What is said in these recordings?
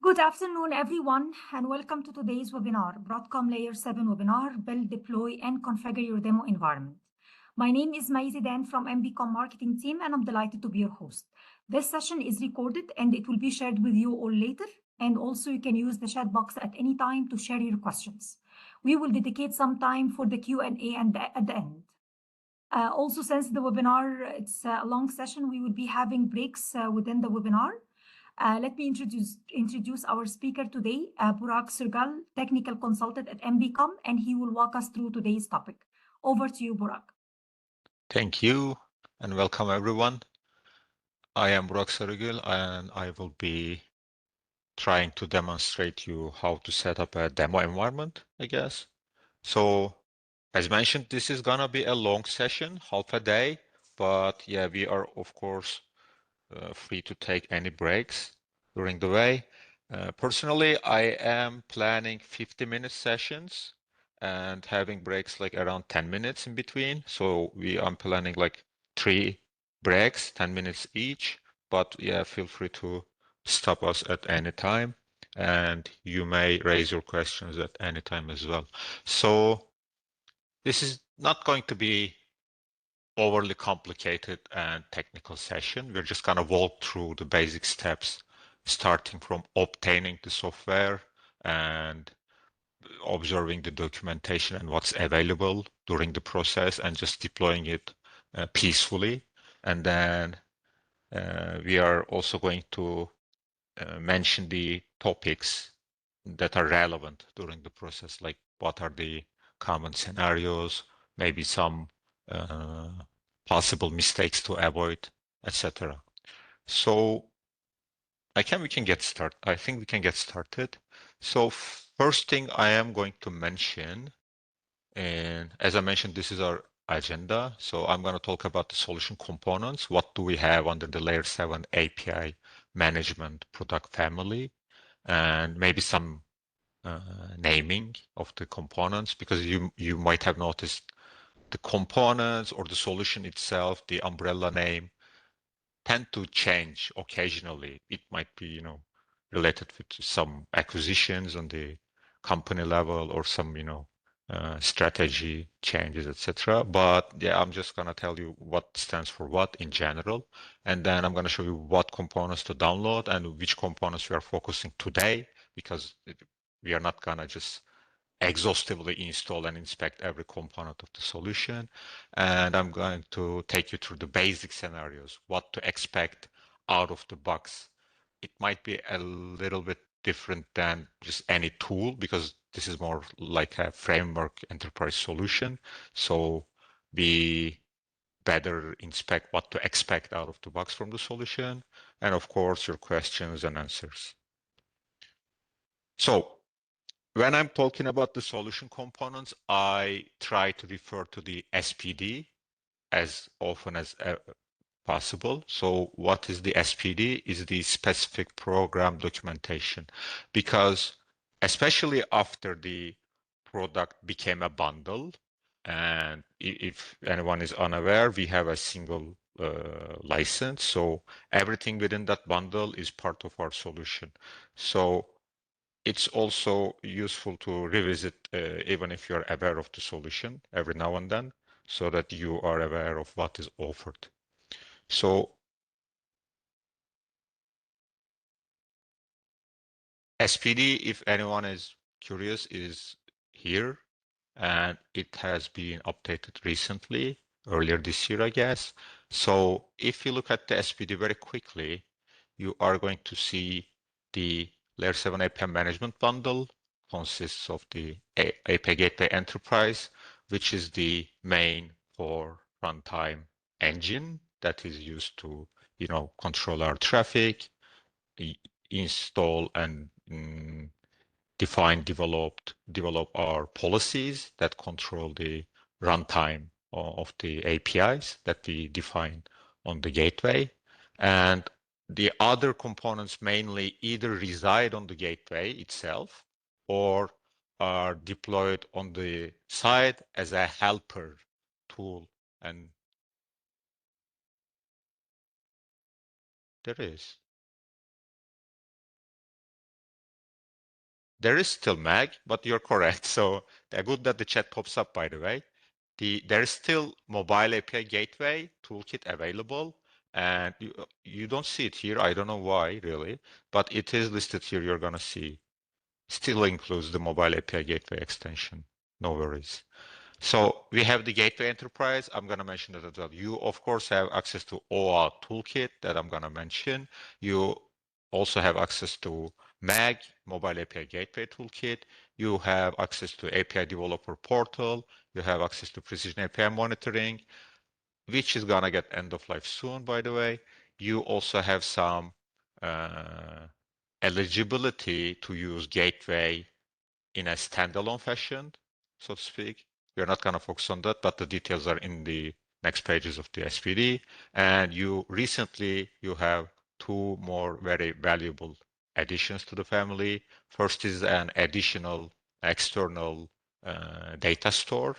Good afternoon, everyone, and welcome to today's webinar, Broadcom Layer 7 webinar, Build, Deploy, and Configure Your Demo Environment. My name is Maizi Dan from MBCom Marketing Team, and I'm delighted to be your host. This session is recorded, and it will be shared with you all later. And also, you can use the chat box at any time to share your questions. We will dedicate some time for the Q&A at the end. Also, since the webinar, it's a long session, we will be having breaks within the webinar. Let me introduce our speaker today, Burak Surgal, Technical Consultant at MBCom, and he will walk us through today's topic. Over to you, Burak. Thank you, and welcome everyone. I am Burak Sarıgül, and I will be trying to demonstrate you how to set up a demo environment, I guess. So, as mentioned, this is gonna be a long session, half a day, but yeah, we are of course free to take any breaks during the way. Personally, I am planning 50-minute sessions and having breaks like around 10 minutes in between. So I'm planning like 3 breaks, 10 minutes each. But yeah, feel free to stop us at any time, and you may raise your questions at any time as well. So this is not going to be overly complicated and technical session. We're just going to walk through the basic steps, starting from obtaining the software and observing the documentation and what's available during the process, and just deploying it peacefully. And then we are also going to mention the topics that are relevant during the process, like what are the common scenarios, maybe some possible mistakes to avoid, etc. So we can get started. I think we can get started. So first thing I am going to mention, and as I mentioned, this is our agenda. So I'm going to talk about the solution components. What do we have under the Layer 7 API management product family, and maybe some naming of the components, because you might have noticed the components or the solution itself, the umbrella name, tend to change occasionally. It might be, related with some acquisitions on the company level or some, strategy changes, etc. But yeah, I'm just gonna tell you what stands for what in general, and then I'm gonna show you what components to download and which components we are focusing today, because we are not gonna just exhaustively install and inspect every component of the solution. And I'm going to take you through the basic scenarios, what to expect out of the box. It might be a little bit different than just any tool, because this is more like a framework enterprise solution. So we better inspect what to expect out of the box from the solution, and of course your questions and answers. So when I'm talking about the solution components, I try to refer to the SPD as often as possible. So what is the SPD? Is the specific program documentation, because especially after the product became a bundle, and if anyone is unaware, we have a single license. So everything within that bundle is part of our solution. So it's also useful to revisit, even if you're aware of the solution every now and then, so that you are aware of what is offered. So SPD, if anyone is curious, is here, and it has been updated recently, earlier this year, I guess. So if you look at the SPD very quickly, you are going to see the Layer 7 API Management Bundle consists of the API Gateway Enterprise, which is the main core runtime engine that is used to, control our traffic, install and develop our policies that control the runtime of the APIs that we define on the gateway. And the other components mainly either reside on the gateway itself or are deployed on the side as a helper tool. And there is. There is still MAG, but you're correct. So good that the chat pops up, by the way. There is still mobile API gateway toolkit available, and you don't see it here. I don't know why, really, but it is listed here. You're going to see. Still includes the mobile API gateway extension. No worries. So we have the Gateway Enterprise. I'm going to mention that as well. You, of course, have access to OAuth Toolkit that I'm going to mention. You also have access to MAG, Mobile API Gateway Toolkit. You have access to API Developer Portal. You have access to Precision API Monitoring, which is going to get end of life soon, by the way. You also have some eligibility to use Gateway in a standalone fashion, so to speak. We're not going to focus on that, but the details are in the next pages of the SPD. And you have two more very valuable additions to the family. First is an additional external data store,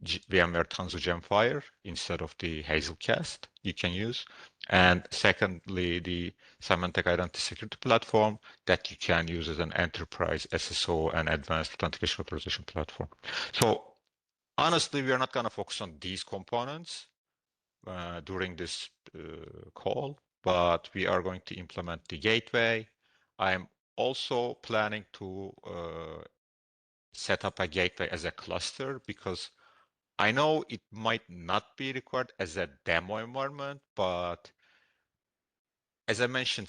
VMware Tanzu Gemfire instead of the Hazelcast you can use. And secondly, the Symantec Identity Security Platform that you can use as an enterprise SSO and advanced authentication authorization platform. So honestly, we are not going to focus on these components during this call, but we are going to implement the gateway. I'm also planning to set up a gateway as a cluster because I know it might not be required as a demo environment, but as I mentioned,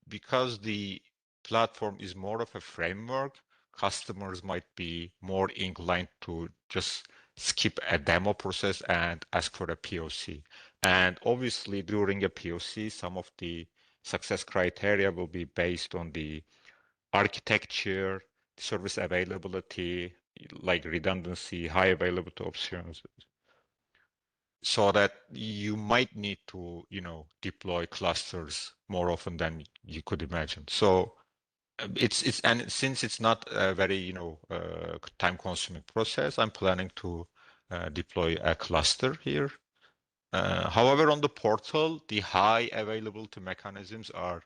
because the platform is more of a framework, customers might be more inclined to just skip a demo process and ask for a POC. And obviously, during a POC, some of the success criteria will be based on the architecture, service availability, like redundancy, high availability options, so that you might need to, deploy clusters more often than you could imagine. So and since it's not a very, time-consuming process, I'm planning to deploy a cluster here. However, on the portal, the high availability mechanisms are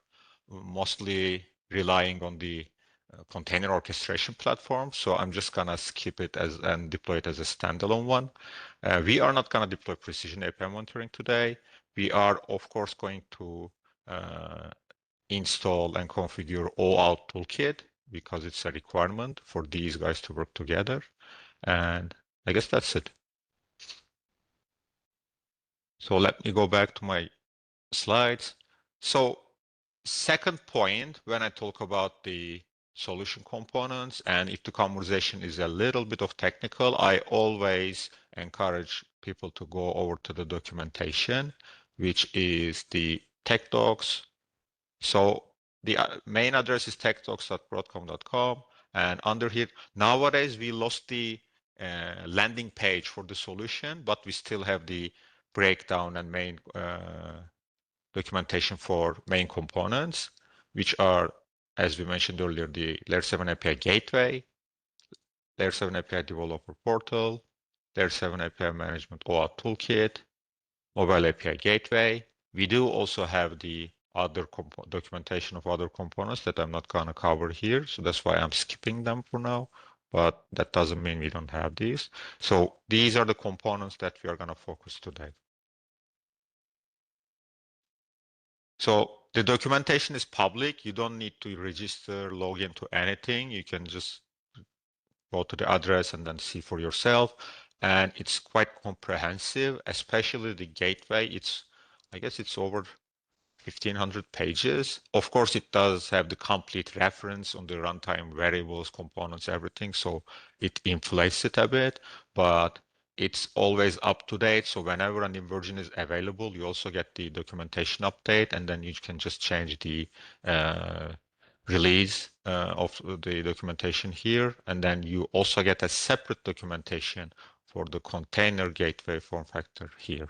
mostly relying on the container orchestration platform. So I'm just gonna skip it and deploy it as a standalone one. We are not gonna deploy Precision API monitoring today. We are, of course, going to install and configure OAuth Toolkit because it's a requirement for these guys to work together. And I guess that's it. So let me go back to my slides. So second point, when I talk about the solution components, and if the conversation is a little bit of technical, I always encourage people to go over to the documentation, which is the tech docs. So the main address is techdocs.broadcom.com, and under here, nowadays we lost the landing page for the solution, but we still have the breakdown and main documentation for main components, which are, as we mentioned earlier, the Layer7 API Gateway, Layer7 API Developer Portal, Layer7 API Management OAuth Toolkit, Mobile API Gateway. We do also have the other documentation of other components that I'm not going to cover here, so that's why I'm skipping them for now, but that doesn't mean we don't have these. So these are the components that we are going to focus today. So the documentation is public. You don't need to register, log into anything. You can just go to the address and then see for yourself. And it's quite comprehensive, especially the gateway. I guess it's over 1,500 pages. Of course, it does have the complete reference on the runtime variables, components, everything. So it inflates it a bit, but it's always up to date. So whenever a new version is available, you also get the documentation update, and then you can just change the release of the documentation here. And then you also get a separate documentation for the container gateway form factor here.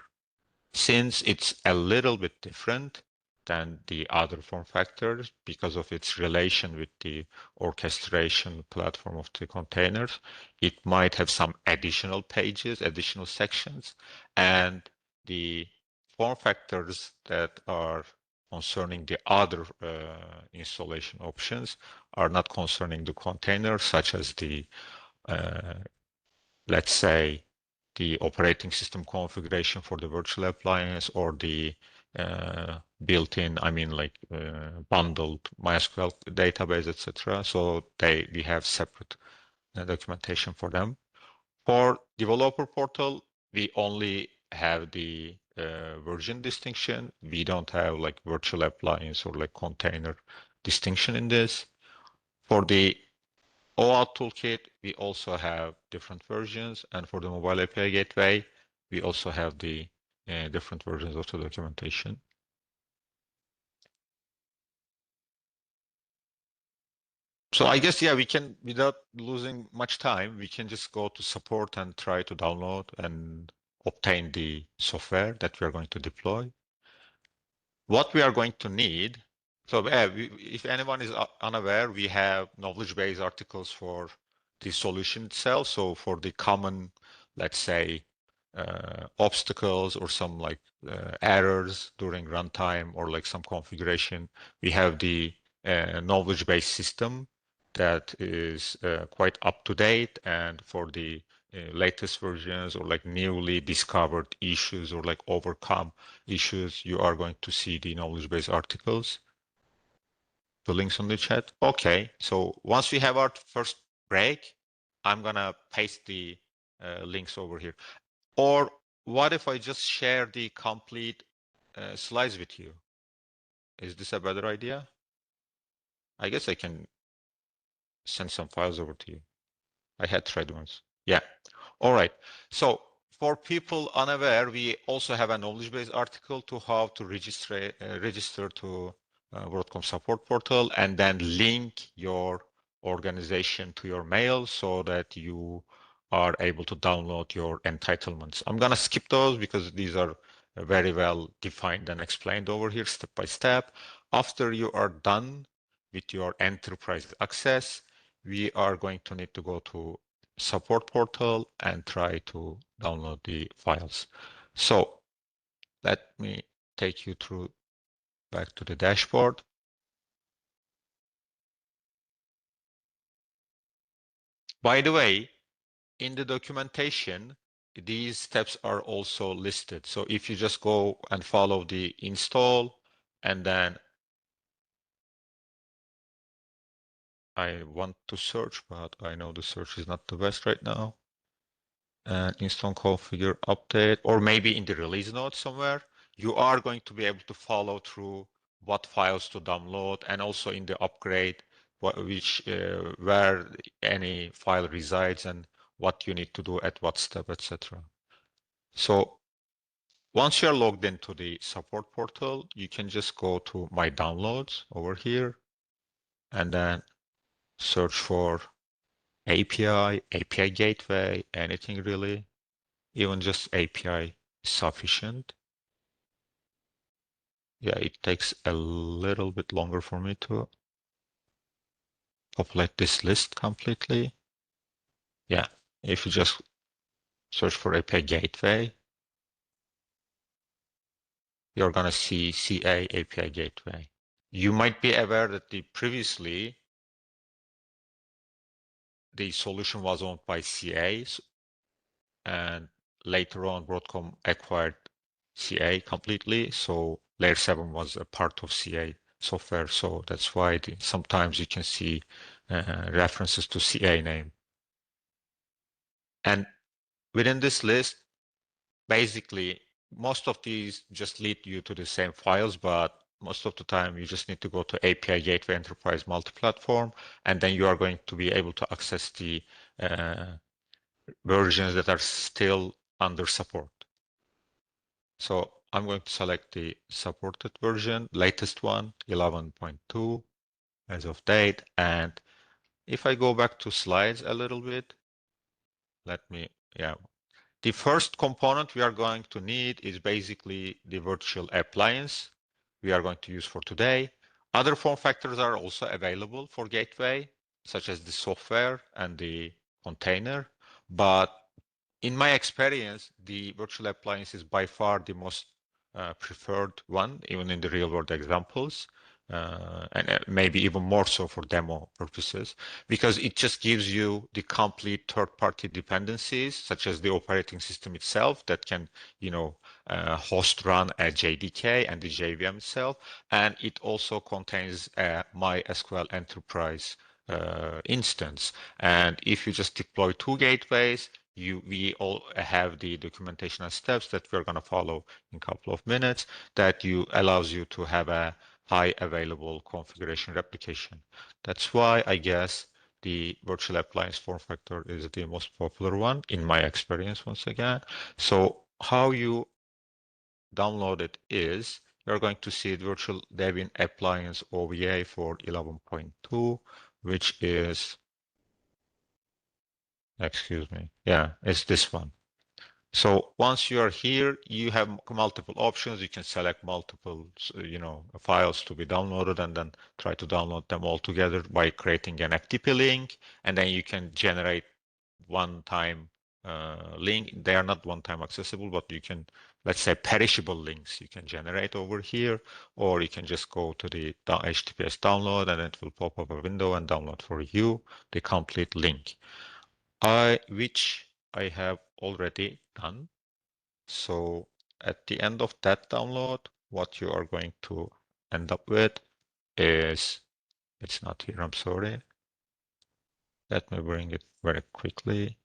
Since it's a little bit different than the other form factors because of its relation with the orchestration platform of the containers, it might have some additional pages, additional sections, and the form factors that are concerning the other installation options are not concerning the container, such as the, let's say, the operating system configuration for the virtual appliance or the built-in, I mean, like bundled MySQL database, etc. So we have separate documentation for them. For developer portal, we only have the version distinction. We don't have like virtual appliance or like container distinction in this. For the OAuth toolkit, we also have different versions. And for the mobile API gateway, we also have the different versions of the documentation. So I guess, yeah, we can, without losing much time, we can just go to support and try to download and obtain the software that we are going to deploy. What we are going to need, so if anyone is unaware, we have knowledge base articles for the solution itself. So for the common, let's say, obstacles or some like errors during runtime or like some configuration, we have the knowledge base system that is quite up to date, and for the latest versions or like newly discovered issues or like overcome issues, you are going to see the knowledge base articles. The links on the chat. Okay, so once we have our first break, I'm gonna paste the links over here. Or what if I just share the complete slides with you? Is this a better idea? I guess I can send some files over to you. I had tried once. Yeah. All right. So for people unaware, we also have a knowledge base article to how to register to Broadcom support portal and then link your organization to your mail so that you are able to download your entitlements. I'm going to skip those because these are very well defined and explained over here step by step. After you are done with your enterprise access, we are going to need to go to support portal and try to download the files. So let me take you through back to the dashboard. By the way, in the documentation, these steps are also listed. So if you just go and follow the install, and then I want to search, but I know the search is not the best right now. And install configure update, or maybe in the release notes somewhere, you are going to be able to follow through what files to download, and also in the upgrade, where any file resides and what you need to do at what step, etc. So once you're logged into the support portal, you can just go to My Downloads over here, and then search for API, API Gateway, anything really. Even just API is sufficient. Yeah, it takes a little bit longer for me to populate this list completely. Yeah, if you just search for API Gateway, you're gonna see CA API Gateway. You might be aware that previously the solution was owned by CA, and later on Broadcom acquired CA completely. So Layer7 was a part of CA software. So that's why sometimes you can see references to CA name. And within this list, basically, most of these just lead you to the same files, but most of the time you just need to go to API Gateway Enterprise Multi-Platform, and then you are going to be able to access the versions that are still under support. So I'm going to select the supported version, latest one, 11.2 as of date. And if I go back to slides a little bit, the first component we are going to need is basically the virtual appliance we are going to use for today. Other form factors are also available for gateway, such as the software and the container. But in my experience, the virtual appliance is by far the most preferred one, even in the real world examples, and maybe even more so for demo purposes, because it just gives you the complete third-party dependencies, such as the operating system itself that can, host run a JDK and the JVM itself, and it also contains a MySQL Enterprise instance. And if you just deploy two gateways, we all have the documentation and steps that we're going to follow in a couple of minutes that allows you to have a high available configuration replication. That's why I guess the virtual appliance form factor is the most popular one in my experience once again. So how you download it is you're going to see the virtual Debian appliance OVA for 11.2, which is, excuse me, yeah, it's this one. So once you are here, you have multiple options. You can select multiple, files to be downloaded and then try to download them all together by creating an FTP link. And then you can generate one-time link. They are not one-time accessible, but you can, let's say, perishable links you can generate over here, or you can just go to the HTTPS download and it will pop up a window and download for you the complete link. Which I have already done. So at the end of that download, what you are going to end up with is, it's not here, I'm sorry. Let me bring it very quickly.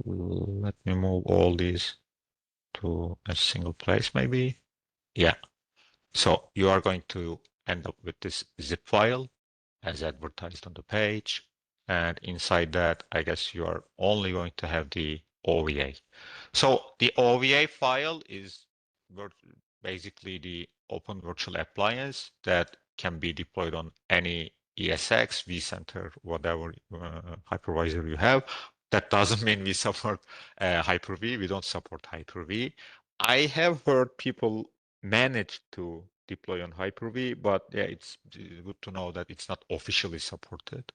Let me move all these to a single place, maybe. Yeah. So you are going to end up with this zip file as advertised on the page. And inside that, I guess you are only going to have the OVA. So the OVA file is basically the open virtual appliance that can be deployed on any ESX, vCenter, whatever hypervisor you have. That doesn't mean we support Hyper-V. We don't support Hyper-V. I have heard people manage to deploy on Hyper-V, but yeah, it's good to know that it's not officially supported.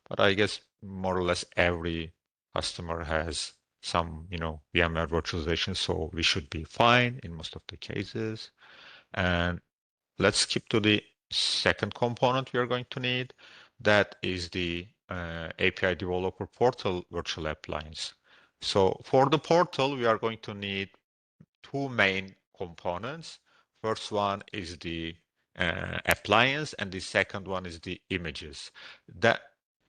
But I guess more or less every customer has some, VMware virtualization, so we should be fine in most of the cases. And let's skip to the second component we are going to need. That is the API Developer Portal virtual appliance. So for the portal, we are going to need two main components. First one is the appliance, and the second one is the images.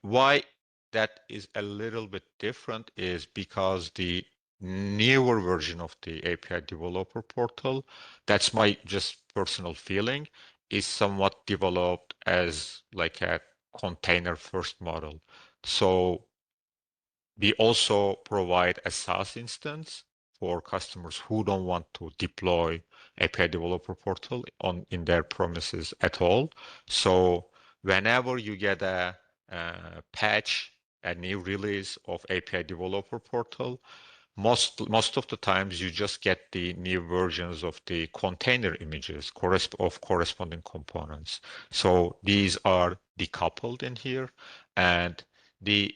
Why that is a little bit different is because the newer version of the API Developer Portal, that's my just personal feeling, is somewhat developed as like a container first model. So we also provide a SaaS instance for customers who don't want to deploy API Developer Portal in their premises at all. So whenever you get a patch, a new release of API Developer Portal, most of the times you just get the new versions of the container images of corresponding components. So these are decoupled in here, and the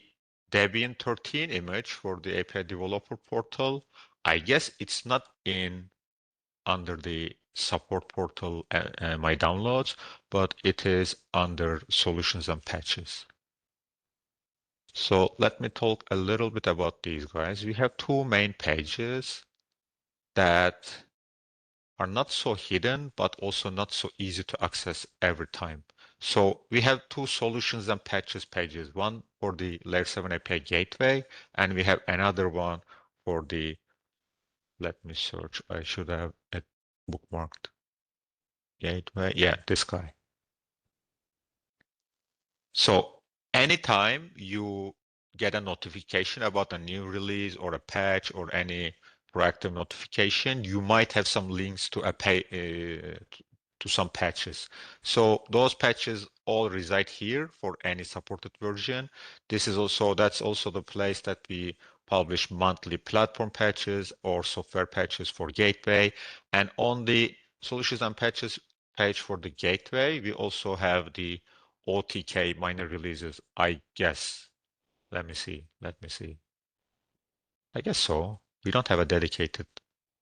Debian 13 image for the API Developer Portal, I guess it's not under the support portal, my downloads, but it is under solutions and patches. So let me talk a little bit about these guys. We have two main pages that are not so hidden, but also not so easy to access every time. So we have two solutions and patches pages, one for the Layer 7 API gateway, and we have another one for the, let me search, I should have it bookmarked. Gateway, yeah, this guy. So anytime you get a notification about a new release or a patch or any proactive notification, you might have some links to to some patches. So those patches all reside here for any supported version. That's also the place that we publish monthly platform patches or software patches for gateway. And on the solutions and patches page for the gateway, we also have the OTK minor releases, I guess. Let me see. I guess so. We don't have a dedicated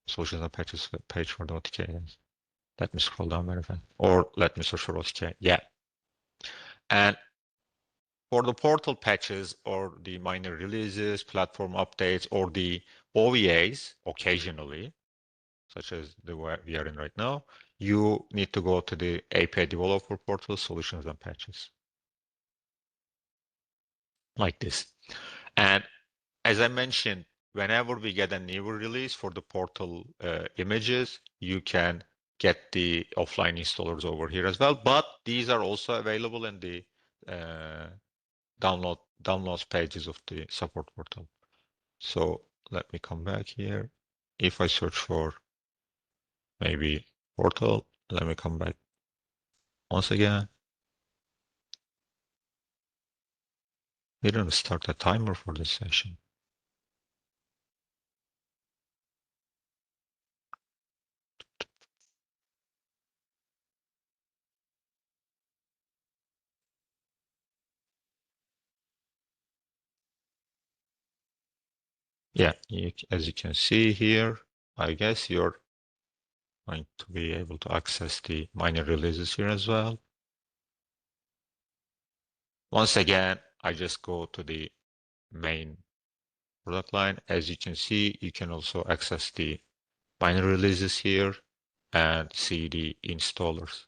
solutions and patches page for the OTK. Let me scroll down very fast. Or let me search for OTK. Yeah. And for the portal patches or the minor releases, platform updates, or the OVAs occasionally, such as the one we are in right now, you need to go to the API developer portal, solutions and patches, like this. And as I mentioned, whenever we get a new release for the portal images, you can get the offline installers over here as well. But these are also available in the uh, downloads pages of the support portal. So let me come back here. If I search for maybe portal, let me come back once again. We didn't start a timer for this session. Yeah, as you can see here, I guess you're going to be able to access the minor releases here as well. Once again, I just go to the main product line. As you can see, you can also access the minor releases here and see the installers.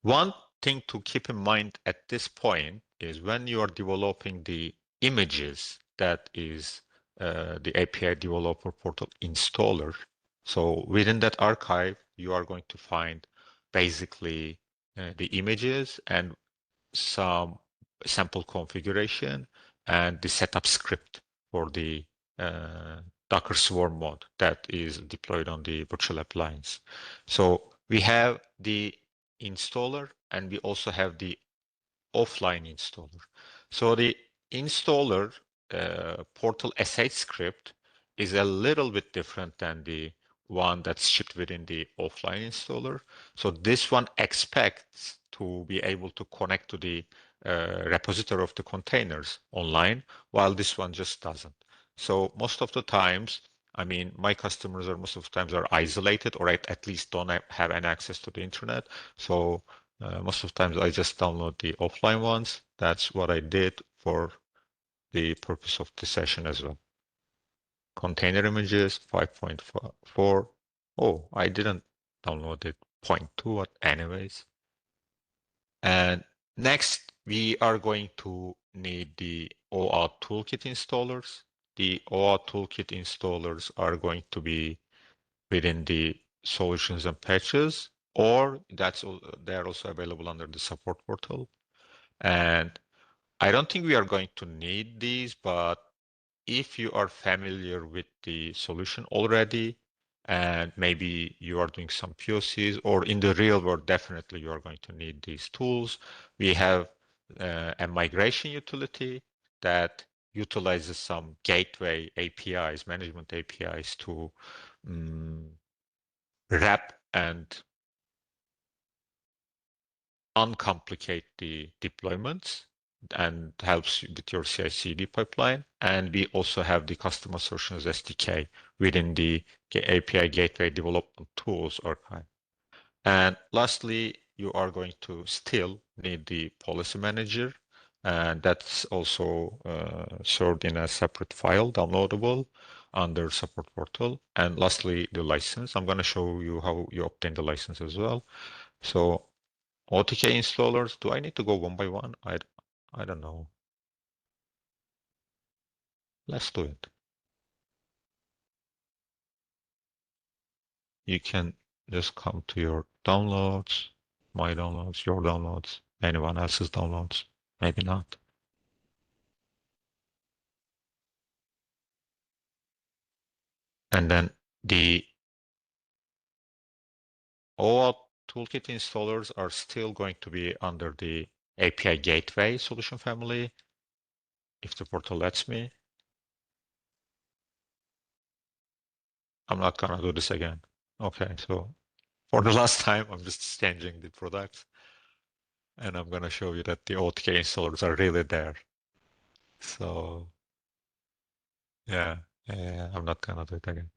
One thing to keep in mind at this point is when you are developing the images, that is the API developer portal installer. So within that archive, you are going to find basically the images and some sample configuration and the setup script for the uh, Docker Swarm mode that is deployed on the virtual appliance. So we have the installer and we also have the offline installer. So the installer portal sh script is a little bit different than the one that's shipped within the offline installer. So this one expects to be able to connect to the repository of the containers online, while this one just doesn't. So most of the times, I mean, my customers are most of the times are isolated or at least don't have any access to the internet. So most of the times I just download the offline ones. That's what I did for the purpose of this session as well. Container images 5.4. Oh, I didn't download it 0.2 anyways. And next, we are going to need the OAuth toolkit installers. The OAuth toolkit installers are going to be within the solutions and patches, or they're also available under the support portal. And I don't think we are going to need these, but if you are familiar with the solution already, and maybe you are doing some POCs, or in the real world, definitely you are going to need these tools. We have a migration utility that utilizes some gateway APIs, management APIs to wrap and uncomplicate the deployments and helps with your CI/CD pipeline. And we also have the customer solutions SDK within the API Gateway Development Tools archive. And lastly, you are going to still need the policy manager, and that's also stored in a separate file, downloadable under support portal. And lastly, the license. I'm going to show you how you obtain the license as well. So OTK installers, do I need to go one by one? I don't know. Let's do it. You can just come to your downloads, my downloads, your downloads, anyone else's downloads, maybe not. And then the OAuth toolkit installers are still going to be under the API Gateway solution family, if the portal lets me. I'm not gonna do this again. Okay, so for the last time, I'm just changing the products. And I'm going to show you that the OTK installers are really there. So yeah, I'm not going to do it again.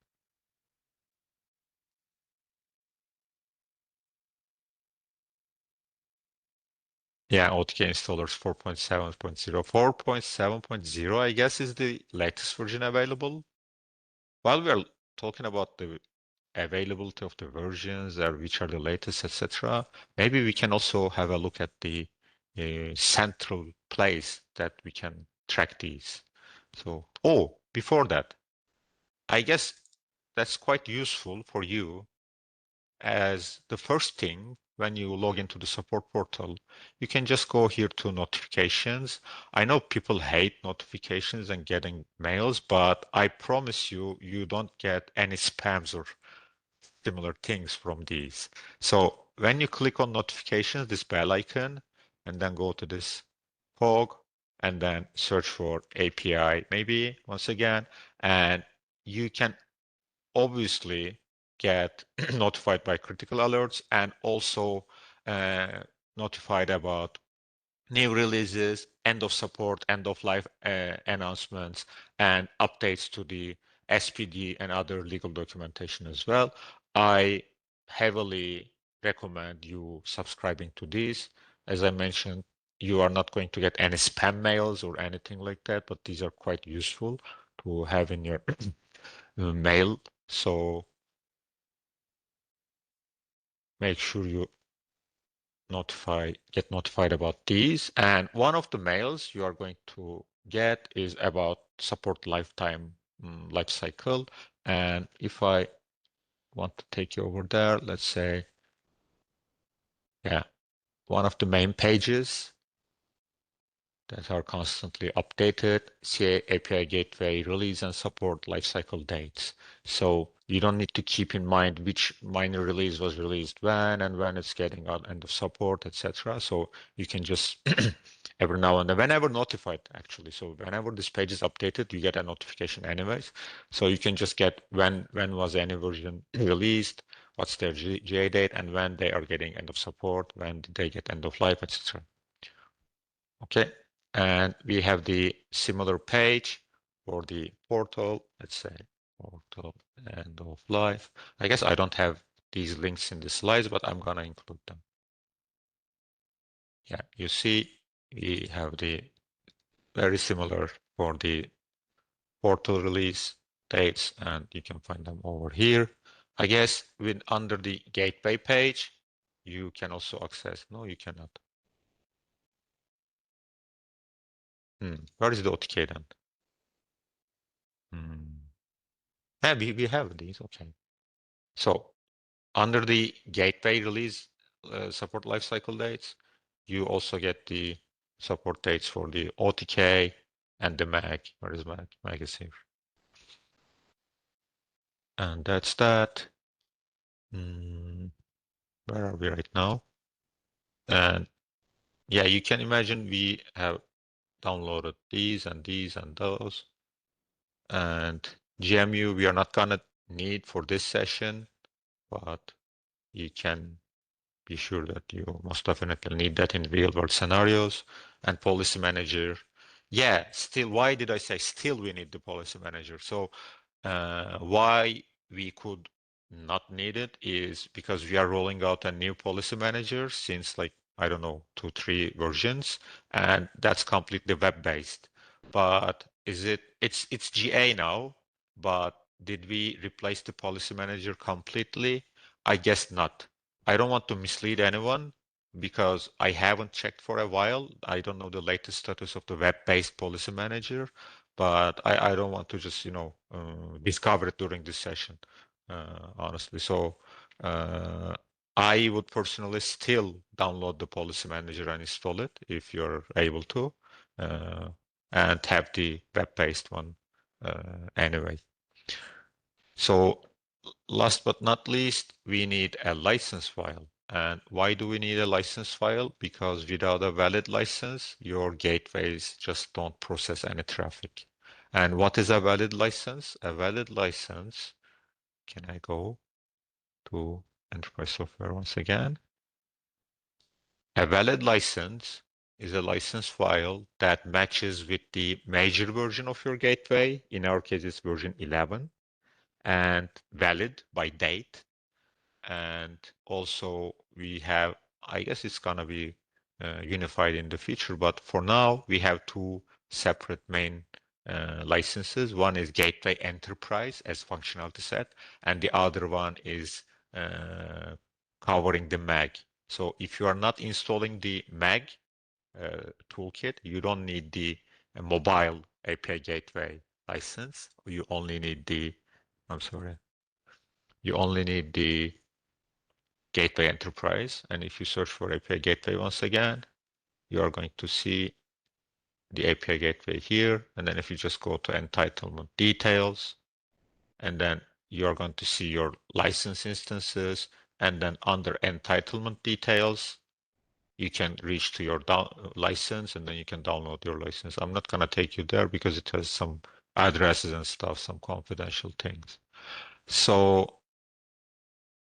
Yeah, OTK installers 4.7.0. 4.7.0, I guess, is the latest version available. While we're talking about the availability of the versions or which are the latest, etc., maybe we can also have a look at the central place that we can track these. So, oh, before that, I guess that's quite useful for you as the first thing when you log into the support portal, you can just go here to notifications. I know people hate notifications and getting mails, but I promise you, you don't get any spams or similar things from these. So when you click on notifications, this bell icon, and then go to this cog, and then search for API, maybe once again, and you can obviously get notified by critical alerts and also uh, notified about new releases, end of support, end of life announcements, and updates to the SPD and other legal documentation as well. I heavily recommend you subscribing to these. As I mentioned, you are not going to get any spam mails or anything like that, but these are quite useful to have in your mail. So make sure you get notified about these. And one of the mails you are going to get is about support lifetime life cycle. And if I want to take you over there, let's say, yeah, one of the main pages that are constantly updated, CA API gateway release and support lifecycle dates. So you don't need to keep in mind which minor release was released when and when it's getting out end of support, etc. So you can just every now and then, whenever notified actually. So whenever this page is updated, you get a notification anyways. So you can just get when was any version released, what's their GA date, and when they are getting end of support, when did they get end of life, etc. Okay, and we have the similar page for the portal. Let's say portal end of life. I guess I don't have these links in the slides, but I'm gonna include them. Yeah, you see, we have the very similar for the portal release dates, and you can find them over here. I guess with under the gateway page, you can also access. No, you cannot. Where is the OTK then? Yeah, we have these. Okay. So under the gateway release support lifecycle dates, you also get the support dates for the OTK and the MAG. Where is MAG? MAG is here. And that's that. Where are we right now? And yeah, you can imagine we have downloaded these and these and those. And GMU we are not gonna need for this session, but you can be sure that you most definitely need that in real world scenarios. And policy manager. Yeah, still, why did I say still we need the policy manager? So why we could not need it is because we are rolling out a new policy manager since like, I don't know, 2, 3 versions, and that's completely web-based. But it's GA now, but did we replace the policy manager completely? I guess not. I don't want to mislead anyone because I haven't checked for a while. I don't know the latest status of the web-based policy manager, but I don't want to just, discover it during this session, honestly. So I would personally still download the policy manager and install it if you're able to, uh, and have the web-based one anyway. So last but not least, we need a license file. And why do we need a license file? Because without a valid license, your gateways just don't process any traffic. And what is a valid license? A valid license, can I go to enterprise software once again? A valid license is a license file that matches with the major version of your gateway. In our case, it's version 11 and valid by date. And also we have, I guess it's gonna be unified in the future, but for now we have two separate main licenses. One is Gateway Enterprise as functionality set, and the other one is covering the MAG. So if you are not installing the MAG toolkit, you don't need the mobile API gateway license. You only need the, I'm sorry, you only need the Gateway Enterprise. And if you search for API Gateway once again, you are going to see the API Gateway here. And then if you just go to Entitlement Details, and then you're going to see your license instances. And then under Entitlement Details, you can reach to your license, and then you can download your license. I'm not going to take you there because it has some addresses and stuff, some confidential things. So,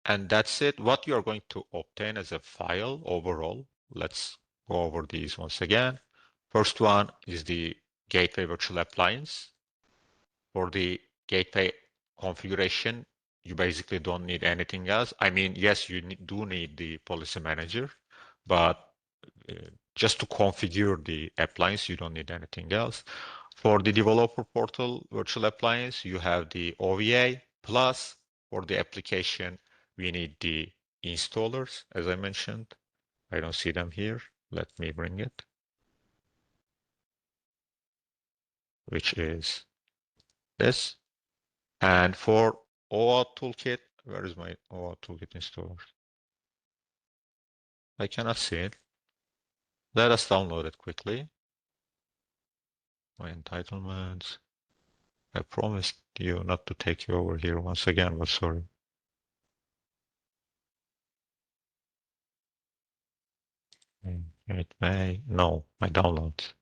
and that's it. What you're going to obtain as a file overall, let's go over these once again. First one is the Gateway Virtual Appliance. For the gateway configuration, you basically don't need anything else. I mean, yes, you do need the policy manager, but just to configure the appliance, you don't need anything else. For the developer portal virtual appliance, you have the OVA, plus for the application, we need the installers, as I mentioned. I don't see them here. Let me bring it, which is this. And for OAuth toolkit, where is my OAuth toolkit installer? I cannot see it. Let us download it quickly. My entitlements. I promised you not to take you over here once again, but sorry. It may, no, my downloads.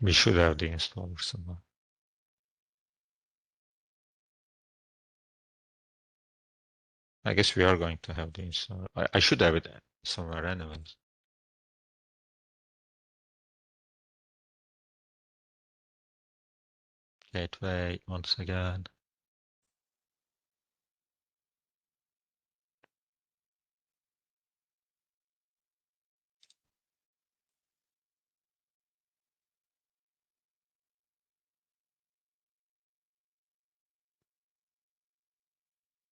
We should have the installer somewhere. I guess we are going to have the installer. I should have it somewhere anyways. Gateway, once again.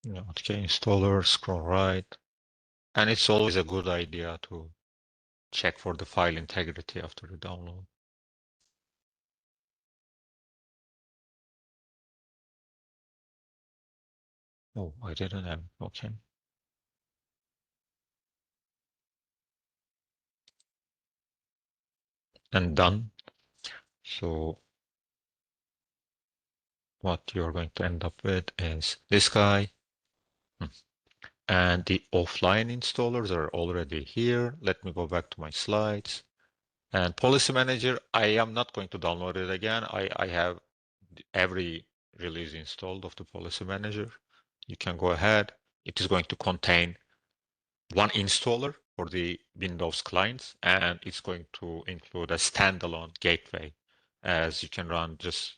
Okay, installer, scroll right. And it's always a good idea to check for the file integrity after the download. Oh, I didn't have it. Okay. And done. So what you're going to end up with is this guy. And the offline installers are already here. Let me go back to my slides. And Policy Manager, I am not going to download it again. I have every release installed of the Policy Manager. You can go ahead. It is going to contain one installer for the Windows clients, and it's going to include a standalone gateway, as you can run just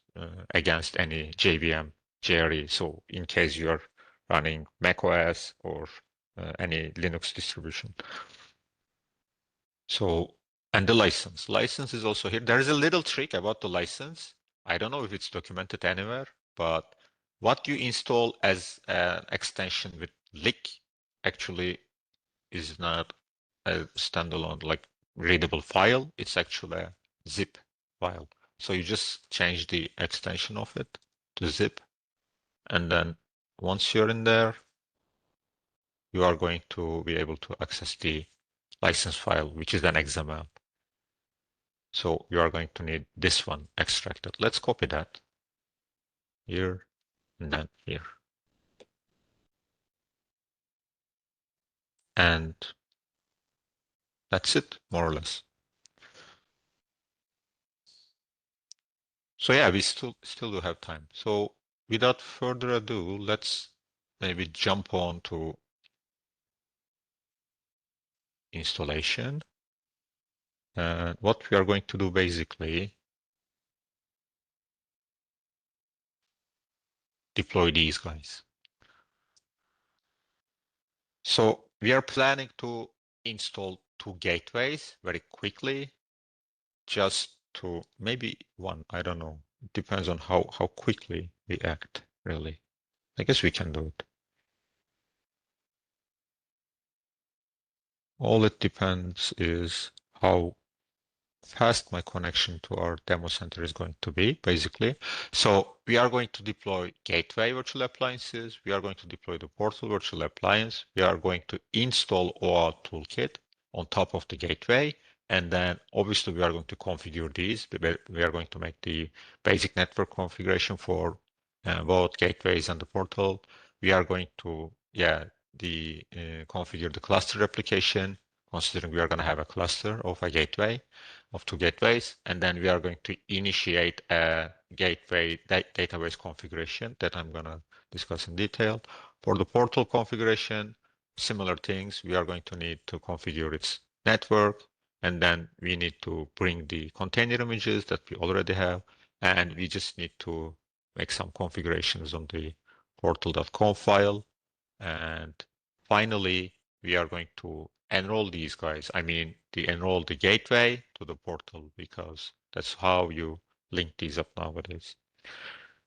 against any JVM, JRE. So in case you're running macOS or any Linux distribution. So, and the license is also here. There is a little trick about the license. I don't know if it's documented anywhere, but what you install as an extension with lick actually is not a standalone, like readable file. It's actually a zip file. So you just change the extension of it to zip. And then once you're in there, you are going to be able to access the license file, which is an XML. So you are going to need this one extracted. Let's copy that here and then here. And that's it, more or less. So yeah, we still do have time. So without further ado, let's maybe jump on to installation. And what we are going to do basically, deploy these guys. So we are planning to install 2 gateways very quickly, just to maybe one, I don't know. It depends on how quickly we act, really. I guess we can do it. All it depends is how fast my connection to our demo center is going to be, basically. So we are going to deploy gateway virtual appliances. We are going to deploy the portal virtual appliance. We are going to install OAuth toolkit on top of the gateway. And then obviously we are going to configure these. We are going to make the basic network configuration for both gateways and the portal. We are going to, configure the cluster replication, considering we are going to have a cluster of a gateway of 2 gateways, and then we are going to initiate a gateway database configuration that I'm going to discuss in detail. For the portal configuration, similar things. We are going to need to configure its network, and then we need to bring the container images that we already have, and we just need to make some configurations on the portal.conf file. And finally, we are going to enroll these guys. I mean, enroll the gateway to the portal, because that's how you link these up nowadays.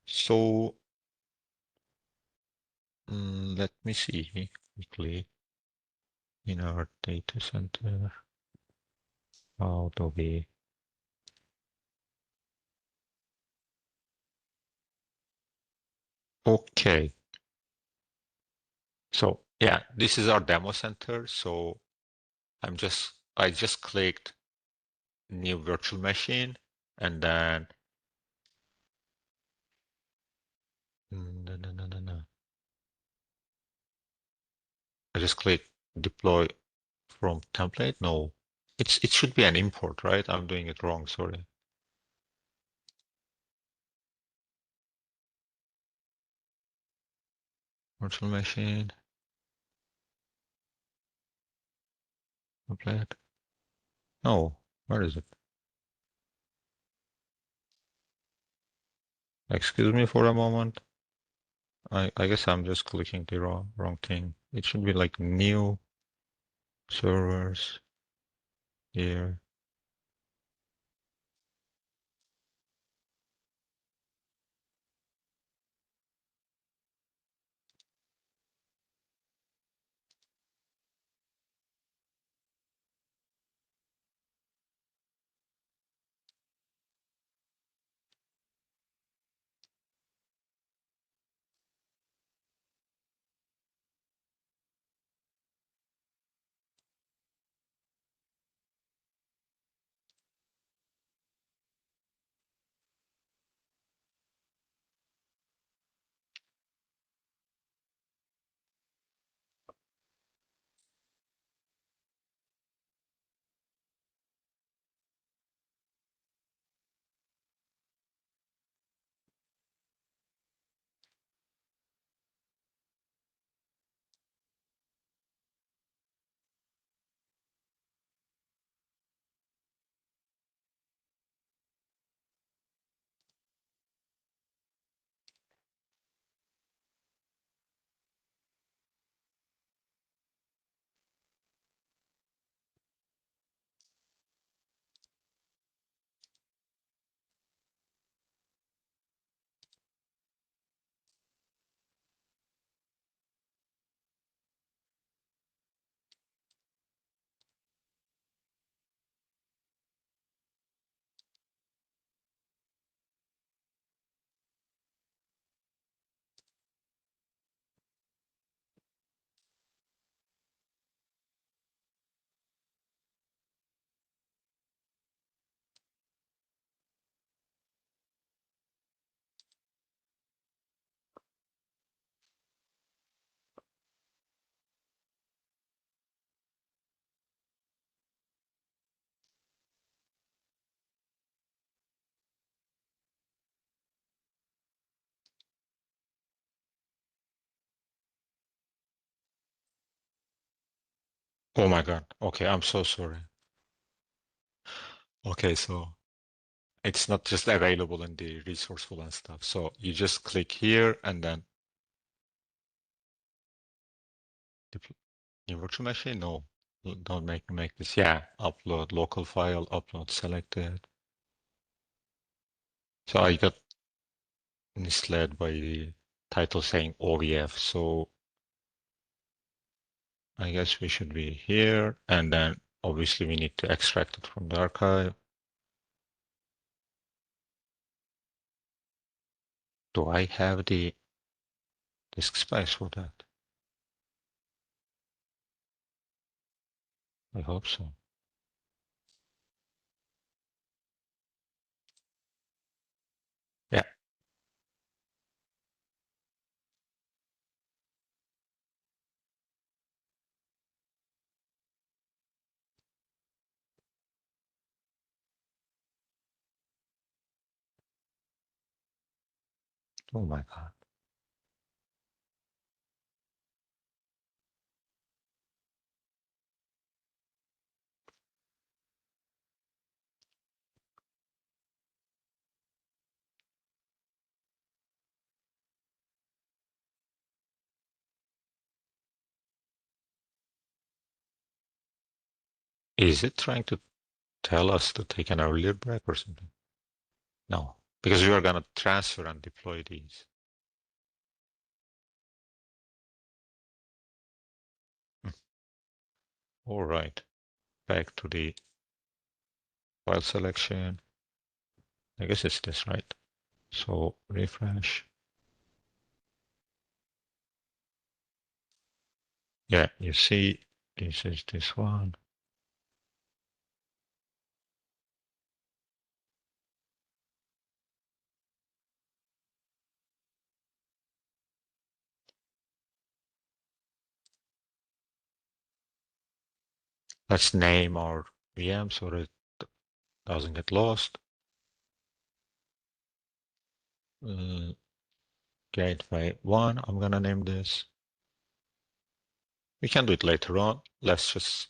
So let me see quickly in our data center. How do we? Okay. So yeah, this is our demo center. So I just clicked new virtual machine, and then no. I just click deploy from template. No, it should be an import, right? I'm doing it wrong. Sorry. Virtual machine template. No, where is it? Excuse me for a moment. I guess I'm just clicking the wrong thing. It should be like new servers here. Oh my God. Okay, I'm so sorry. Okay, so it's not just available in the resourceful and stuff. So you just click here and then new virtual machine. No, don't make this. Yeah, upload local file, upload selected. So I got misled by the title saying OVF. So I guess we should be here, and then obviously we need to extract it from the archive. Do I have the disk space for that? I hope so. Yeah. Oh my God. Is it trying to tell us to take an earlier break or something? No, because we are going to transfer and deploy these. All right, back to the file selection. I guess it's this, right? So refresh. Yeah, you see, this is this one. Let's name our VM so that it doesn't get lost. Gateway 1, I'm going to name this. We can do it later on. Let's just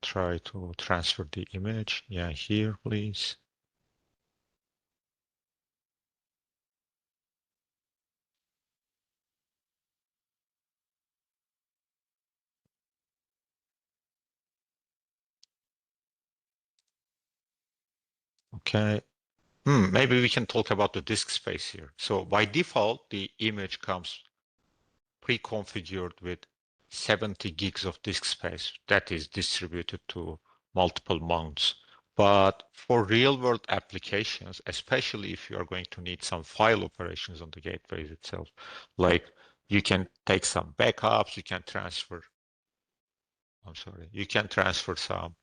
try to transfer the image. Yeah, here, please. Okay. Maybe we can talk about the disk space here. So by default, the image comes pre-configured with 70 gigs of disk space that is distributed to multiple mounts. But for real-world applications, especially if you are going to need some file operations on the gateways itself, like you can take some backups, you can transfer some,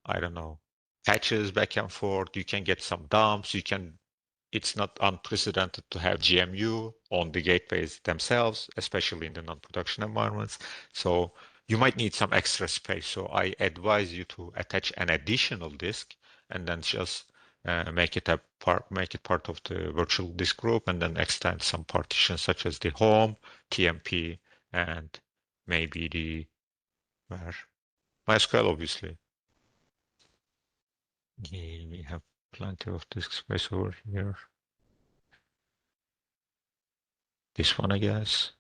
I don't know, patches back and forth, you can get some dumps, it's not unprecedented to have GMU on the gateways themselves, especially in the non-production environments. So you might need some extra space. So I advise you to attach an additional disk and then just make it part of the virtual disk group, and then extend some partitions such as the home, TMP, and maybe the where MySQL, obviously. Yeah, we have plenty of disk space over here. This one, I guess.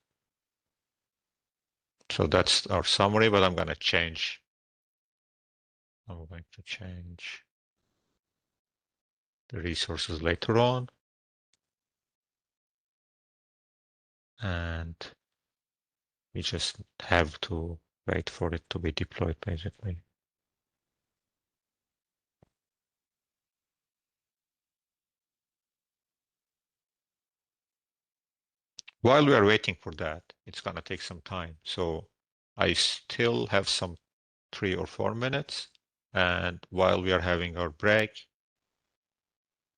So that's our summary, but I'm going to change. I'm going to change the resources later on. And we just have to wait for it to be deployed, basically. While we are waiting for that, it's going to take some time. So I still have some 3 or 4 minutes. And while we are having our break,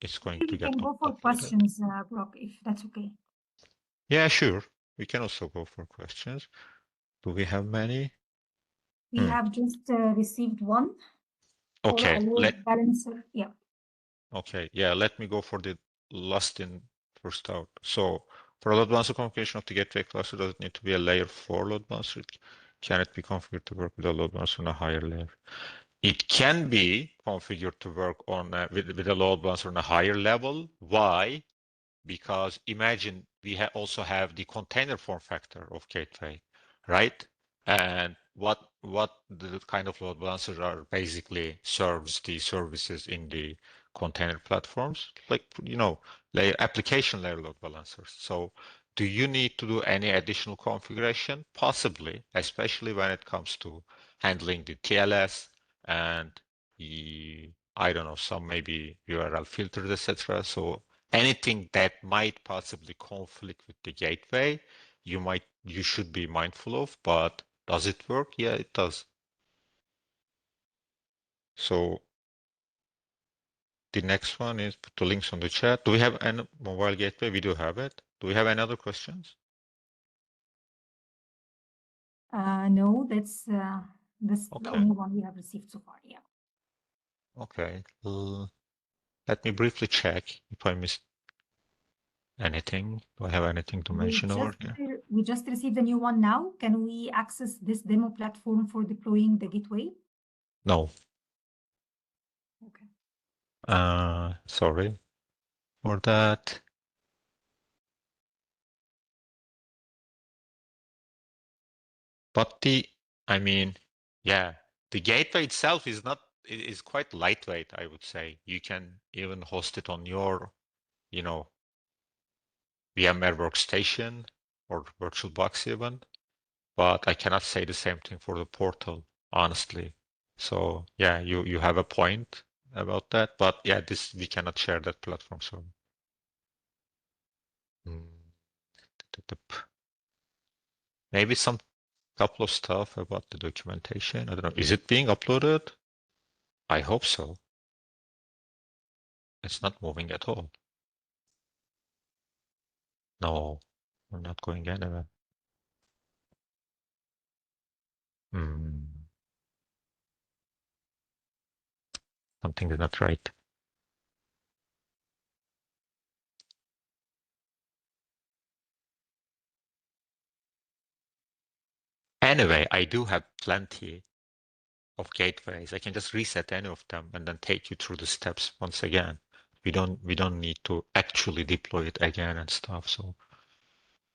it's going Maybe to we get can go for uploaded. questions, Brock, if that's okay. Yeah, sure. We can also go for questions. Do we have many? We have just received one for a Okay, load balancer. Yeah. Okay, yeah, let me go for the last in, first out. So for load balancer communication of the gateway cluster, does it need to be a layer 4 load balancer? Can it be configured to work with a load balancer on a higher layer? It can be configured to work on with a load balancer on a higher level. Why? Because imagine we also have the container form factor of gateway, right? And what the kind of load balancers are basically serves the services in the container platforms, like layer application layer load balancers. So do you need to do any additional configuration? Possibly, especially when it comes to handling the TLS and I don't know, some maybe URL filters, etc. So anything that might possibly conflict with the gateway, you should be mindful of, but does it work? Yeah, it does. So the next one is put the links on the chat. Do we have any mobile gateway? We do have it. Do we have any other questions? No, that's this the Okay. only one we have received so far. Yeah. Okay. Let me briefly check if I missed anything. Do I have anything to mention over here? We just received a new one now. Can we access this demo platform for deploying the gateway? No. Okay. Sorry for that. But I mean, yeah, the gateway itself is not, it is quite lightweight, I would say. You can even host it on your, VMware workstation or VirtualBox even. But I cannot say the same thing for the portal, honestly. So yeah, you have a point about that. But yeah, we cannot share that platform. So mm, maybe some couple of stuff about the documentation. I don't know. Is it being uploaded? I hope so. It's not moving at all. No, we're not going anywhere. Hmm. Something is not right. Anyway, I do have plenty of gateways. I can just reset any of them and then take you through the steps once again. We don't need to actually deploy it again and stuff. So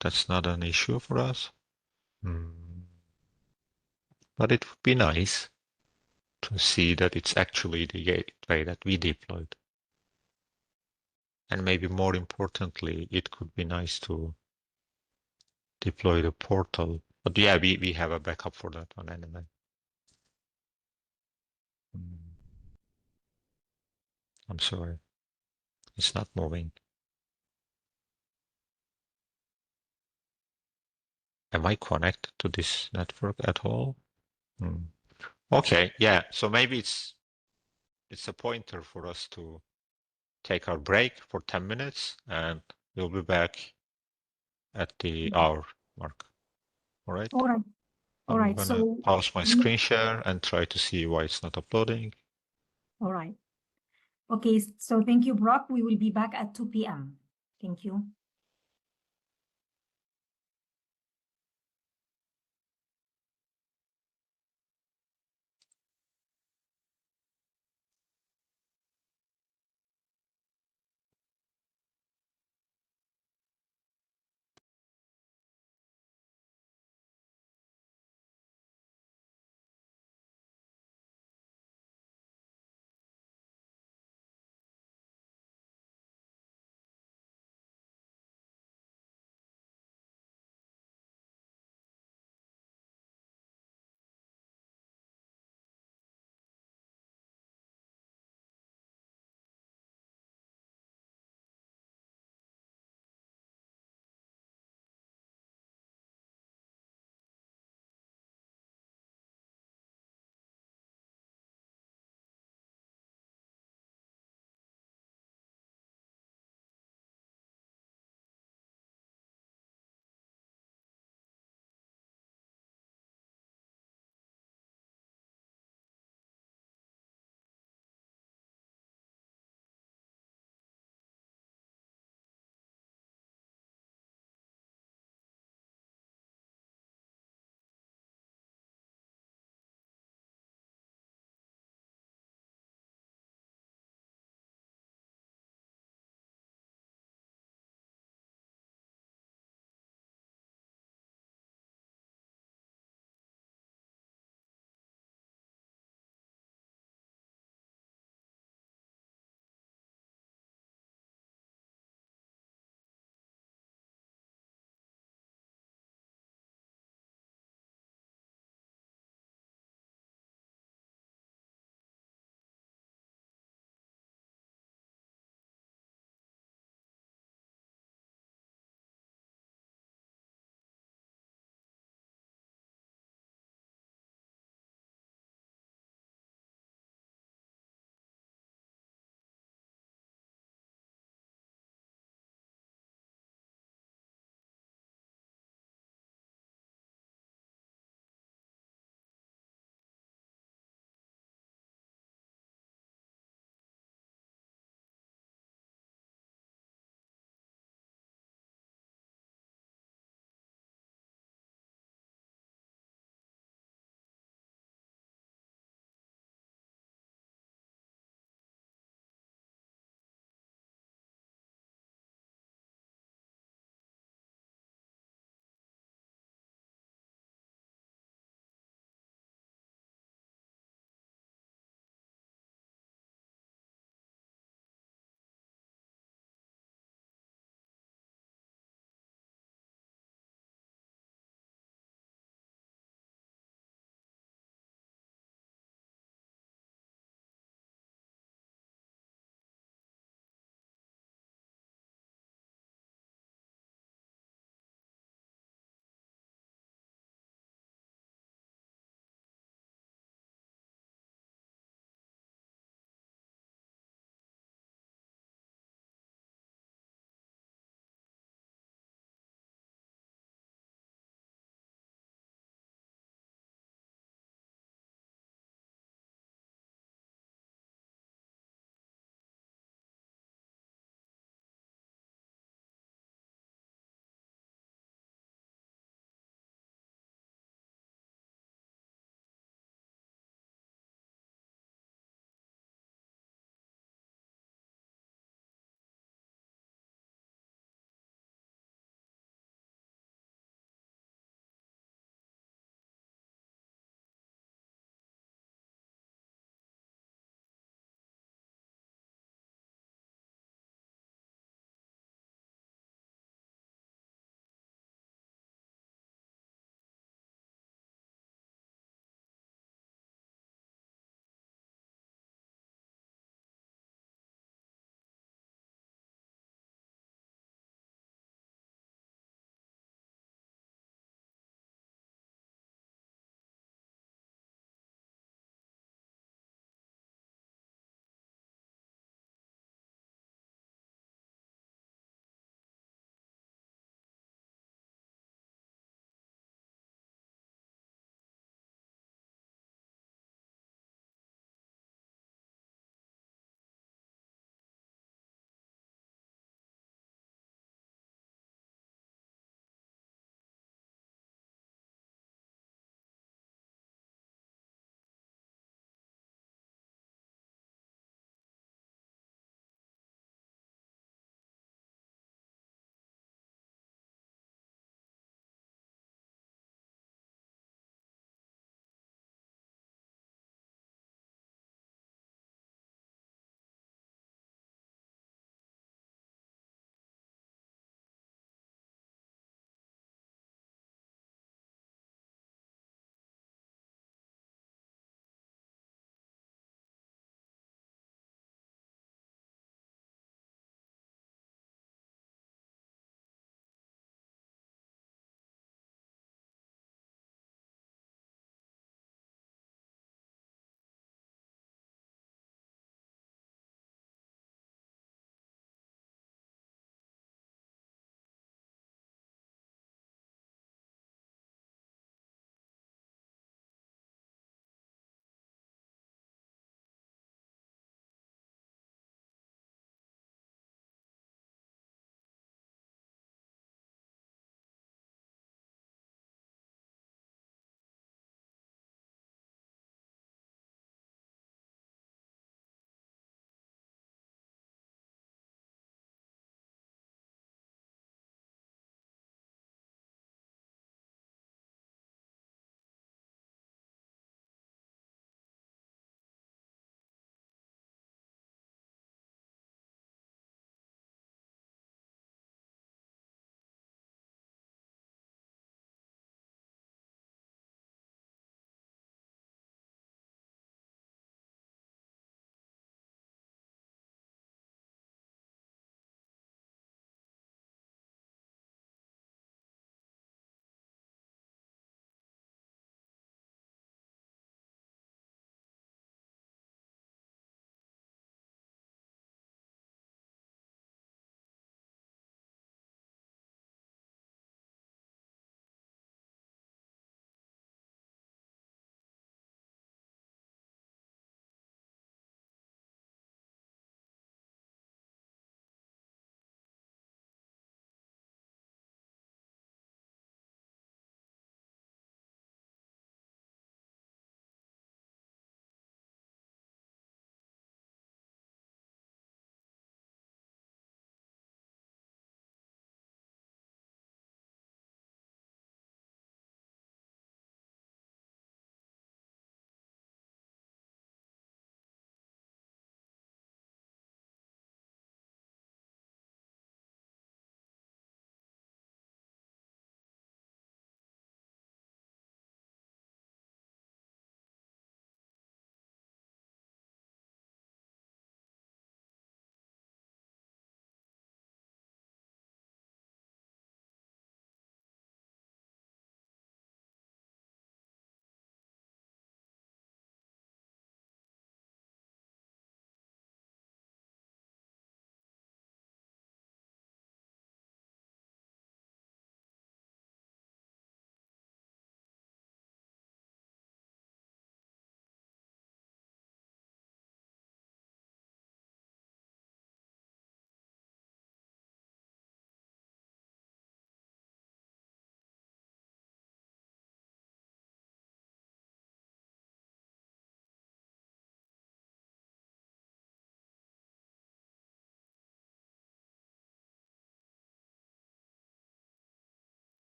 that's not an issue for us. Hmm. But it would be nice to see that it's actually the gateway that we deployed. And maybe more importantly, it could be nice to deploy the portal. But yeah, we have a backup for that one anyway. I'm sorry. It's not moving. Am I connected to this network at all? Okay, yeah. So maybe it's a pointer for us to take our break for 10 minutes and we'll be back at the hour mark. All right. All right. All I'm right. gonna So, pause my screen share and try to see why it's not uploading. all right. Okay. So thank you, Brock. We will be back at 2 p.m. Thank you.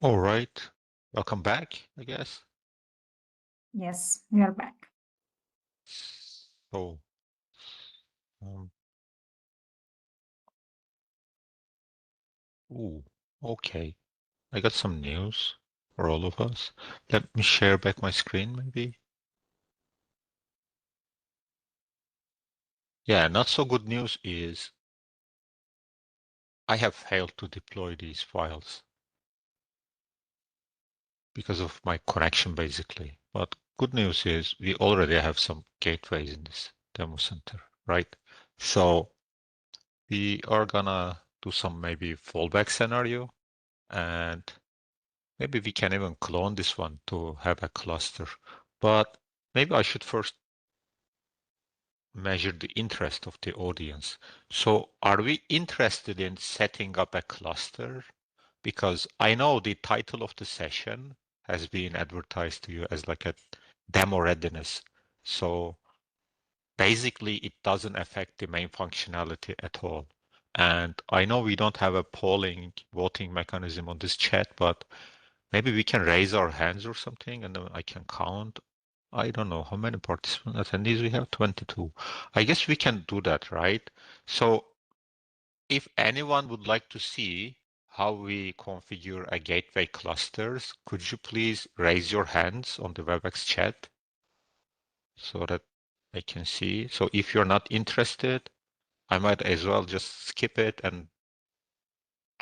All right. Welcome back, I guess. Yes, we are back. So, um, ooh, okay. I got some news for all of us. Let me share back my screen, maybe. Yeah, not so good news is I have failed to deploy these files because of my connection, basically. But good news is we already have some gateways in this demo center, right? So we are gonna do some maybe fallback scenario, and maybe we can even clone this one to have a cluster. But maybe I should first measure the interest of the audience. So are we interested in setting up a cluster? Because I know the title of the session has been advertised to you as like a demo readiness. So basically it doesn't affect the main functionality at all. And I know we don't have a polling voting mechanism on this chat, but maybe we can raise our hands or something and then I can count. I don't know how many participant attendees we have, 22. I guess we can do that, right? So if anyone would like to see how we configure a gateway clusters, could you please raise your hands on the WebEx chat so that I can see? So if you're not interested, I might as well just skip it and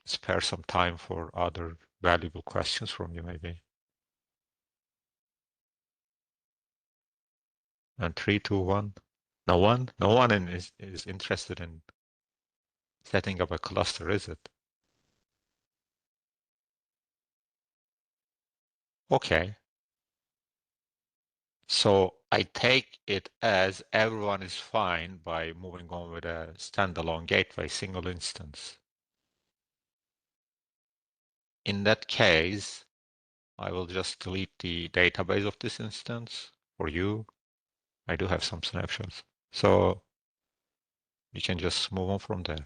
spare some time for other valuable questions from you, maybe. And 3, 2, 1. No one? No one is interested in setting up a cluster, is it? Okay. So I take it as everyone is fine by moving on with a standalone gateway, single instance. In that case, I will just delete the database of this instance for you. I do have some snapshots. So we can just move on from there.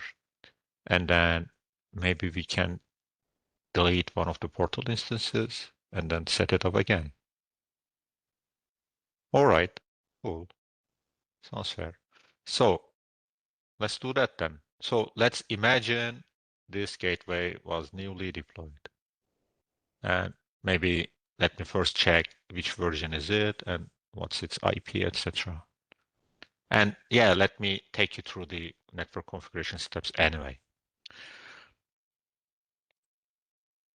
And then maybe we can delete one of the portal instances and then set it up again. All right, cool. Sounds fair. So let's do that then. So let's imagine this gateway was newly deployed. And maybe let me first check which version is it and what's its IP, etc. And yeah, let me take you through the network configuration steps anyway.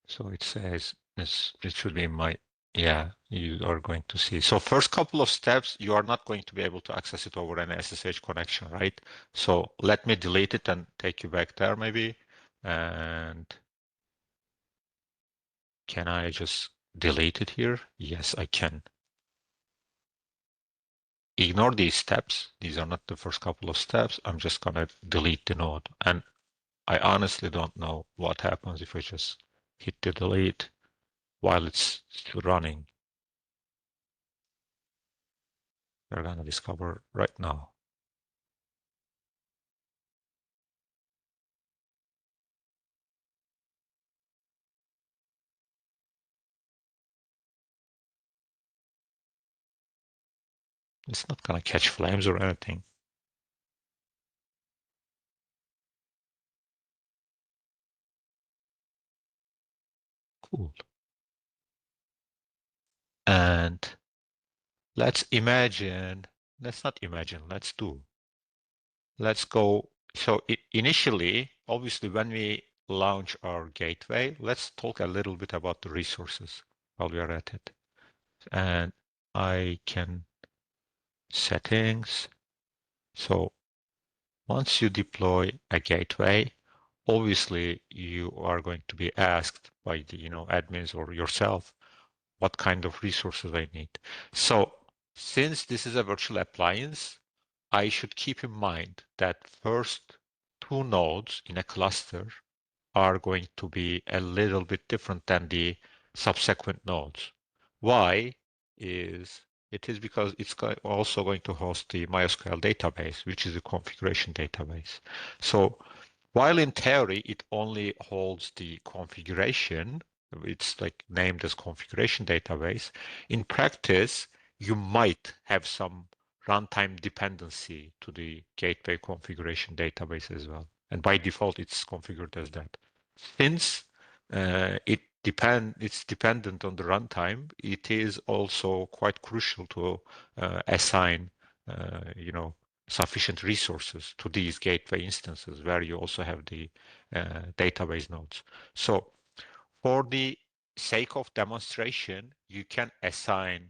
So it says this should be my, yeah, you are going to see. So first couple of steps, you are not going to be able to access it over an SSH connection, right? So let me delete it and take you back there maybe. And can I just delete it here? Yes, I can. Ignore these steps. These are not the first couple of steps. I'm just gonna delete the node. And I honestly don't know what happens if I just hit the delete while it's still running. We're gonna discover right now. It's not gonna catch flames or anything. Cool. And let's imagine, let's not imagine, let's do. Let's go. So initially, obviously, when we launch our gateway, let's talk a little bit about the resources while we are at it. And I can settings. So once you deploy a gateway, obviously you are going to be asked by the admins or yourself what kind of resources I need. So since this is a virtual appliance, I should keep in mind that first two nodes in a cluster are going to be a little bit different than the subsequent nodes. Why is it is because it's also going to host the MySQL database, which is a configuration database. So while in theory it only holds the configuration, It's like named as configuration database. In practice, you might have some runtime dependency to the gateway configuration database as well. And by default, it's configured as that. Since it's dependent on the runtime, it is also quite crucial to assign, sufficient resources to these gateway instances where you also have the database nodes. So for the sake of demonstration, you can assign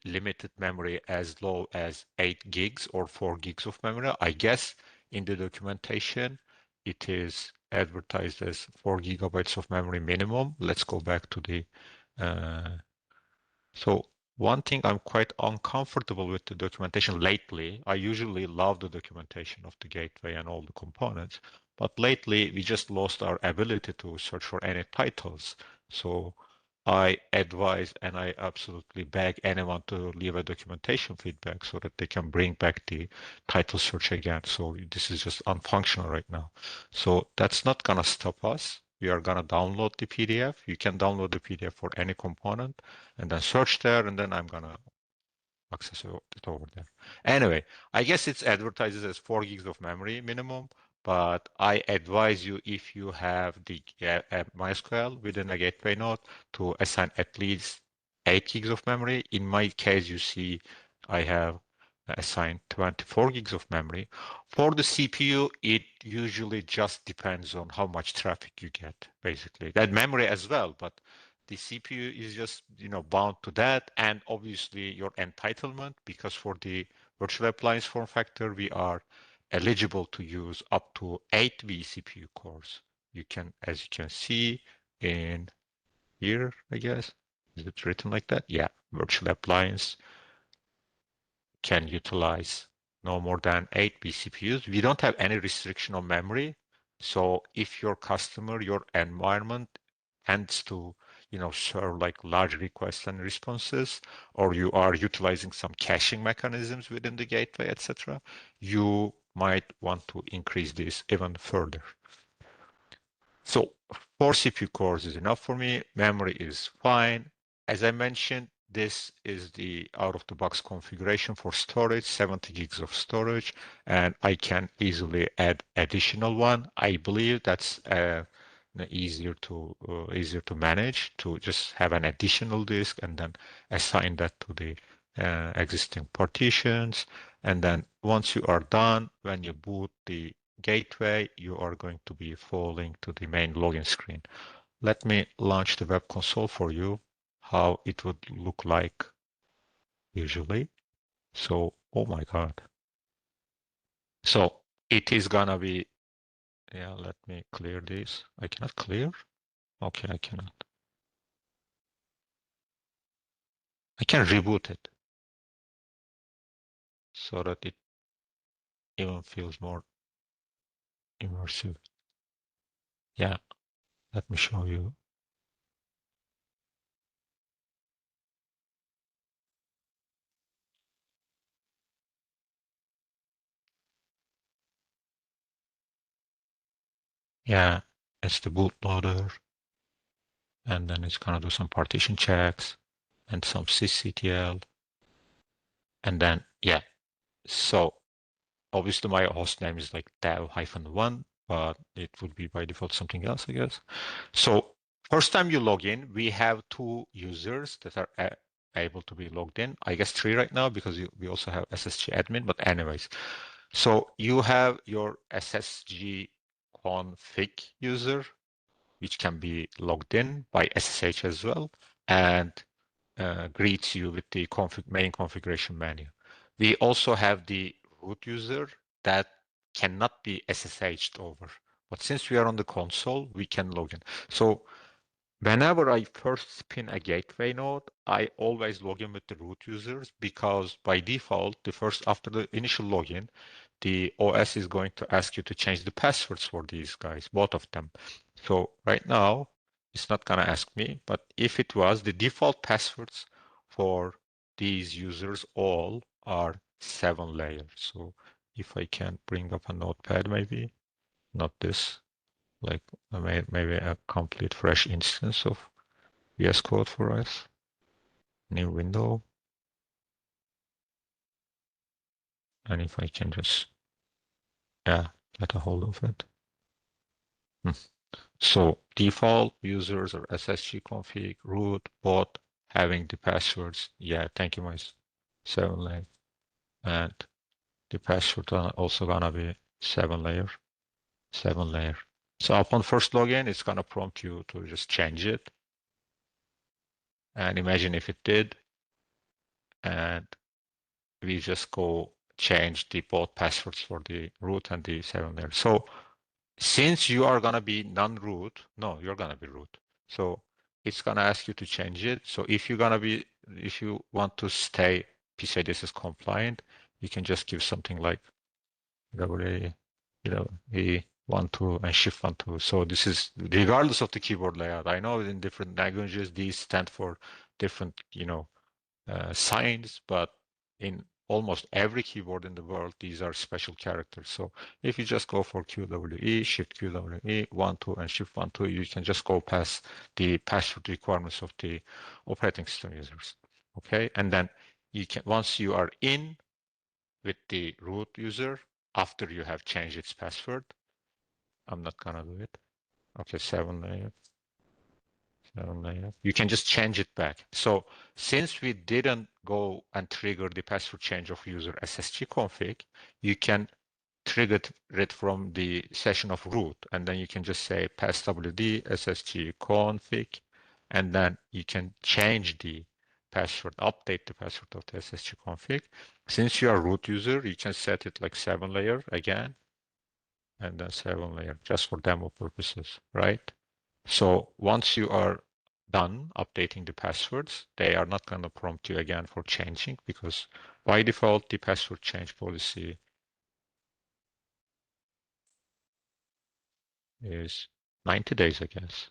limited memory as low as 8 gigs or 4 gigs of memory. I guess in the documentation, it is advertised as 4 gigabytes of memory minimum. Let's go back to the so one thing I'm quite uncomfortable with the documentation lately. I usually love the documentation of the gateway and all the components, but lately we just lost our ability to search for any titles. So I advise and I absolutely beg anyone to leave a documentation feedback so that they can bring back the title search again. So this is just unfunctional right now. So that's not gonna stop us. We are gonna download the PDF. You can download the PDF for any component and then search there, and then I'm gonna access it over there. Anyway, I guess it's advertised as 4 gigs of memory minimum, but I advise you if you have the MySQL within a gateway node to assign at least 8 gigs of memory. In my case, you see I have assigned 24 gigs of memory. For the CPU, it usually just depends on how much traffic you get, basically. That memory as well, but the CPU is just bound to that, and obviously your entitlement, because for the virtual appliance form factor we are eligible to use up to 8 vCPU cores. You can, as you can see in here, I guess, is it written like that? Yeah, virtual appliance can utilize no more than 8 vCPUs. We don't have any restriction on memory. So if your customer, your environment tends to, serve like large requests and responses, or you are utilizing some caching mechanisms within the gateway, etc., you might want to increase this even further. So 4 CPU cores is enough for me. Memory is fine. As I mentioned, this is the out-of-the-box configuration for storage, 70 gigs of storage, and I can easily add additional one. I believe that's easier to manage, to just have an additional disk and then assign that to the existing partitions. And then once you are done, when you boot the gateway, you are going to be falling to the main login screen. Let me launch the web console for you, how it would look like usually. So, oh my God. So it is gonna be, yeah, let me clear this. I cannot clear? Okay, I cannot. I can reboot it so that it even feels more immersive. Yeah, let me show you. Yeah, it's the bootloader, and then it's gonna do some partition checks and some sysctl, and then yeah. So obviously my host name is like dev-1, but it would be by default something else, I guess. So first time you log in, we have 2 users that are able to be logged in. I guess 3 right now because we also have SSG admin, but anyways. So you have your SSG config user, which can be logged in by SSH as well, and greets you with the main configuration menu. We also have the root user that cannot be SSH'd over. But since we are on the console, we can log in. So whenever I first spin a gateway node, I always log in with the root users because by default, after the initial login, the OS is going to ask you to change the passwords for these guys, both of them. So right now, it's not gonna ask me, but if it was, the default passwords for these users all are 7 layers. So if I can bring up a notepad, maybe, not this, like maybe a complete fresh instance of VS Code for us. New window. And if I can just, get a hold of it. So default users or SSG config, root, bot, having the passwords. Yeah, thank you, my 7-layer. And the password also gonna be 7-layer, 7-layer. So upon first login, it's gonna prompt you to just change it. And imagine if it did, and we just go change the both passwords for the root and the 7-layer. So since you are gonna be non-root, no, you're gonna be root. So it's gonna ask you to change it. So if you want to stay PCI DSS compliant, you can just give something like WA, E12 and shift 12. So this is regardless of the keyboard layout. I know in different languages these stand for different, signs, but in almost every keyboard in the world, these are special characters. So if you just go for QWE, shift QWE, 12 and shift 12, you can just go past the password requirements of the operating system users. Okay, and then you can, once you are in with the root user, after you have changed its password, I'm not gonna do it. Okay, 7-layer. You can just change it back. So since we didn't go and trigger the password change of user SSG config, you can trigger it from the session of root, and then you can just say passwd SSG config, and then you can change the password, update the password of the SSG config. Since you are root user, you can set it like 7-layer again, and then 7-layer just for demo purposes, right? So once you are done updating the passwords, they are not going to prompt you again for changing, because by default, the password change policy is 90 days, I guess,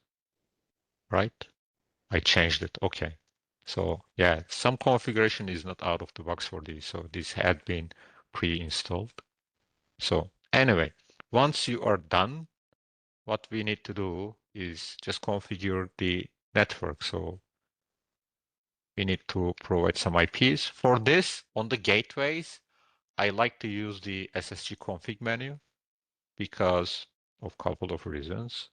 right? I changed it. Okay. So yeah, some configuration is not out of the box for these. So this had been pre-installed. So anyway, once you are done, what we need to do is just configure the network. So we need to provide some IPs. For this, on the gateways, I like to use the SSG config menu because of a couple of reasons.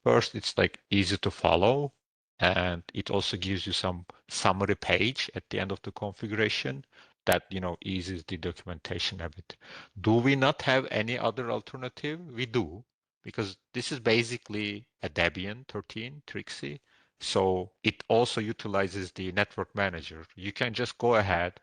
First, it's like easy to follow, and it also gives you some summary page at the end of the configuration that eases the documentation a bit. Do we not have any other alternative? We do, because this is basically a Debian 13 Trixie. So it also utilizes the network manager. You can just go ahead,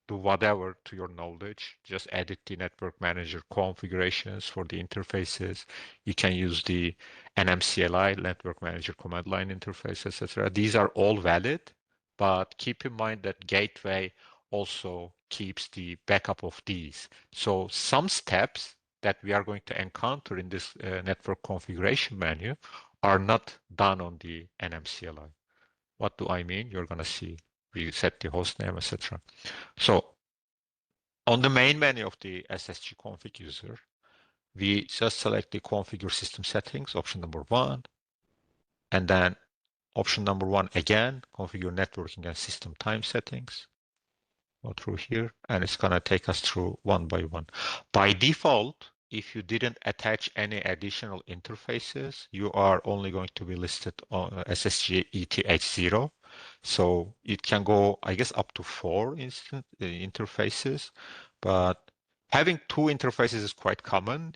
do whatever to your knowledge. Just edit the network manager configurations for the interfaces. You can use the NMCLI, network manager command line interface, etc. These are all valid, but keep in mind that gateway also keeps the backup of these. So some steps that we are going to encounter in this network configuration menu are not done on the NMCLI. What do I mean? You're going to see. We set the host name, etc. So on the main menu of the SSG config user, we just select the configure system settings, option number 1, and then option number 1 again, configure networking and system time settings. Go through here, and it's going to take us through one by one. By default, if you didn't attach any additional interfaces, you are only going to be listed on SSG ETH0. So it can go, I guess, up to 4 interfaces, but having 2 interfaces is quite common,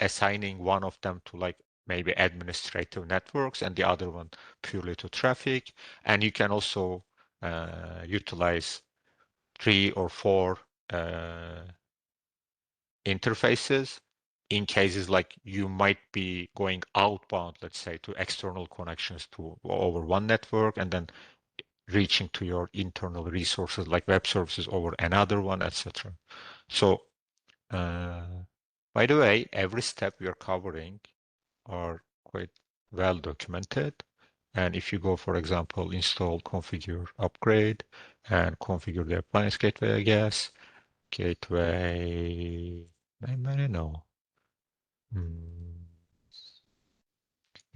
assigning one of them to like maybe administrative networks and the other one purely to traffic. And you can also utilize 3 or 4 interfaces in cases like you might be going outbound, let's say, to external connections to over one network and then reaching to your internal resources like web services over another one, etc. So, by the way, every step we are covering are quite well documented. And if you go, for example, install, configure, upgrade, and configure the appliance gateway, I guess, gateway, I don't know.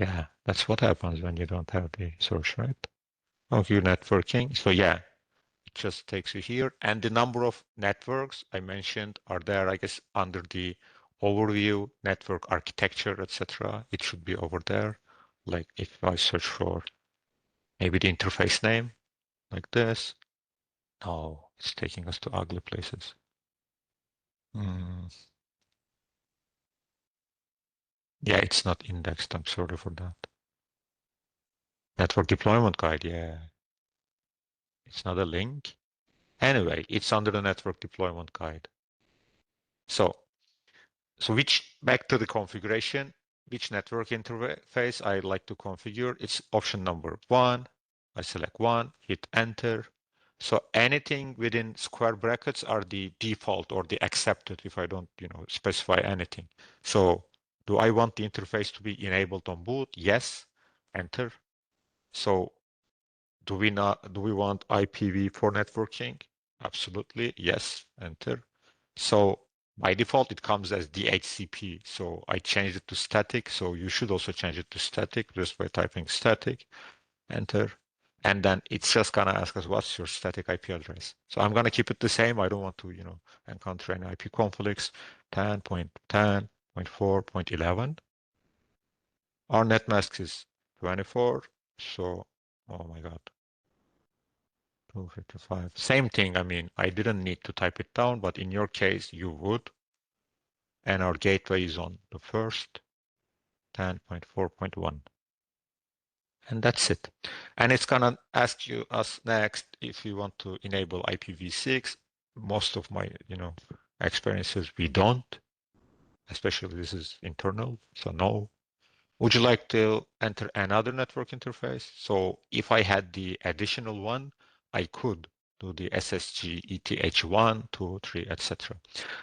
Yeah, that's what happens when you don't have the source, right? Okay, networking. So yeah, it just takes you here. And the number of networks I mentioned are there, I guess, under the overview, network architecture, etc. It should be over there. Like if I search for maybe the interface name, like this. No, it's taking us to ugly places. Yeah, it's not indexed. I'm sorry for that. Network deployment guide. Yeah, it's not a link. Anyway, it's under the network deployment guide. So back to the configuration, which network interface I like to configure. It's option number 1. I select 1, hit enter. So anything within square brackets are the default or the accepted if I don't, specify anything. So do I want the interface to be enabled on boot? Yes, enter. So do we want IPv4 networking? Absolutely, yes, enter. So by default, it comes as DHCP. So I changed it to static. So you should also change it to static just by typing static, enter. And then it's just gonna ask us what's your static IP address. So I'm gonna keep it the same. I don't want to, encounter any IP conflicts. 10.10.4.11. Our net mask is 24. So, oh my God. 255. Same thing. I mean, I didn't need to type it down, but in your case, you would. And our gateway is on the first 10.4.1. And that's it. And it's gonna ask us next if you want to enable IPv6. Most of my, experiences, we don't. Especially this is internal, so no. Would you like to enter another network interface? So if I had the additional one, I could do the SSG, ETH1, 2, 3, etc.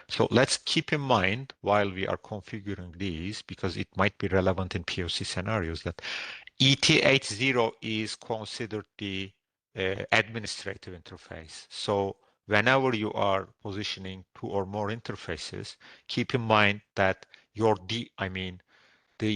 So let's keep in mind while we are configuring these, because it might be relevant in POC scenarios, that ETH0 is considered the administrative interface. So whenever you are positioning 2 or more interfaces, keep in mind that the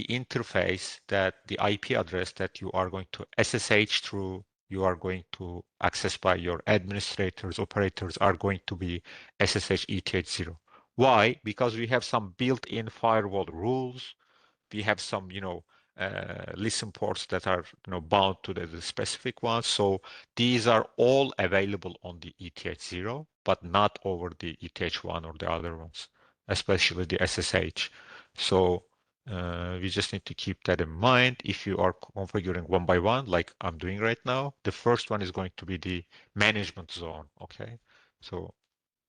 interface, that the IP address that you are going to SSH through, you are going to access by your administrators, operators are going to be SSH ETH0. Why? Because we have some built-in firewall rules. We have some, listen ports that are, bound to the specific ones. So these are all available on the ETH0, but not over the ETH1 or the other ones, especially the SSH. So we just need to keep that in mind. If you are configuring one by one, like I'm doing right now, the first one is going to be the management zone. Okay. So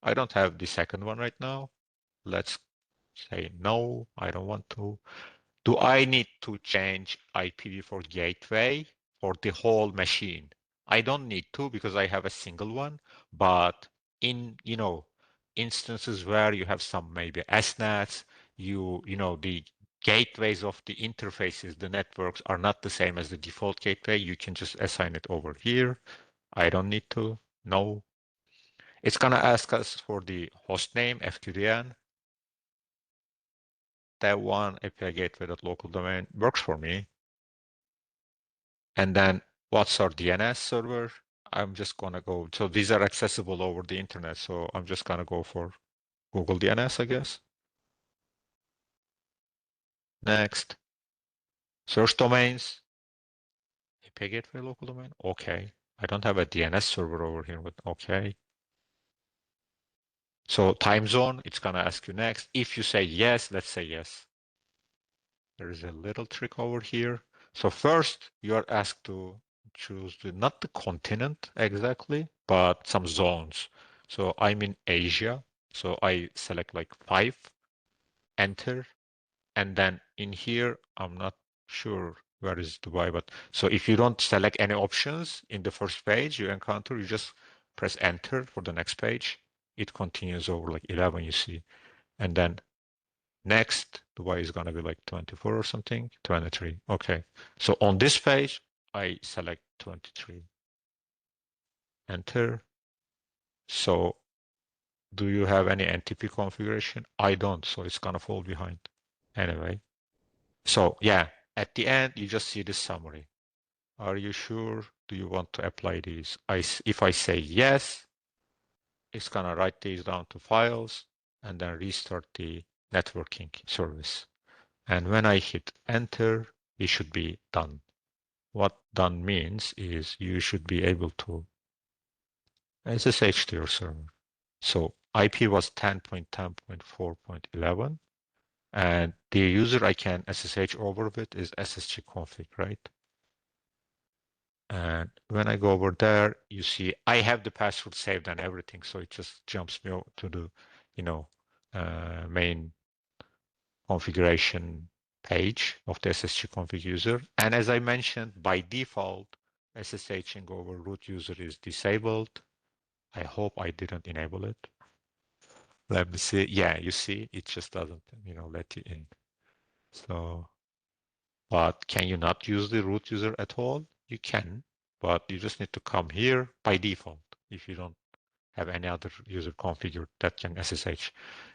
I don't have the second one right now. Let's say no, I don't want to. Do I need to change IPv4 gateway for the whole machine? I don't need to because I have a single one, but in, instances where you have some maybe SNATs, the gateways of the interfaces, the networks are not the same as the default gateway. You can just assign it over here. I don't need to. No. It's gonna ask us for the host name, FQDN. That one API gateway.local domain works for me. And then what's our DNS server? I'm just gonna go, so these are accessible over the internet. So I'm just gonna go for Google DNS, I guess. Next, search domains, API gateway local domain. Okay. I don't have a DNS server over here, but okay. So time zone, it's gonna ask you next. If you say yes, let's say yes. There is a little trick over here. So first you are asked to choose not the continent exactly, but some zones. So I'm in Asia. So I select like 5, enter. And then in here, I'm not sure where is Dubai, but so if you don't select any options in the first page you encounter, you just press enter for the next page. It continues over like 11, you see. And then next, Dubai is going to be like 24 or something, 23. Okay. So on this page, I select 23. Enter. So do you have any NTP configuration? I don't, so it's going to fall behind. Anyway. So yeah, at the end, you just see the summary. Are you sure? Do you want to apply these? If I say yes, it's gonna write these down to files and then restart the networking service. And when I hit enter, it should be done. What done means is you should be able to SSH to your server. So IP was 10.10.4.11, and the user I can SSH over with is ssgconfig, right? And when I go over there, you see I have the password saved and everything, so it just jumps me to the, main configuration page of the ssgconfig user. And as I mentioned, by default, SSHing over root user is disabled. I hope I didn't enable it. Let me see. Yeah, you see, it just doesn't, let you in. So, but can you not use the root user at all? You can, but you just need to come here by default. If you don't have any other user configured that can SSH,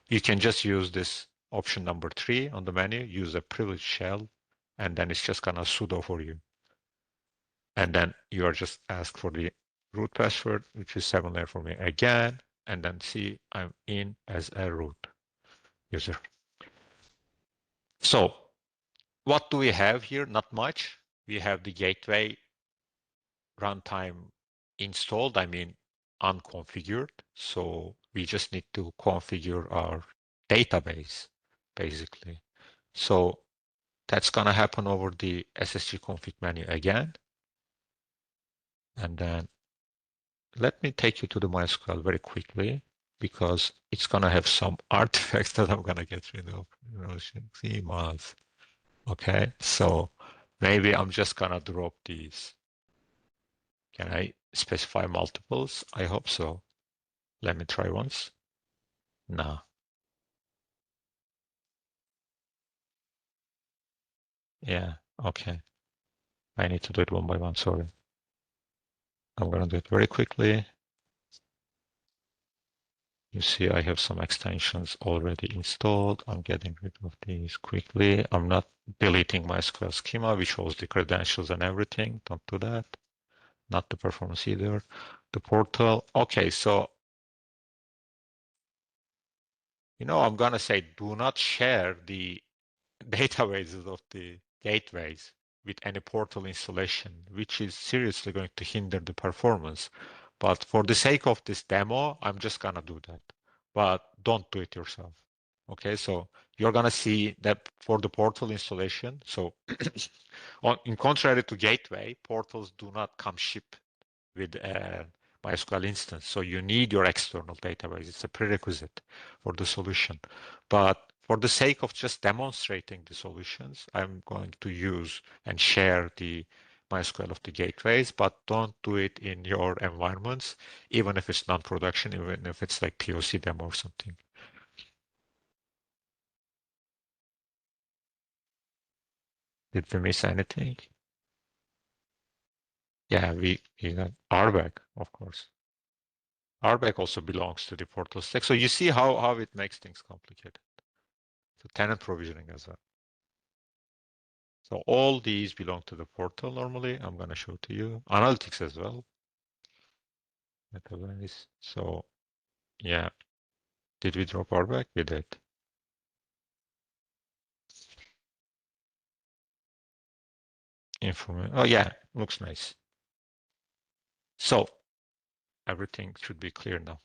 you can just use this option number 3 on the menu, use a privileged shell, and then it's just gonna sudo for you. And then you are just asked for the root password, which is 7 layer for me again, and then see I'm in as a root user. So what do we have here? Not much. We have the gateway runtime installed, I mean unconfigured. So we just need to configure our database, basically. So that's gonna happen over the ssgconfig menu again. And then let me take you to the MySQL very quickly, because it's gonna have some artifacts that I'm gonna get rid of. CMOS. Okay, so maybe I'm just gonna drop these. Can I specify multiples? I hope so. Let me try once. No. Yeah, okay. I need to do it one by one, sorry. I'm gonna do it very quickly. You see I have some extensions already installed. I'm getting rid of these quickly. I'm not deleting my SQL schema, which shows the credentials and everything. Don't do that. Not the performance either. The portal. Okay, so I'm gonna say do not share the databases of the gateways with any portal installation, which is seriously going to hinder the performance. But for the sake of this demo, I'm just gonna do that. But don't do it yourself. Okay, so you're gonna see that for the portal installation. So in contrary to gateway, portals do not come shipped with a MySQL instance. So you need your external database. It's a prerequisite for the solution. But for the sake of just demonstrating the solutions, I'm going to use and share the MySQL of the gateways, but don't do it in your environments, even if it's non-production, even if it's like POC demo or something. Did we miss anything? Yeah, we got RBAC, of course. RBAC also belongs to the portal stack. So you see how it makes things complicated. So tenant provisioning as well. So all these belong to the portal normally. I'm going to show to you. Analytics as well. Database. So yeah, did we drop RBAC? We did. Information. Oh yeah, looks nice. So everything should be clear now.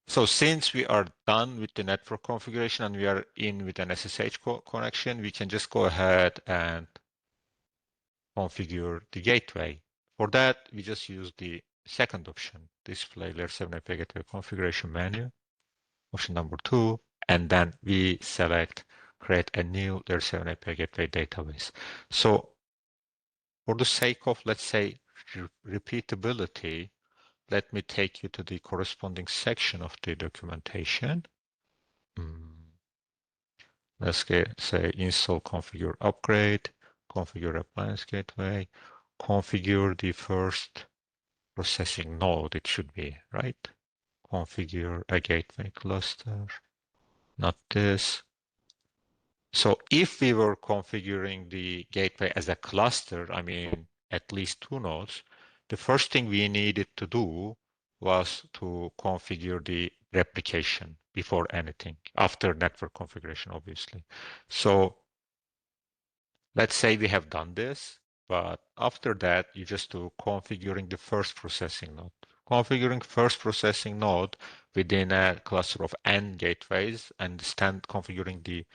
So since we are done with the network configuration and we are in with an SSH connection, we can just go ahead and configure the gateway. For that, we just use the second option, display Layer7 IP gateway configuration menu, option number 2, and then we select create a new Layer7 IP gateway database. So for the sake of, let's say, repeatability, let me take you to the corresponding section of the documentation. Let's say install, configure, upgrade, configure appliance gateway, configure the first processing node, it should be, right? Configure a gateway cluster, not this. So if we were configuring the gateway as a cluster, I mean, at least 2 nodes, the first thing we needed to do was to configure the replication before anything, after network configuration, obviously. So let's say we have done this, but after that, you just do configuring the first processing node. Configuring first processing node within a cluster of n gateways and configuring the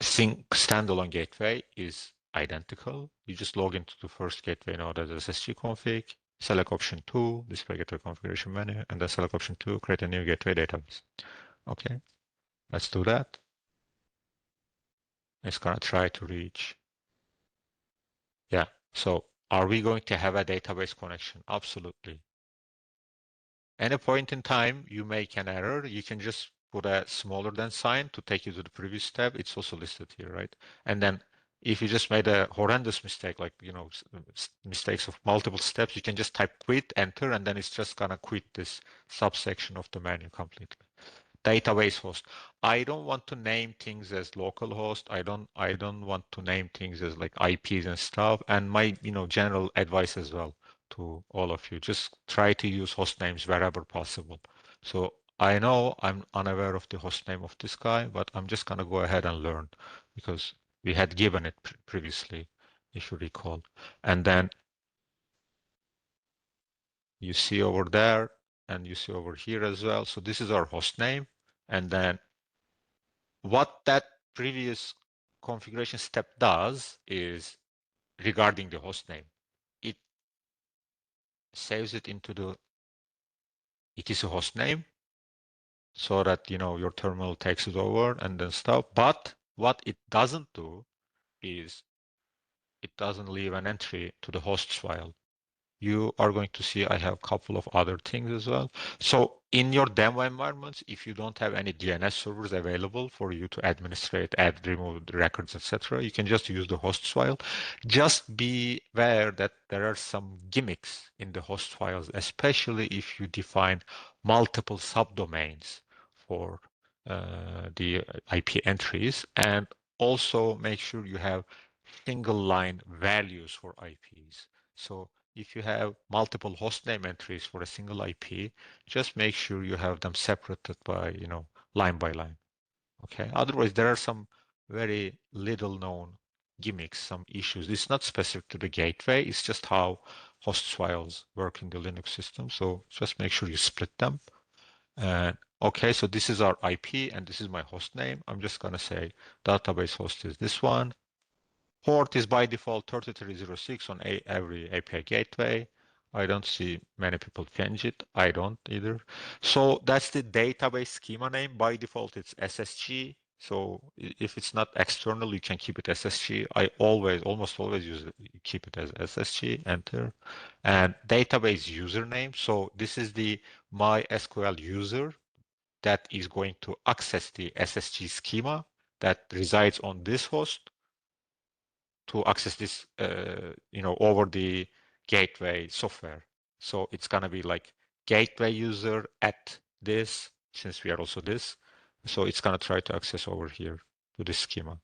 standalone gateway is identical. You just log into the first gateway node as SSG config, select option 2, display gateway configuration menu, and then select option 2, create a new gateway database. Okay, let's do that. It's gonna try to reach. Yeah, so are we going to have a database connection? Absolutely. Any point in time you make an error, you can just put a smaller than sign to take you to the previous step. It's also listed here, right? And then if you just made a horrendous mistake, like, mistakes of multiple steps, you can just type quit, enter, and then it's just gonna quit this subsection of the menu completely. Database host. I don't want to name things as local host. I don't want to name things as like IPs and stuff. And my, general advice as well to all of you, just try to use host names wherever possible. So I know I'm unaware of the host name of this guy, but I'm just gonna go ahead and learn because we had given it previously, if you recall. And then you see over there and you see over here as well. So this is our host name. And then what that previous configuration step does is regarding the host name, it saves it into the etc host name so that your terminal takes it over and then stuff. But what it doesn't do is it doesn't leave an entry to the hosts file. You are going to see I have a couple of other things as well. So in your demo environments, if you don't have any DNS servers available for you to administrate, add, remove the records, etc., you can just use the host file. Just be aware that there are some gimmicks in the host files, especially if you define multiple subdomains for the IP entries, and also make sure you have single line values for IPs. So if you have multiple hostname entries for a single IP, just make sure you have them separated by, line by line. Okay. Otherwise, there are some very little known gimmicks, some issues. It's not specific to the gateway. It's just how host files work in the Linux system. So just make sure you split them. And okay, so this is our IP and this is my host name. I'm just going to say database host is this one. Port is by default 3306 on every API gateway. I don't see many people change it. I don't either. So that's the database schema name. By default, it's SSG. So if it's not external, you can keep it SSG. I almost always keep it as SSG, enter. And database username. So this is the MySQL user that is going to access the SSG schema that resides on this host to access this, over the gateway software. So it's gonna be like gateway user at this, since we are also this. So it's gonna try to access over here to this schema.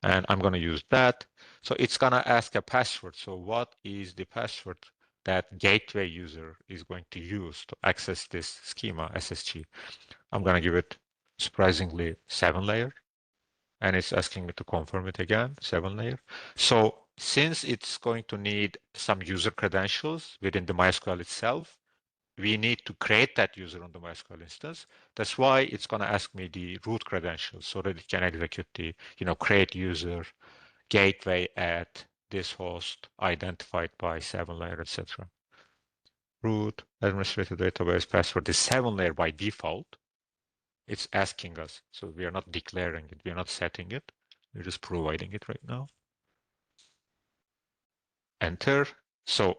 And I'm gonna use that. So it's gonna ask a password. So what is the password that gateway user is going to use to access this schema SSG? I'm gonna give it surprisingly 7-layer. And it's asking me to confirm it again, 7-layer. So since it's going to need some user credentials within the MySQL itself, we need to create that user on the MySQL instance. That's why it's going to ask me the root credentials so that it can execute the, create user, gateway at this host identified by 7-layer, etc. Root, administrative database password is 7-layer by default. It's asking us. So we are not declaring it. We are not setting it. We're just providing it right now. Enter. So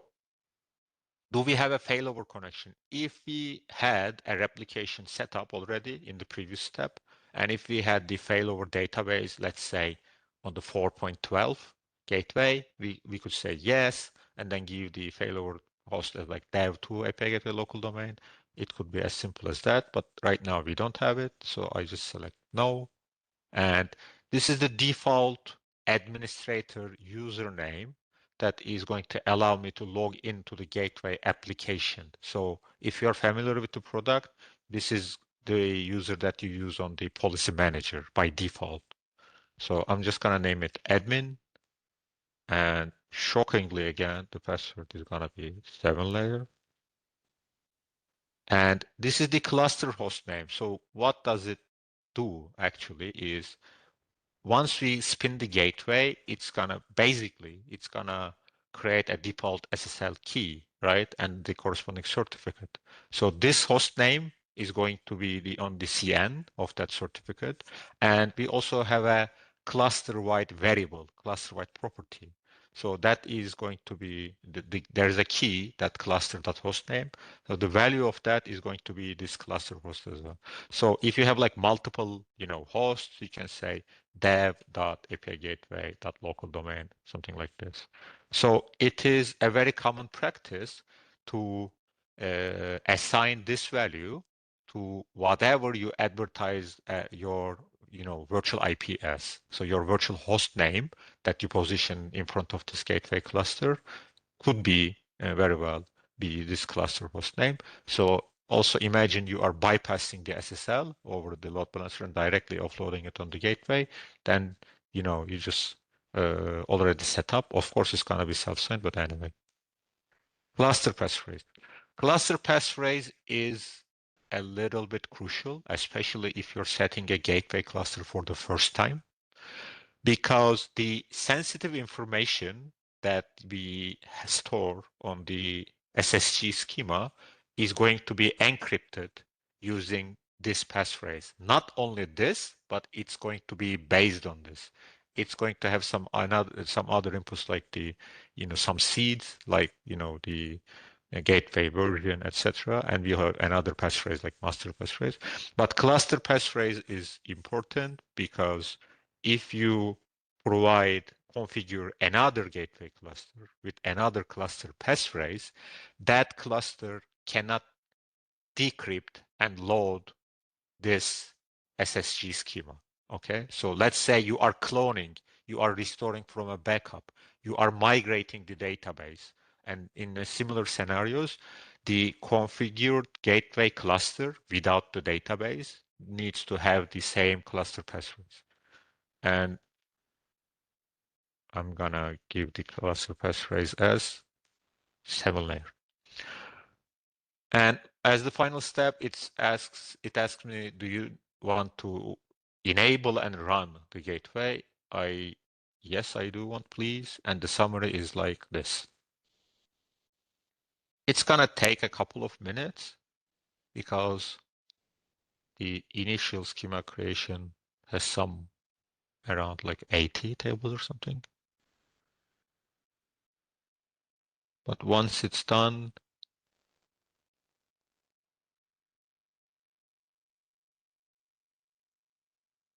do we have a failover connection? If we had a replication set up already in the previous step, and if we had the failover database, let's say on the 4.12 gateway, we could say yes, and then give the failover host as like dev2 API gateway local domain. It could be as simple as that, but right now we don't have it. So I just select no, And this is the default administrator username that is going to allow me to log into the gateway application. So if you're familiar with the product, this is the user that you use on the policy manager by default. So I'm just going to name it admin. And shockingly, again, the password is going to be 7-layer. And this is the cluster host name. So what does it do actually is once we spin the gateway, it's gonna create a default SSL key, right? And the corresponding certificate. So this host name is going to be on the CN of that certificate. And we also have a cluster-wide variable, cluster-wide property. So that is going to be, there's a key, that cluster.host name. So the value of that is going to be this cluster host as well. So if you have like multiple, hosts, you can say dev.api-gateway.local domain, something like this. So it is a very common practice to assign this value to whatever you advertise your virtual IP as. So your virtual host name that you position in front of this gateway cluster could be very well be this cluster host name. So also imagine you are bypassing the SSL over the load balancer and directly offloading it on the gateway. Then, you just already set up. Of course, it's going to be self-signed, but anyway. Cluster passphrase. Cluster passphrase is a little bit crucial, especially if you're setting a gateway cluster for the first time, because the sensitive information that we store on the SSG schema is going to be encrypted using this passphrase. Not only this, but it's going to be based on this. It's going to have some other inputs like some seeds, like the gateway version, etc. And we have another passphrase like master passphrase. But cluster passphrase is important because if you configure another gateway cluster with another cluster passphrase, that cluster cannot decrypt and load this SSG schema. Okay, so let's say you are cloning, you are restoring from a backup, you are migrating the database, and in similar scenarios, the configured gateway cluster without the database needs to have the same cluster passphrase. And I'm gonna give the cluster passphrase as 7-layer. And as the final step, it asks me, do you want to enable and run the gateway? Yes, I do want, please. And the summary is like this. It's gonna take a couple of minutes because the initial schema creation has some around like 80 tables or something. But once it's done,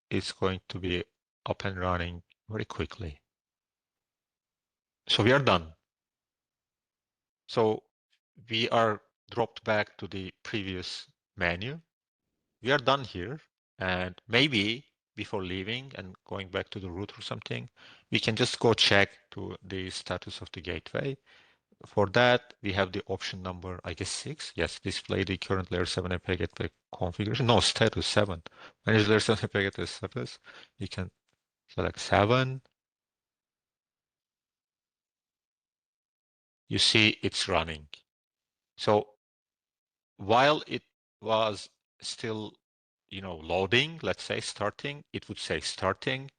it's going to be up and running very quickly. So we are done. So we are dropped back to the previous menu. We are done here. And maybe before leaving and going back to the root or something, we can just go check to the status of the gateway. For that, we have the option number, I guess 6. Yes, display the current layer 7 API gateway configuration. No, status 7. Manage layer 7 API gateway status. You can select 7. You see it's running. So while it was still, loading, let's say starting, it would say starting.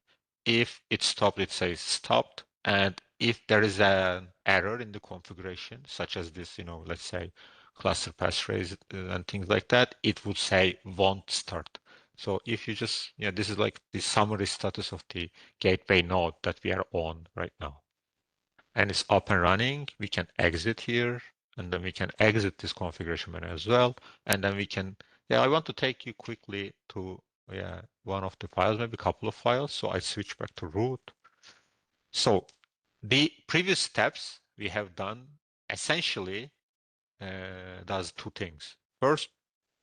If it stopped, it says stopped. And if there is an error in the configuration, such as this, let's say cluster passphrase and things like that, it would say won't start. So if you just, this is like the summary status of the gateway node that we are on right now. And it's up and running. We can exit here, and then we can exit this configuration menu as well. And then we can, I want to take you quickly to one of the files, maybe a couple of files. So I switch back to root. So the previous steps we have done essentially does two things. First,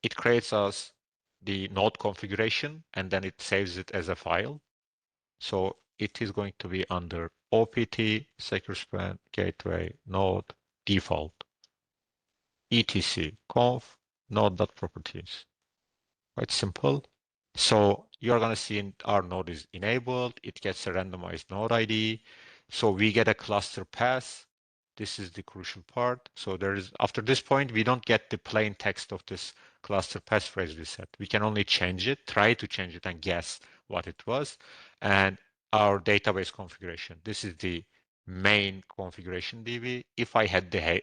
it creates us the node configuration, and then it saves it as a file. So it is going to be under OPT, secure span, gateway, node, default, etc conf node.properties. Quite simple. So you're going to see our node is enabled. It gets a randomized node ID. So we get a cluster path. This is the crucial part. So there is, after this point, we don't get the plain text of this cluster path phrase we set. We can only change it, try to change it and guess what it was. And our database configuration. This is the main configuration DB. If I had the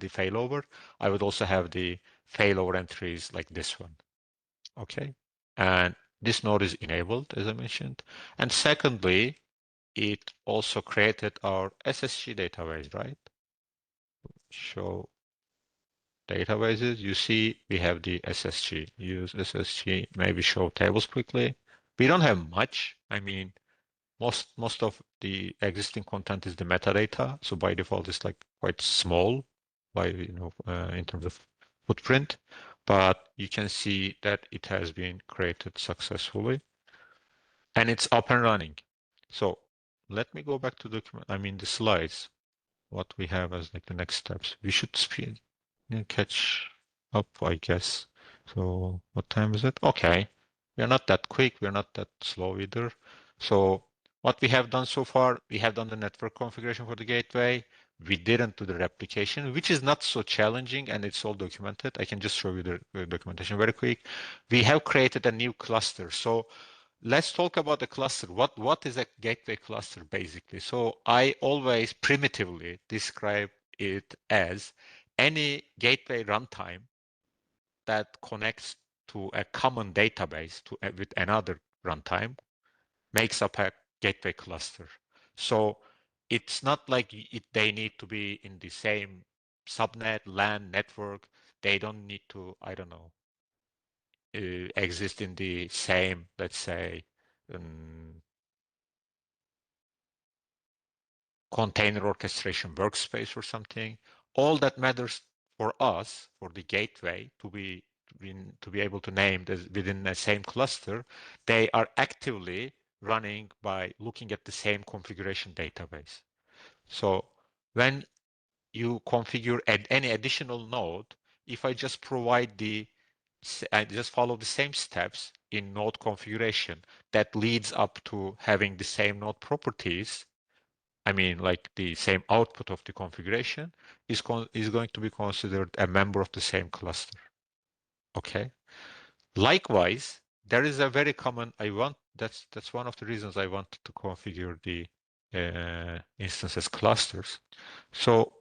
failover, I would also have the failover entries like this one. Okay. And this node is enabled, as I mentioned. And secondly, it also created our SSG database, right? Show databases. You see, we have the SSG. Use SSG, maybe show tables quickly. We don't have much. I mean, most of the existing content is the metadata. So by default, it's like quite small by, in terms of footprint. But you can see that it has been created successfully. And it's up and running. So let me go back to the slides, what we have as like the next steps. We should catch up, I guess. So what time is it? Okay. We're not that quick. We're not that slow either. So what we have done so far, we have done the network configuration for the gateway. We didn't do the replication, which is not so challenging, and it's all documented. I can just show you the documentation very quick. We have created a new cluster. So let's talk about the cluster. What is a gateway cluster basically? So I always primitively describe it as any gateway runtime that connects to a common database with another runtime makes up a gateway cluster. So it's not like they need to be in the same subnet, LAN network. They don't need to, I don't know, exist in the same, let's say, um, container orchestration workspace or something. All that matters for us, for the gateway to be able to name this within the same cluster, they are actively running by looking at the same configuration database. So when you configure any additional node, if I just I just follow the same steps in node configuration that leads up to having the same node properties, I mean, like the same output of the configuration is going to be considered a member of the same cluster. Okay. Likewise, there is a very common. That's one of the reasons I wanted to configure the instances clusters. So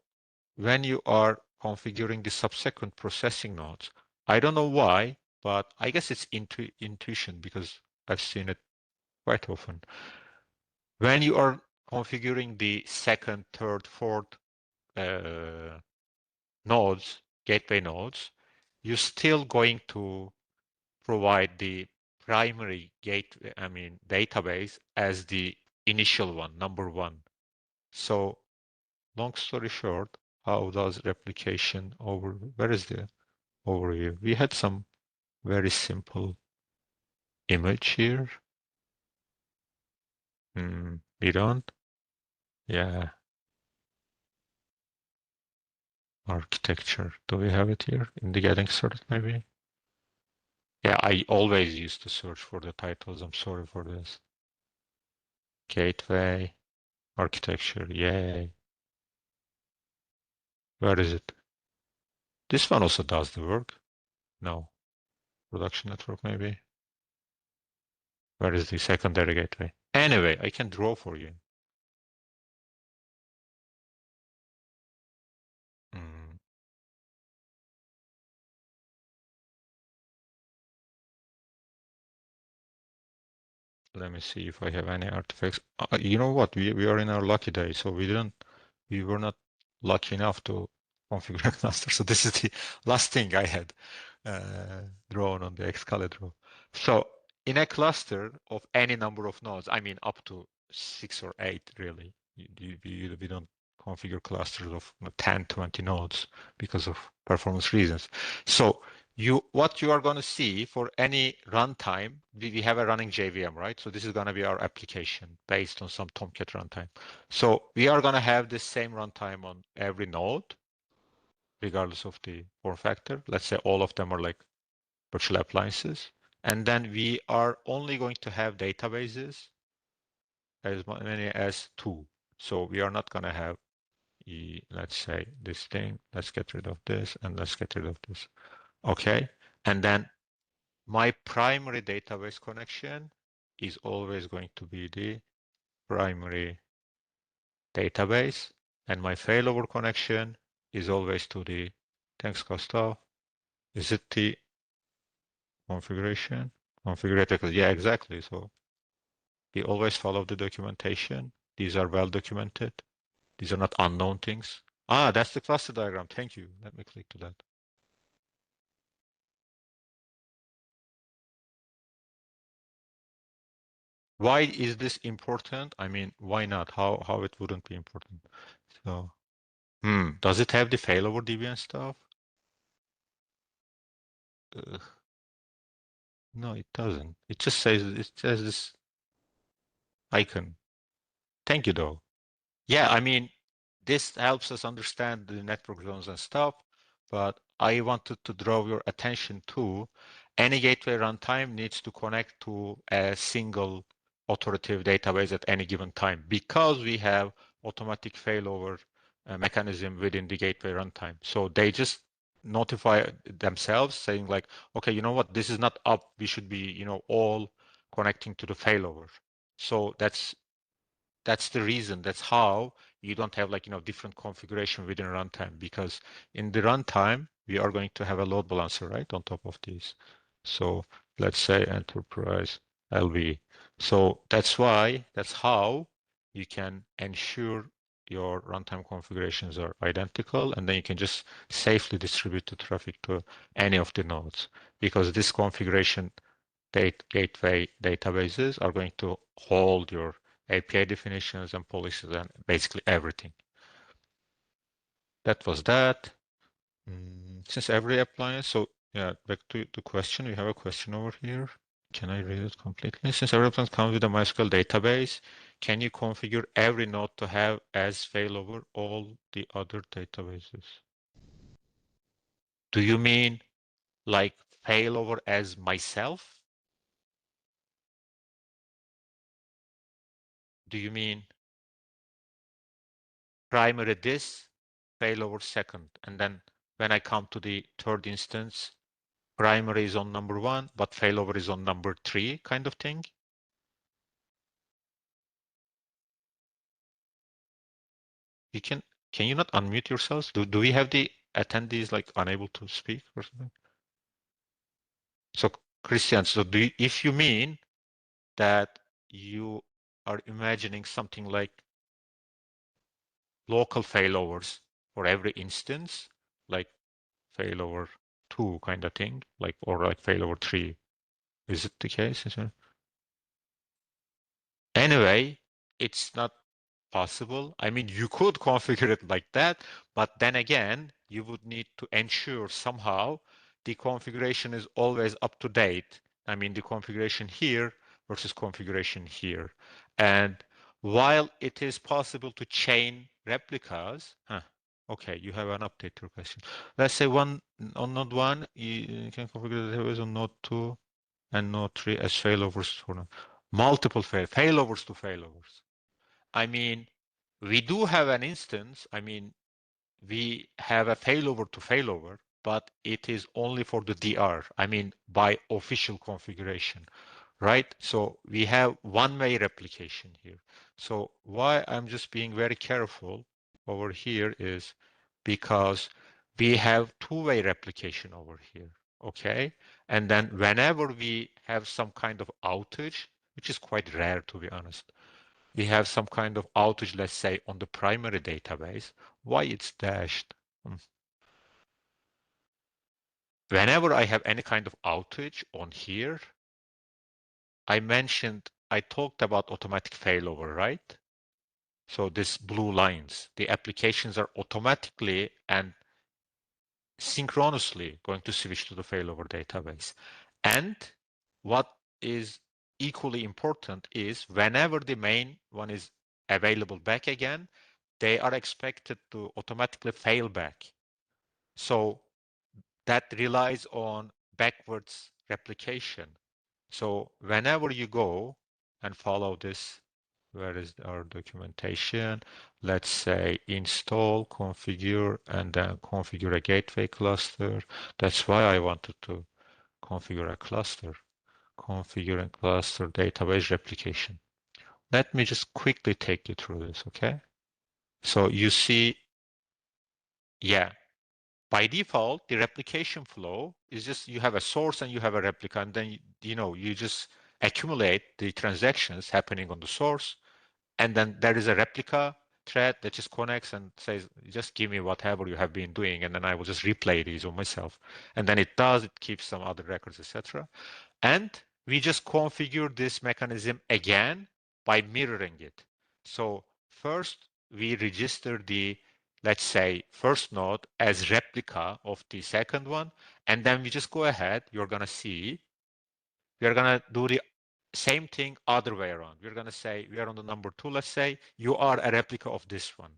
when you are configuring the subsequent processing nodes, I don't know why, but I guess it's intuition because I've seen it quite often. When you are configuring the second, third, fourth uh, nodes, gateway nodes, you're still going to provide the primary database as the initial one, number one. So long story short, how does replication where is the overview? We had some very simple image here. We don't. Yeah. Architecture. Do we have it here in the getting started maybe? Yeah, I always used to search for the titles. I'm sorry for this. Gateway, architecture, yay. Where is it? This one also does the work. No. Production network maybe. Where is the secondary gateway? Anyway, I can draw for you. Mm. Let me see if I have any artifacts. You know what? We are in our lucky day, so we were not lucky enough to configure a cluster. So this is the last thing I had drawn on the Excalibur. So in a cluster of any number of nodes, I mean up to 6 or 8 really. We don't configure clusters of 10, 20 nodes because of performance reasons. So what you are going to see for any runtime, we have a running JVM, right? So this is going to be our application based on some Tomcat runtime. So we are going to have this same runtime on every node, regardless of the form factor. Let's say all of them are like virtual appliances. And then we are only going to have databases as many as 2. So we are not going to have, let's say, this thing. Let's get rid of this, and let's get rid of this. Okay. And then my primary database connection is always going to be the primary database, and my failover connection is always to the, thanks, Gustav. Is it the configuration? Configurator, yeah, exactly. So we always follow the documentation. These are well documented. These are not unknown things. Ah, that's the cluster diagram. Thank you. Let me click to that. Why is this important? I mean, why not? How it wouldn't be important? So, does it have the failover Debian stuff? No, it doesn't. It just says this icon. Thank you, though. Yeah, I mean, this helps us understand the network zones and stuff, but I wanted to draw your attention to any gateway runtime needs to connect to a single authoritative database at any given time because we have automatic failover mechanism within the gateway runtime. So they just notify themselves saying like, okay, you know what, this is not up. We should be, all connecting to the failover. So that's the reason. That's how you don't have like, different configuration within runtime, because in the runtime, we are going to have a load balancer, right, on top of these. So let's say enterprise LV. So that's how you can ensure your runtime configurations are identical, and then you can just safely distribute the traffic to any of the nodes, because this configuration gateway databases are going to hold your API definitions and policies and basically everything. That was that. Since every appliance, so yeah, back to the question, we have a question over here. Can I read it completely? Since every appliance comes with a MySQL database, can you configure every node to have as failover all the other databases? Do you mean like failover as myself? Do you mean primary this, failover second, and then when I come to the third instance, primary is on number 1, but failover is on number 3, kind of thing? Can you not unmute yourselves? Do we have the attendees like unable to speak or something? So Christian, so if you mean that you are imagining something like local failovers for every instance, like failover 2 kind of thing, like, or like failover 3, is it the case? Anyway, it's not possible. I mean, you could configure it like that, but then again, you would need to ensure somehow the configuration is always up to date. I mean, the configuration here versus configuration here. And while it is possible to chain replicas, okay, you have an update to your question. Let's say on node 1, you can configure the database on node 2 and node 3 as failovers for multiple failovers to failovers. I mean, we do have an instance. I mean, we have a failover to failover, but it is only for the DR. I mean, by official configuration, right? So we have one-way replication here. So why I'm just being very careful over here is because we have two-way replication over here, okay? And then whenever we have some kind of outage, which is quite rare to be honest, we have some kind of outage, let's say on the primary database, why it's dashed? Whenever I have any kind of outage on here, I talked about automatic failover, right? So this blue lines, the applications are automatically and synchronously going to switch to the failover database. And what is equally important is whenever the main one is available back again, they are expected to automatically fail back. So that relies on backwards replication. So whenever you go and follow this, where is our documentation? Let's say install, configure, and then configure a gateway cluster. That's why I wanted to configure a cluster. Configure a cluster database replication. Let me just quickly take you through this, okay? So you see, yeah, by default, the replication flow is just you have a source and you have a replica, and then you just accumulate the transactions happening on the source, and then there is a replica thread that just connects and says, just give me whatever you have been doing, and then I will just replay these on myself. And then it does, it keeps some other records, etc. And we just configure this mechanism again by mirroring it. So first we register the, let's say, first node as replica of the second one. And then we just go ahead, you're going to see, we're going to do the same thing other way around. We're going to say, we are on the number 2, let's say, you are a replica of this one.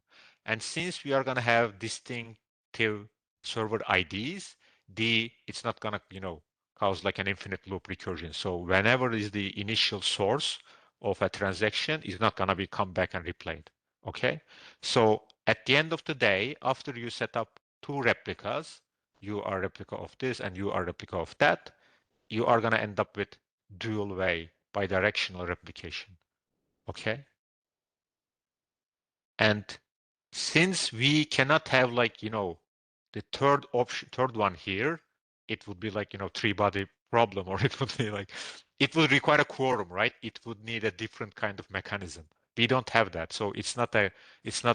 And since we are going to have distinctive server IDs, it's not going to, cause like an infinite loop recursion. So whenever is the initial source of a transaction, is not going to be come back and replayed. Okay. So at the end of the day, after you set up 2 replicas, you are a replica of this and you are a replica of that, you are going to end up with dual way bidirectional replication. Okay. And since we cannot have like, the third option, third one here, it would be like, 3-body problem, or it would be like, it would require a quorum, right? It would need a different kind of mechanism. We don't have that. So it's not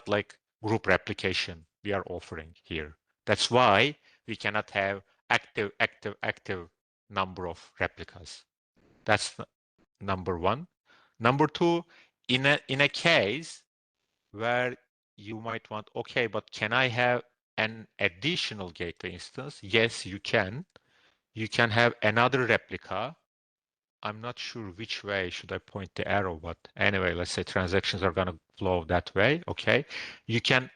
like group replication we are offering here. That's why we cannot have active number of replicas. That's number 1. Number 2, in a case where you might want, okay, but can I have an additional gateway instance? Yes, you can. You can have another replica. I'm not sure which way should I point the arrow, but anyway, let's say transactions are going to flow that way. Okay. You can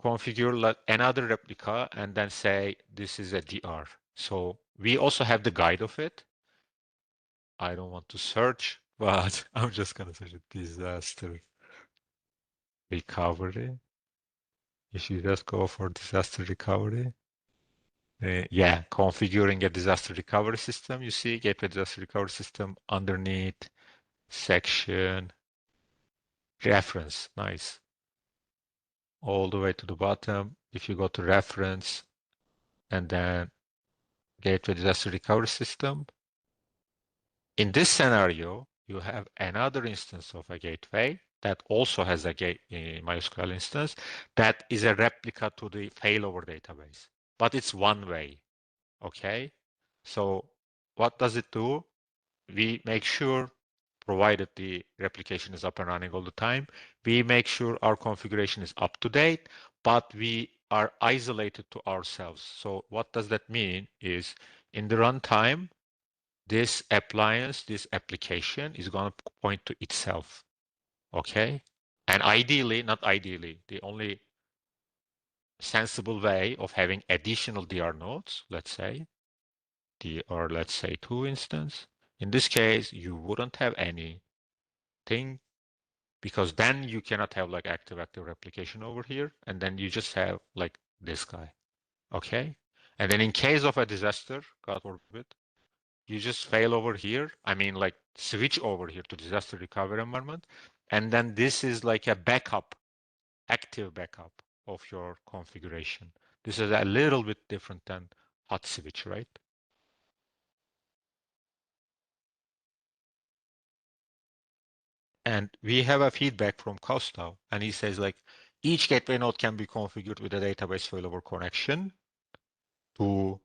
configure another replica and then say this is a DR. So we also have the guide of it. I don't want to search, but I'm just going to search disaster recovery. If you just go for disaster recovery, yeah, configuring a disaster recovery system, you see gateway disaster recovery system underneath section reference. Nice. All the way to the bottom. If you go to reference and then gateway disaster recovery system, in this scenario, you have another instance of a gateway that also has a MySQL instance that is a replica to the failover database, but it's one way. Okay. So what does it do? We make sure, provided the replication is up and running all the time, we make sure our configuration is up to date, but we are isolated to ourselves. So what does that mean is in the runtime, this appliance, this application is going to point to itself. Okay. And ideally, not ideally, the only sensible way of having additional DR nodes, let's say, or let's say 2 instance. In this case, you wouldn't have anything because then you cannot have like active replication over here. And then you just have like this guy. Okay. And then in case of a disaster, God forbid, you just fail over here. I mean, like switch over here to disaster recovery environment. And then this is like a backup, active backup of your configuration. This is a little bit different than hot switch, right? And we have a feedback from Costa, and he says like each gateway node can be configured with a database failover connection to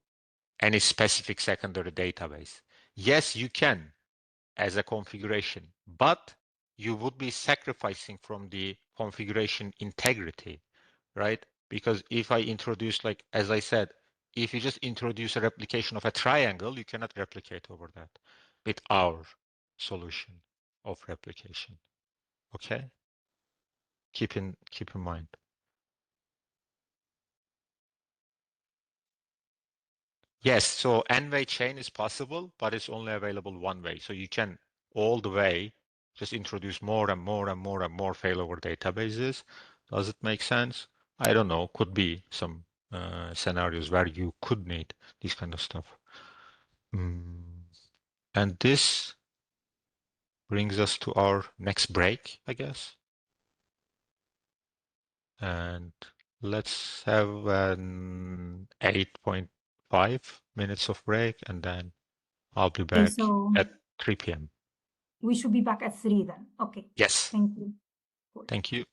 any specific secondary database. Yes, you can as a configuration, but you would be sacrificing from the configuration integrity, right? Because if I introduce, like, as I said, if you just introduce a replication of a triangle, you cannot replicate over that with our solution of replication. Okay? Keep in mind. Yes, so n-way chain is possible, but it's only available one way. So you can all the way just introduce more and more and more and more failover databases. Does it make sense? I don't know. Could be some scenarios where you could need this kind of stuff. And this brings us to our next break, I guess. And let's have an 8.5 minutes of break, and then I'll be Okay, back so at 3 p.m. we should be back at 3 then. Okay. Yes. Thank you. Cool. Thank you.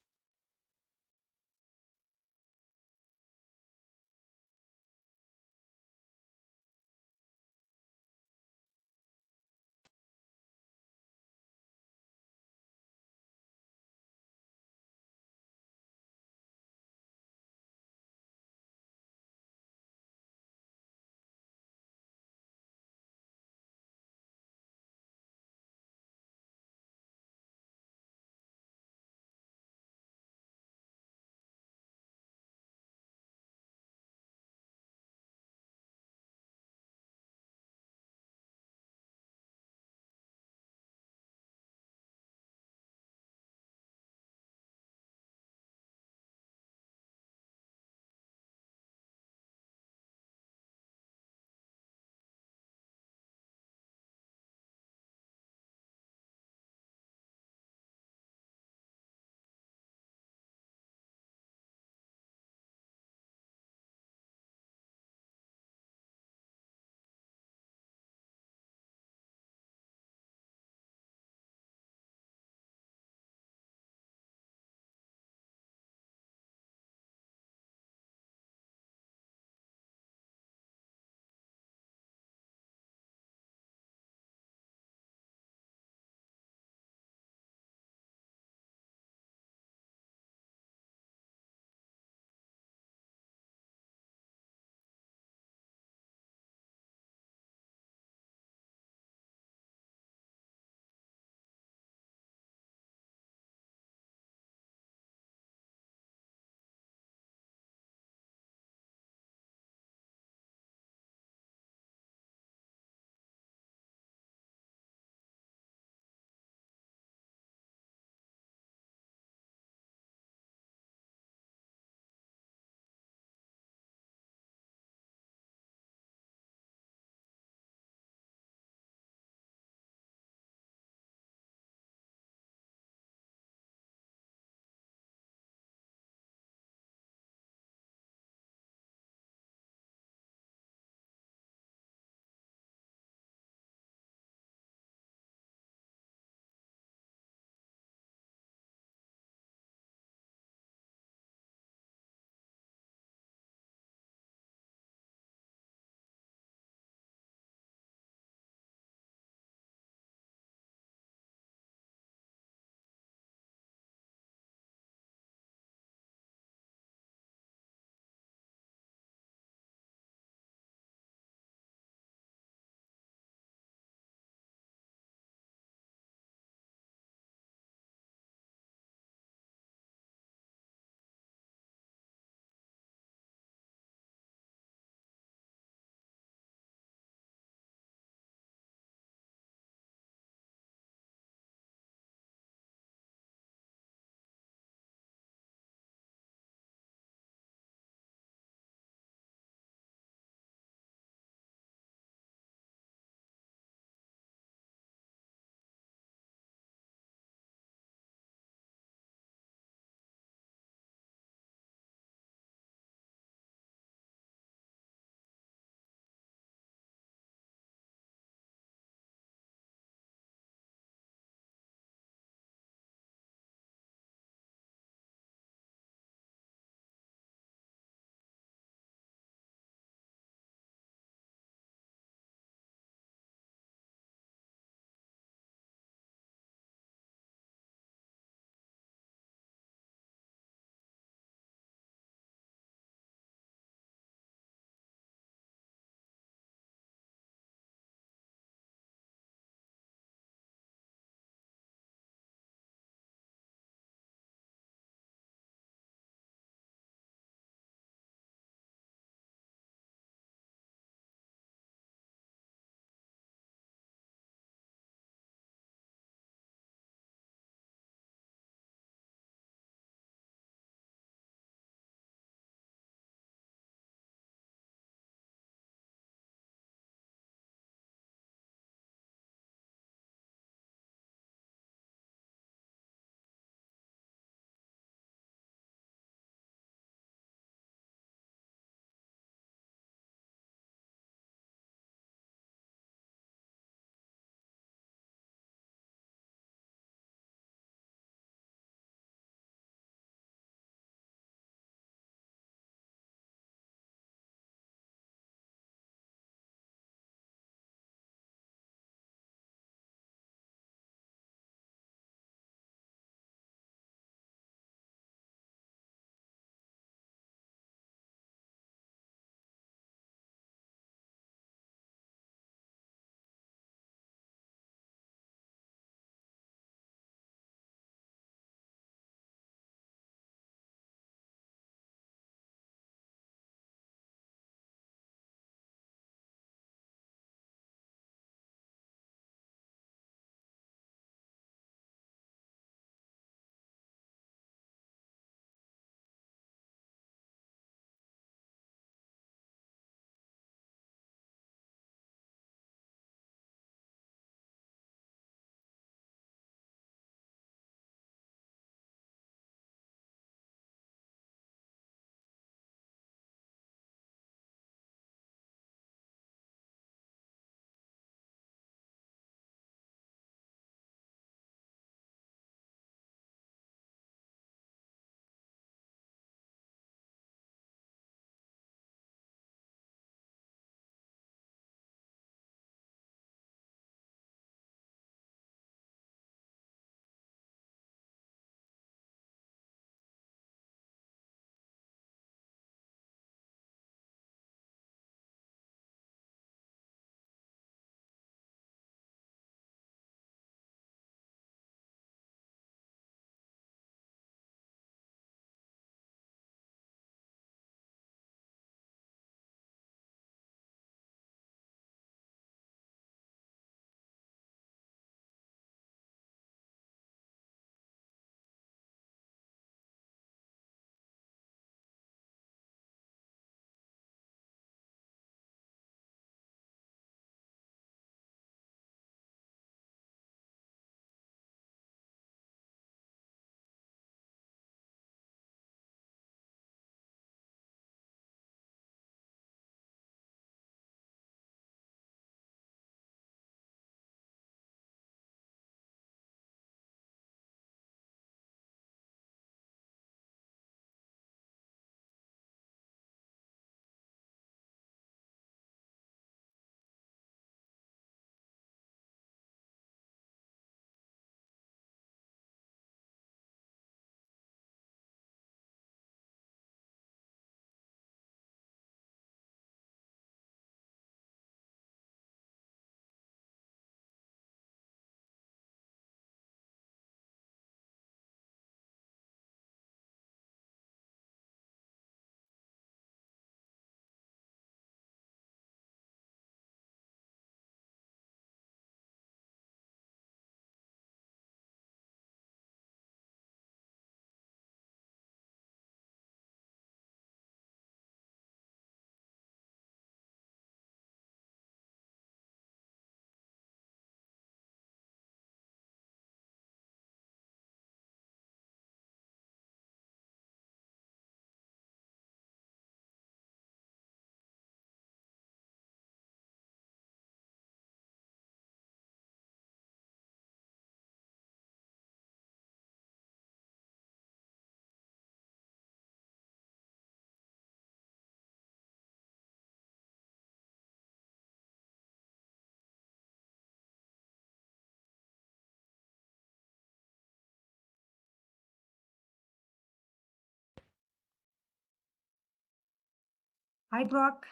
Hi, Brock.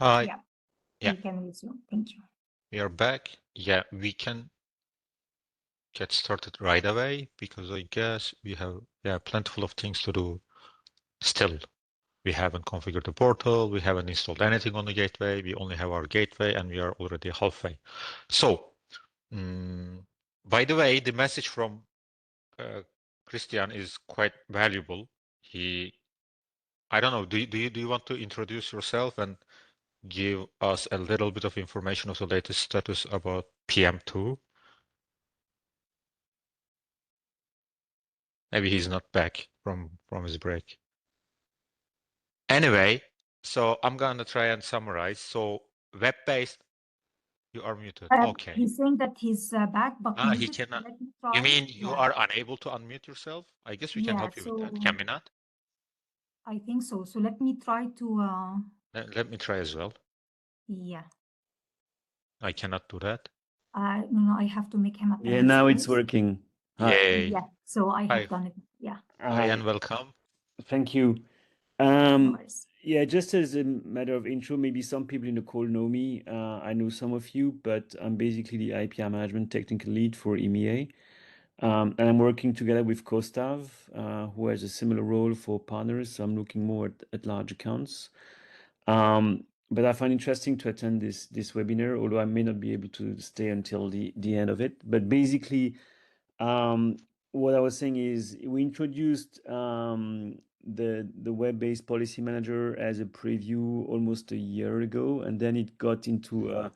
Hi. Yeah, Yeah, we can resume. Thank you. we are back. Yeah, we can get started right away because I guess we have plentiful of things to do still. We haven't configured the portal, we haven't installed anything on the gateway, we only have our gateway and we are already halfway. So, by the way, the message from Christian is quite valuable. I don't know, do you want to introduce yourself and give us a little bit of information of the latest status about PM2? Maybe he's not back from his break. Anyway, so I'm gonna try and summarize. So web-based, you are muted. Okay. He's saying that he's back, but He muted. cannot. Let me You try. mean you Yeah. are unable to unmute yourself? I guess we can Yeah, help you with that. so Can we not? I think so. So let me try to, Let me try as well. yeah. I cannot do that. No, I have to make him a Yeah, panelist now it's first. working. Hi. Yay. Yeah, so I Hi. have done it. Yeah, Hi Hi. and welcome. Thank you. no worries. Yeah, just as a matter of intro, maybe some people in the call know me. I know some of you, but I'm basically the IPR management technical lead for EMEA. And I'm working together with Kostav, who has a similar role for partners. So I'm looking more at large accounts. But I find interesting to attend this webinar, although I may not be able to stay until the end of it. But basically, what I was saying is we introduced the web-based policy manager as a preview almost a year ago, and then it got into a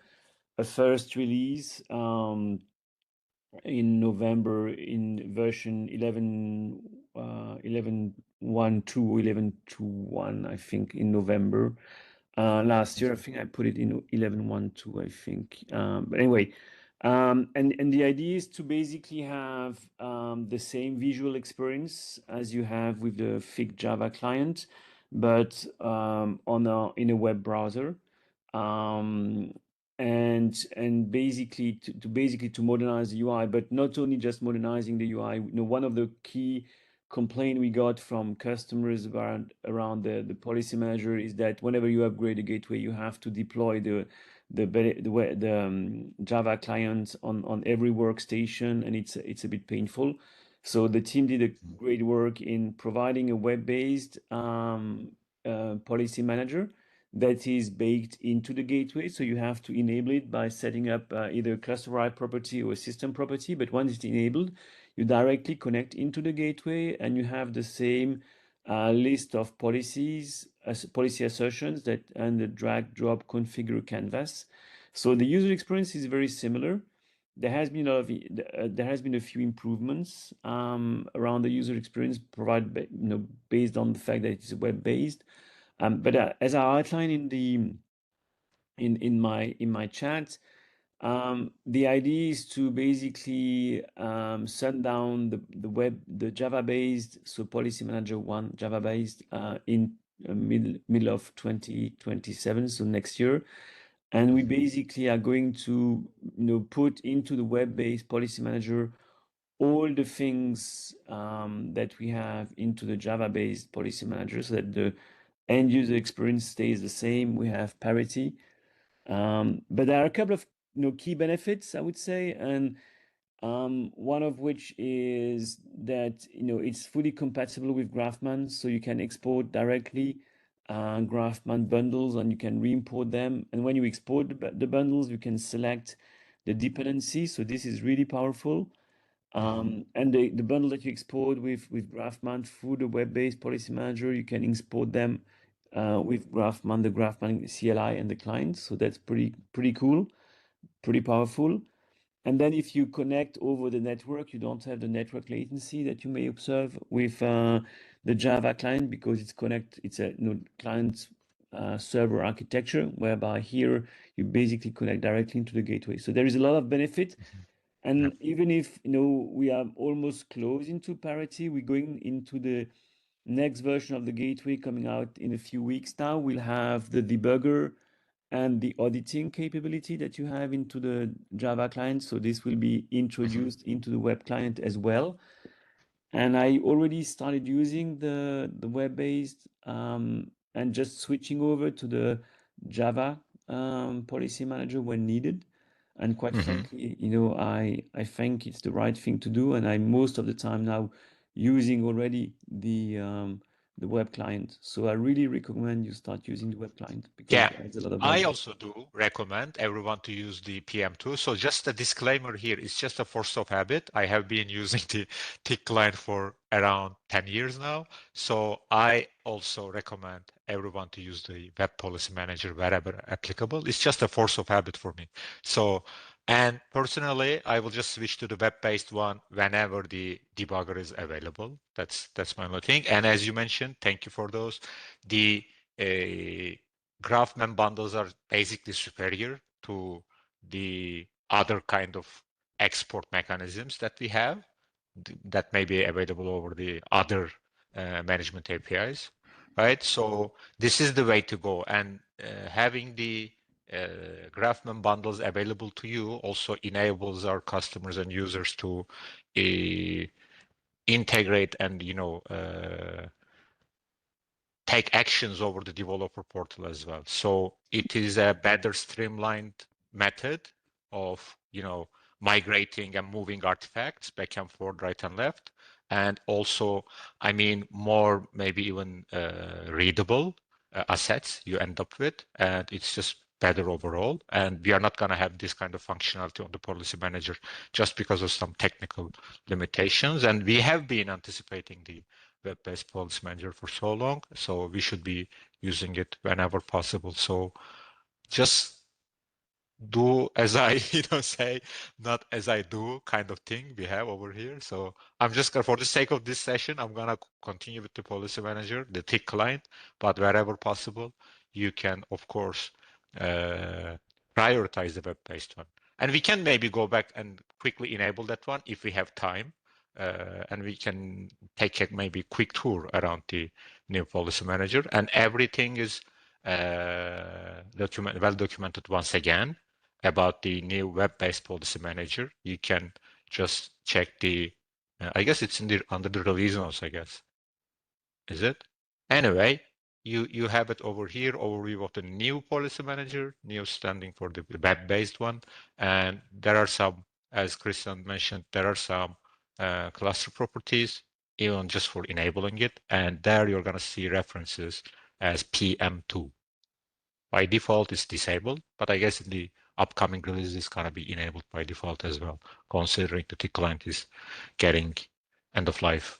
first release in November in version 11.1.2 or 11.2.1, I think, in November. Last year, I think I put it in 11.1.2, I think. But anyway, and the idea is to basically have the same visual experience as you have with the Fig Java client, but in a web browser. And basically to modernize the UI, but not only just modernizing the UI. One of the key complaint we got from customers around the policy manager is that whenever you upgrade a gateway, you have to deploy the Java client on every workstation, and it's a bit painful. So the team did a great work in providing a web-based policy manager that is baked into the gateway. So you have to enable it by setting up either a cluster-wide property or a system property. But once it's enabled, you directly connect into the gateway and you have the same list of policies, policy assertions and the drag drop configure canvas. So the user experience is very similar. There has been a few improvements around the user experience provided, based on the fact that it's web-based. But as I outlined in my chat, the idea is to basically shut down the Java-based, so Policy Manager 1 Java-based in middle of 2027, so next year. And we basically are going to put into the web-based Policy Manager all the things that we have into the Java-based Policy Manager, so that the end user experience stays the same. We have parity, but there are a couple of key benefits, I would say, and one of which is that it's fully compatible with Grafman, so you can export directly Grafman bundles and you can re-import them. And when you export the bundles, you can select the dependency. So this is really powerful. And the bundle that you export with Grafman through the web-based policy manager, you can export them with Grafman, the Grafman CLI and the client. So that's pretty cool, pretty powerful. And then if you connect over the network, you don't have the network latency that you may observe with the Java client, because it's a client server architecture, whereby here you basically connect directly into the gateway. So there is a lot of benefit. And even if we are almost close into parity, we're going into the next version of the gateway coming out in a few weeks now. We'll have the debugger and the auditing capability that you have into the Java client. So this will be introduced into the web client as well. And I already started using the web-based and just switching over to the Java policy manager when needed. And quite frankly, you know, I think it's the right thing to do, and I'm most of the time now using already the web client. So I really recommend you start using the web client because Yeah, it adds a lot of I value. also do recommend everyone to use the PM2. So just a disclaimer here, it's just a force of habit. I have been using the TIC client for around 10 years now. So I also recommend everyone to use the web policy manager wherever applicable. It's just a force of habit for me. So, and personally, I will just switch to the web-based one whenever the debugger is available. That's my only thing. And as you mentioned, thank you for those. The graph mem bundles are basically superior to the other kind of export mechanisms that we have that may be available over the other management APIs, right? So this is the way to go. And having the GraphMem bundles available to you also enables our customers and users to integrate and, you know, take actions over the developer portal as well. So it is a better streamlined method of, you know, migrating and moving artifacts back and forth, right and left. And also, I mean, more maybe even readable assets you end up with. And it's just better overall. And we are not going to have this kind of functionality on the policy manager just because of some technical limitations. And we have been anticipating the web-based policy manager for so long, so we should be using it whenever possible. So just do as I say, not as I do kind of thing we have over here. So I'm just gonna, for the sake of this session, I'm gonna continue with the policy manager, the TIC client, but wherever possible, you can of course prioritize the web-based one. And we can maybe go back and quickly enable that one if we have time. And we can take a maybe quick tour around the new policy manager, and everything is well documented once again about the new web-based policy manager. You can just check the, I guess it's in the under the release notes, I guess. Is it? Anyway, you have it over here, overview of the new policy manager, new standing for the web-based one. And there are some, as Christian mentioned, there are some cluster properties, even just for enabling it. And there you're going to see references as PM2. By default, it's disabled, but I guess in the upcoming release, it's going to be enabled by default as well, considering the TIC client is getting end of life.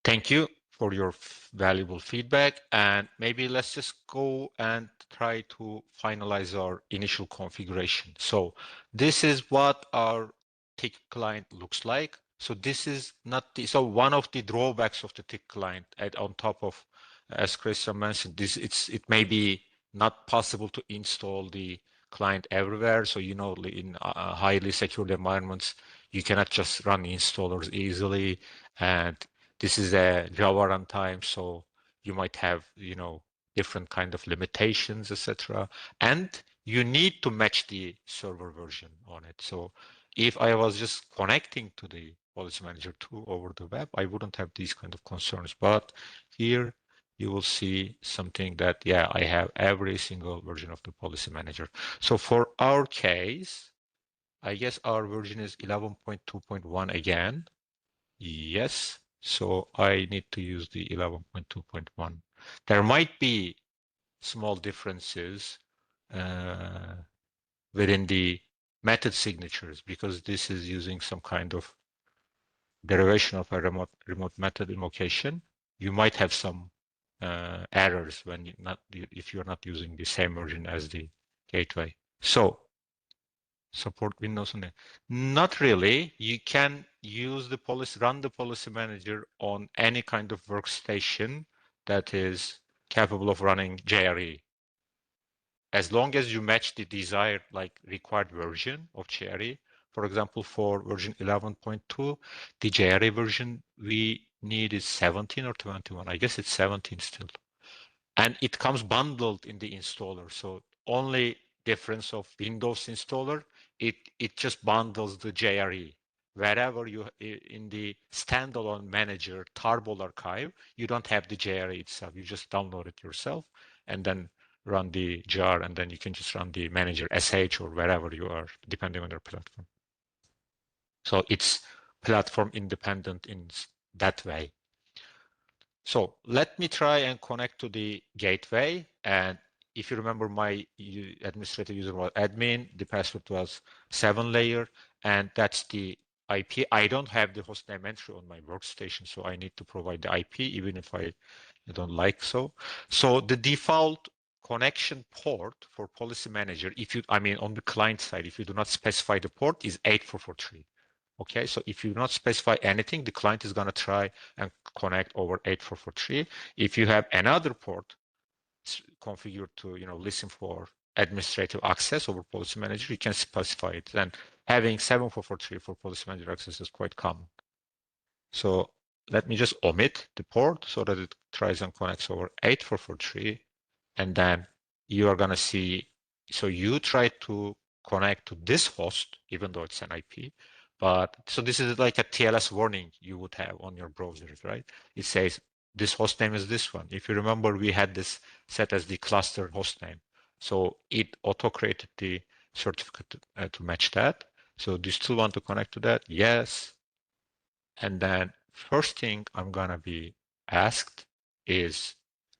Thank you for your valuable feedback, and maybe let's just go and try to finalize our initial configuration. So this is what our TIC client looks like. So this is not the, so one of the drawbacks of the TIC client on top of, as Christian mentioned, it may be not possible to install the client everywhere. So, you know, in highly secured environments, you cannot just run installers easily. And this is a Java runtime, so you might have, you know, different kind of limitations, etc. And you need to match the server version on it. So if I was just connecting to the Policy Manager 2 over the web, I wouldn't have these kind of concerns. But here you will see something that, yeah, I have every single version of the Policy Manager. So for our case, I guess our version is 11.2.1 again. Yes. So I need to use the 11.2.1. There might be small differences within the method signatures because this is using some kind of derivation of a remote method invocation. You might have some errors when if you're not using the same version as the gateway. So support Windows on it. Not really. You can use the policy, run the policy manager on any kind of workstation that is capable of running JRE. As long as you match the desired, like required version of JRE. For example, for version 11.2, the JRE version we need is 17 or 21. I guess it's 17 still. And it comes bundled in the installer. So only difference of Windows installer, it just bundles the JRE. wherever you in the standalone manager tarball archive, you don't have the JRE itself. You just download it yourself and then run the jar, and then you can just run the manager SH or wherever you are, depending on your platform. So it's platform independent in that way. So let me try and connect to the gateway. And if you remember, my administrator user was admin, the password was 7-layer, and that's the IP. I don't have the hostname entry on my workstation, so I need to provide the IP, even if I don't like so. So the default connection port for policy manager, if you, I mean, on the client side, if you do not specify the port, is 8443. Okay, so if you do not specify anything, the client is going to try and connect over 8443. If you have another port configured to, listen for administrative access over policy manager, you can specify it. And having 7443 for policy manager access is quite common. So let me just omit the port so that it tries and connects over 8443. And then you are going to see, so you try to connect to this host, even though it's an IP. But so this is like a TLS warning you would have on your browsers, right? It says this host name is this one. If you remember, we had this set as the cluster host name. So it auto-created the certificate to match that. So do you still want to connect to that? Yes. And then first thing I'm gonna be asked is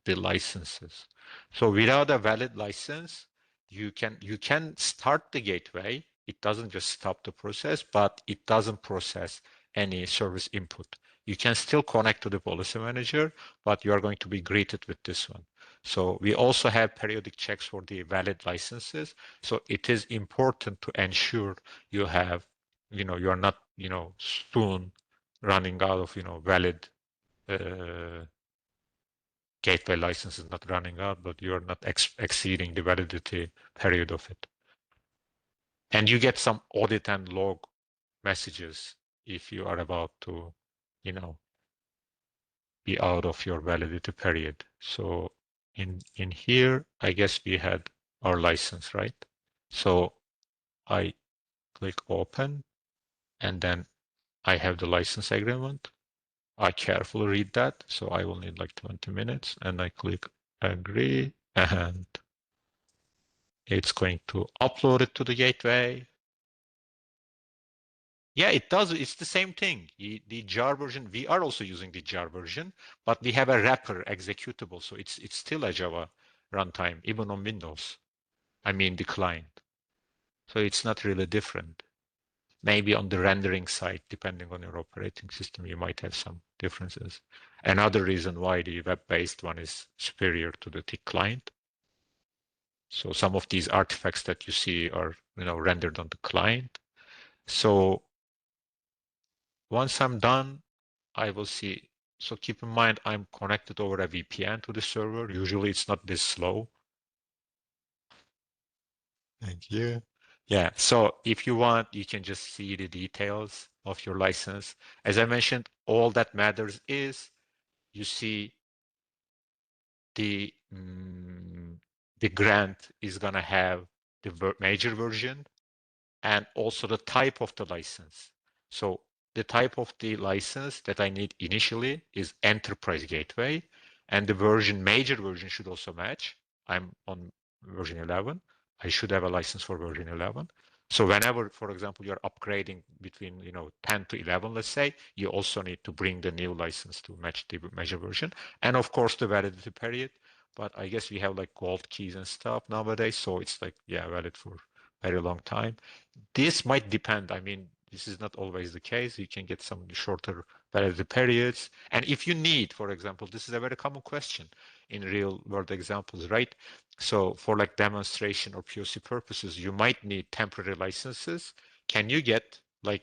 the licenses. So without a valid license, you can start the gateway. It doesn't just stop the process, but it doesn't process any service input. You can still connect to the policy manager, but you are going to be greeted with this one. So we also have periodic checks for the valid licenses. So it is important to ensure you have, you are not, soon running out of, valid gateway licenses, not running out, but you're not exceeding the validity period of it. And you get some audit and log messages if you are about to, be out of your validity period. So in here, I guess we had our license, right? So I click open, and then I have the license agreement. I carefully read that, so I will need like 20 minutes, and I click agree, and it's going to upload it to the gateway. Yeah, it does. It's the same thing. The jar version, we are also using the jar version, but we have a wrapper executable, so it's still a Java runtime, even on Windows. I mean, the client. So it's not really different. Maybe on the rendering side, depending on your operating system, you might have some differences. Another reason why the web-based one is superior to the TIC client. So some of these artifacts that you see are, rendered on the client. So once I'm done, I will see. So keep in mind, I'm connected over a VPN to the server. Usually it's not this slow. Thank you. Yeah, so if you want, you can just see the details of your license. As I mentioned, all that matters is you see the grant is going to have the major version and also the type of the license. So the type of the license that I need initially is Enterprise Gateway, and the major version should also match. I'm on version 11. I should have a license for version 11. So whenever, for example, you're upgrading between 10 to 11, let's say, you also need to bring the new license to match the major version, and of course the validity period. But I guess we have like gold keys and stuff nowadays, so it's like, yeah, valid for a very long time. This might depend. I mean, this is not always the case. You can get some shorter validity periods. And if you need, for example, this is a very common question in real world examples, right? So for like demonstration or POC purposes, you might need temporary licenses. Can you get like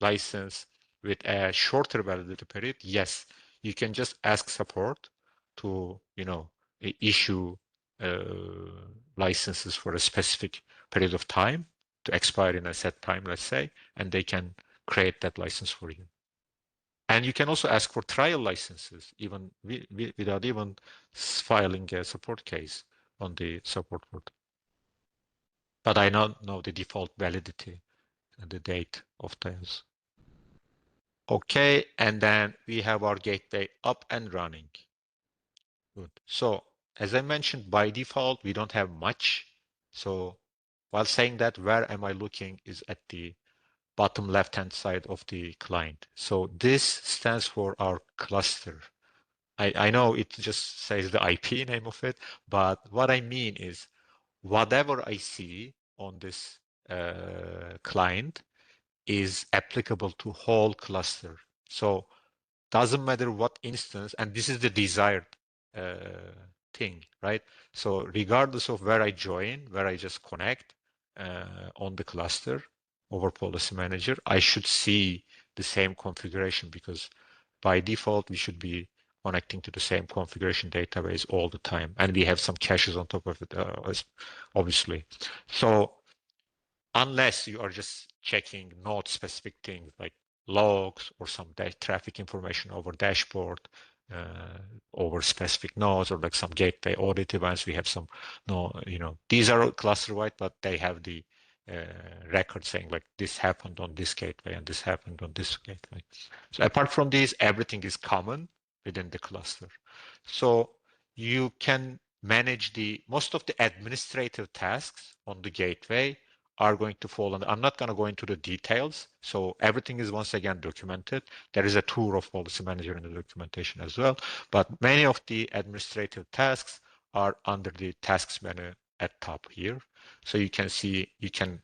license with a shorter validity period? Yes, you can just ask support to, issue licenses for a specific period of time to expire in a set time, let's say, and they can create that license for you. And you can also ask for trial licenses, even without even filing a support case on the support portal. But I don't know the default validity and the date of those. Okay, and then we have our gateway up and running. Good. So as I mentioned, by default, we don't have much. So while saying that, where am I looking is at the bottom left-hand side of the client. So this stands for our cluster. I know it just says the IP name of it, but what I mean is whatever I see on this client is applicable to whole cluster. So doesn't matter what instance, and this is the desired thing, right? So regardless of where I join, where I just connect on the cluster over policy manager, I should see the same configuration because by default, we should be connecting to the same configuration database all the time. And we have some caches on top of it, obviously. So unless you are just checking node specific things like logs or some traffic information over dashboard, over specific nodes, or like some gateway audit events. We have some, no, these are cluster wide, but they have the record saying like this happened on this gateway and this happened on this gateway. So apart from these, everything is common within the cluster. So you can manage most of the administrative tasks on the gateway are going to fall under. I'm not going to go into the details. So everything is once again documented. There is a tour of policy manager in the documentation as well. But many of the administrative tasks are under the tasks menu at top here. So you can see, you can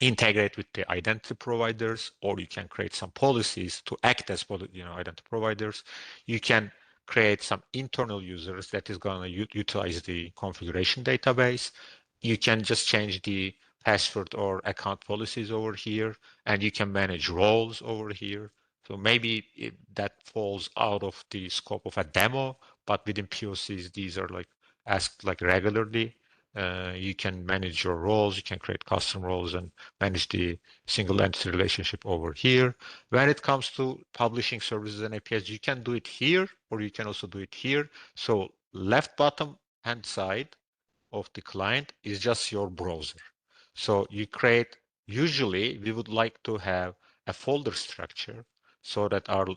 integrate with the identity providers, or you can create some policies to act as identity providers. You can create some internal users that is going to utilize the configuration database. You can just change the password or account policies over here, and you can manage roles over here. So maybe that falls out of the scope of a demo, but within POCs, these are like asked like regularly. You can manage your roles, you can create custom roles and manage the single entity relationship over here. When it comes to publishing services and APIs, you can do it here, or you can also do it here. So left bottom hand side of the client is just your browser. So you create, usually we would like to have a folder structure so that our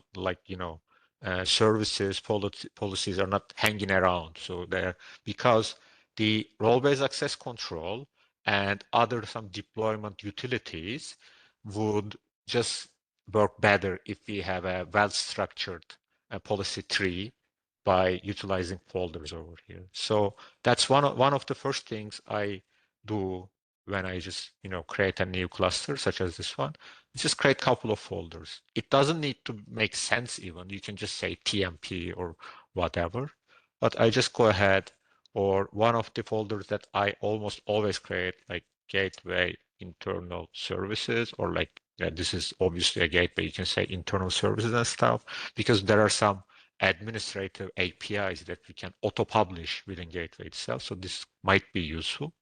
services, policies are not hanging around. So they're, because the role-based access control and other some deployment utilities would just work better if we have a well-structured policy tree by utilizing folders over here. So that's one of the first things I do when I just create a new cluster such as this one. Just create a couple of folders. It doesn't need to make sense even. You can just say TMP or whatever. But I just go ahead, or one of the folders that I almost always create, like gateway internal services, or like this is obviously a gateway. You can say internal services and stuff, because there are some administrative APIs that we can auto-publish within gateway itself. So this might be useful.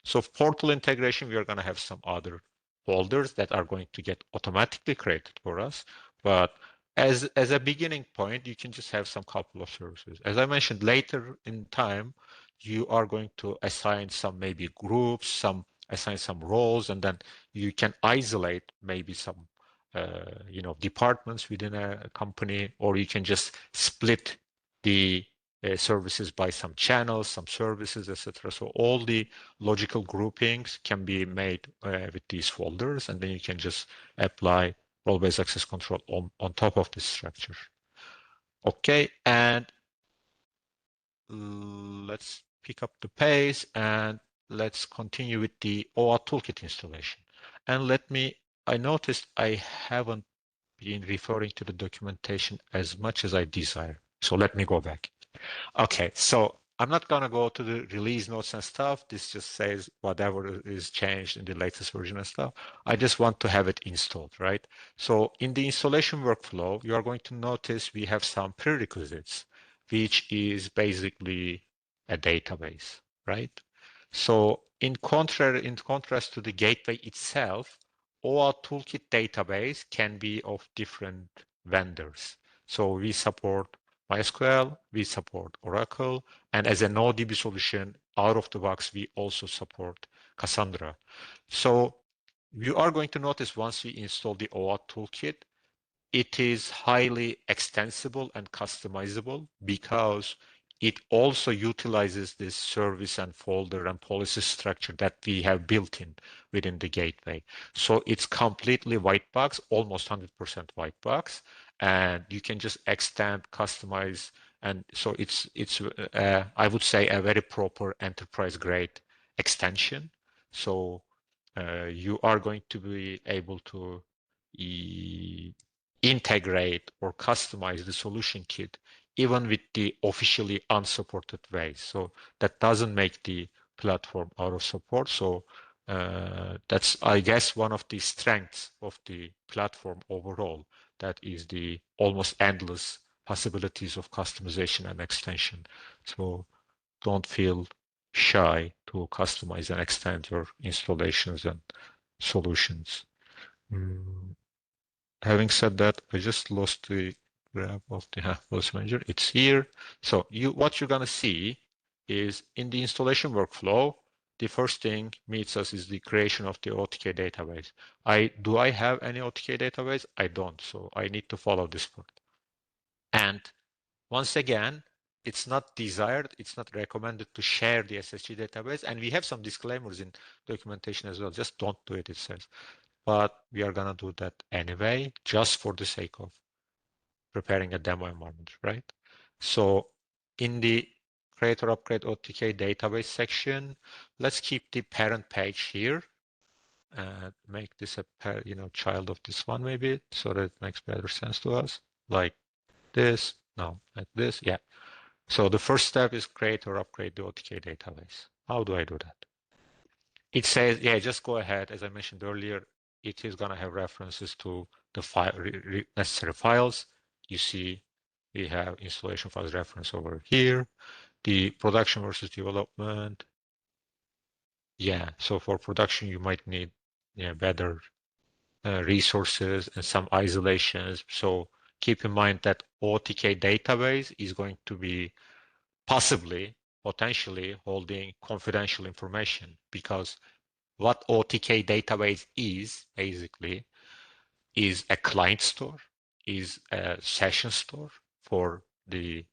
So for portal integration, we are going to have some other folders that are going to get automatically created for us. But as a beginning point, you can just have some couple of services. As I mentioned, later in time, you are going to assign some maybe groups, assign some roles, and then you can isolate maybe some departments within a company, or you can just split the services by some channels, some services, etc. So all the logical groupings can be made with these folders, and then you can just apply role-based access control on top of this structure. Okay, and let's pick up the pace and let's continue with the OAuth toolkit installation. And I noticed I haven't been referring to the documentation as much as I desire. So let me go back. Okay, so I'm not going to go to the release notes and stuff. This just says whatever is changed in the latest version and stuff. I just want to have it installed, right? So in the installation workflow, you are going to notice we have some prerequisites, which is basically a database, right? So in contrast to the gateway itself, OAuth toolkit database can be of different vendors. So we support MySQL, we support Oracle, and as a NoDB solution, out of the box, we also support Cassandra. So you are going to notice once we install the OAuth toolkit, it is highly extensible and customizable because it also utilizes this service and folder and policy structure that we have built in within the gateway. So it's completely white box, almost 100% white box, and you can just extend, customize, and so it's I would say a very proper enterprise grade extension. So you are going to be able to integrate or customize the solution kit even with the officially unsupported ways. So that doesn't make the platform out of support. So that's, I guess, one of the strengths of the platform overall. That is the almost endless possibilities of customization and extension. So don't feel shy to customize and extend your installations and solutions. Having said that, I just lost the grab of the policy manager. It's here. So what you're gonna see is in the installation workflow, the first thing meets us is the creation of the OTK database. Do I have any OTK database? I don't, so I need to follow this part. And once again, it's not desired, it's not recommended to share the SSG database. And we have some disclaimers in documentation as well. Just don't do it, it says. But we are gonna do that anyway, just for the sake of preparing a demo environment, right? So in the create or upgrade OTK database section, let's keep the parent page here and make this a child of this one maybe, so that it makes better sense to us. Like this, no, like this, yeah. So the first step is create or upgrade the OTK database. How do I do that? It says, yeah, just go ahead. As I mentioned earlier, it is going to have references to the necessary files. You see, we have installation files reference over here. The production versus development. Yeah, so for production, you might need better resources and some isolations. So keep in mind that OTK database is going to be potentially holding confidential information, because what OTK database is basically is a client store, is a session store for the